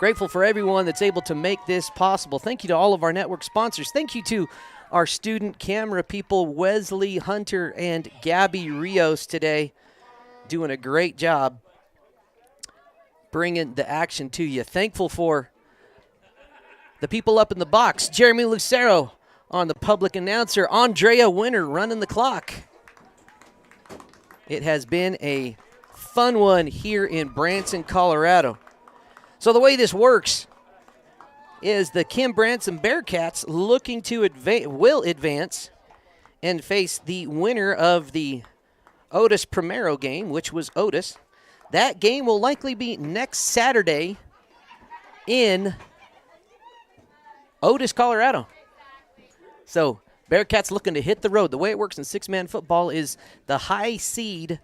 everyone that's able to make this possible. Thank you to all of our network sponsors. Thank you to our student camera people, Wesley Hunter and Gabby Rios today, doing a great job bringing the action to you. Thankful for the people up in the box. Jeremy Lucero on the public announcer, Andrea Winter, running the clock. It has been a fun one here in Branson, Colorado. So the way this works is the Kim Branson Bearcats looking to advance and face the winner of the Otis Primero game, which was Otis. That game will likely be next Saturday in Otis, Colorado. So Bearcats looking to hit the road. The way it works in six-man football is the high seed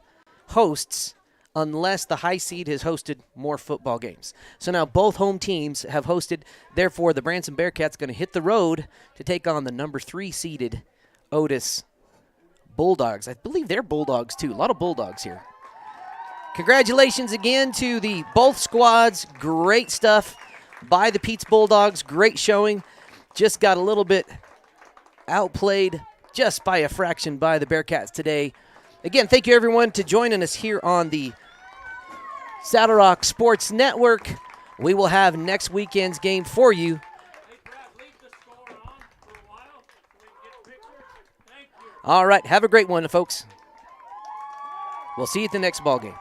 hosts unless the high seed has hosted more football games. So now both home teams have hosted. Therefore, the Branson Bearcats going to hit the road to take on the number 3 seeded Otis Bulldogs. I believe they're Bulldogs, too. A lot of Bulldogs here. Congratulations again to the both squads. Great stuff by the Peetz Bulldogs. Great showing. Just got a little bit outplayed just by a fraction by the Bearcats today. Again, thank you, everyone, to joining us here on the Saddle Rock Sports Network. We will have next weekend's game for you. All right, have a great one, folks. We'll see you at the next ball game.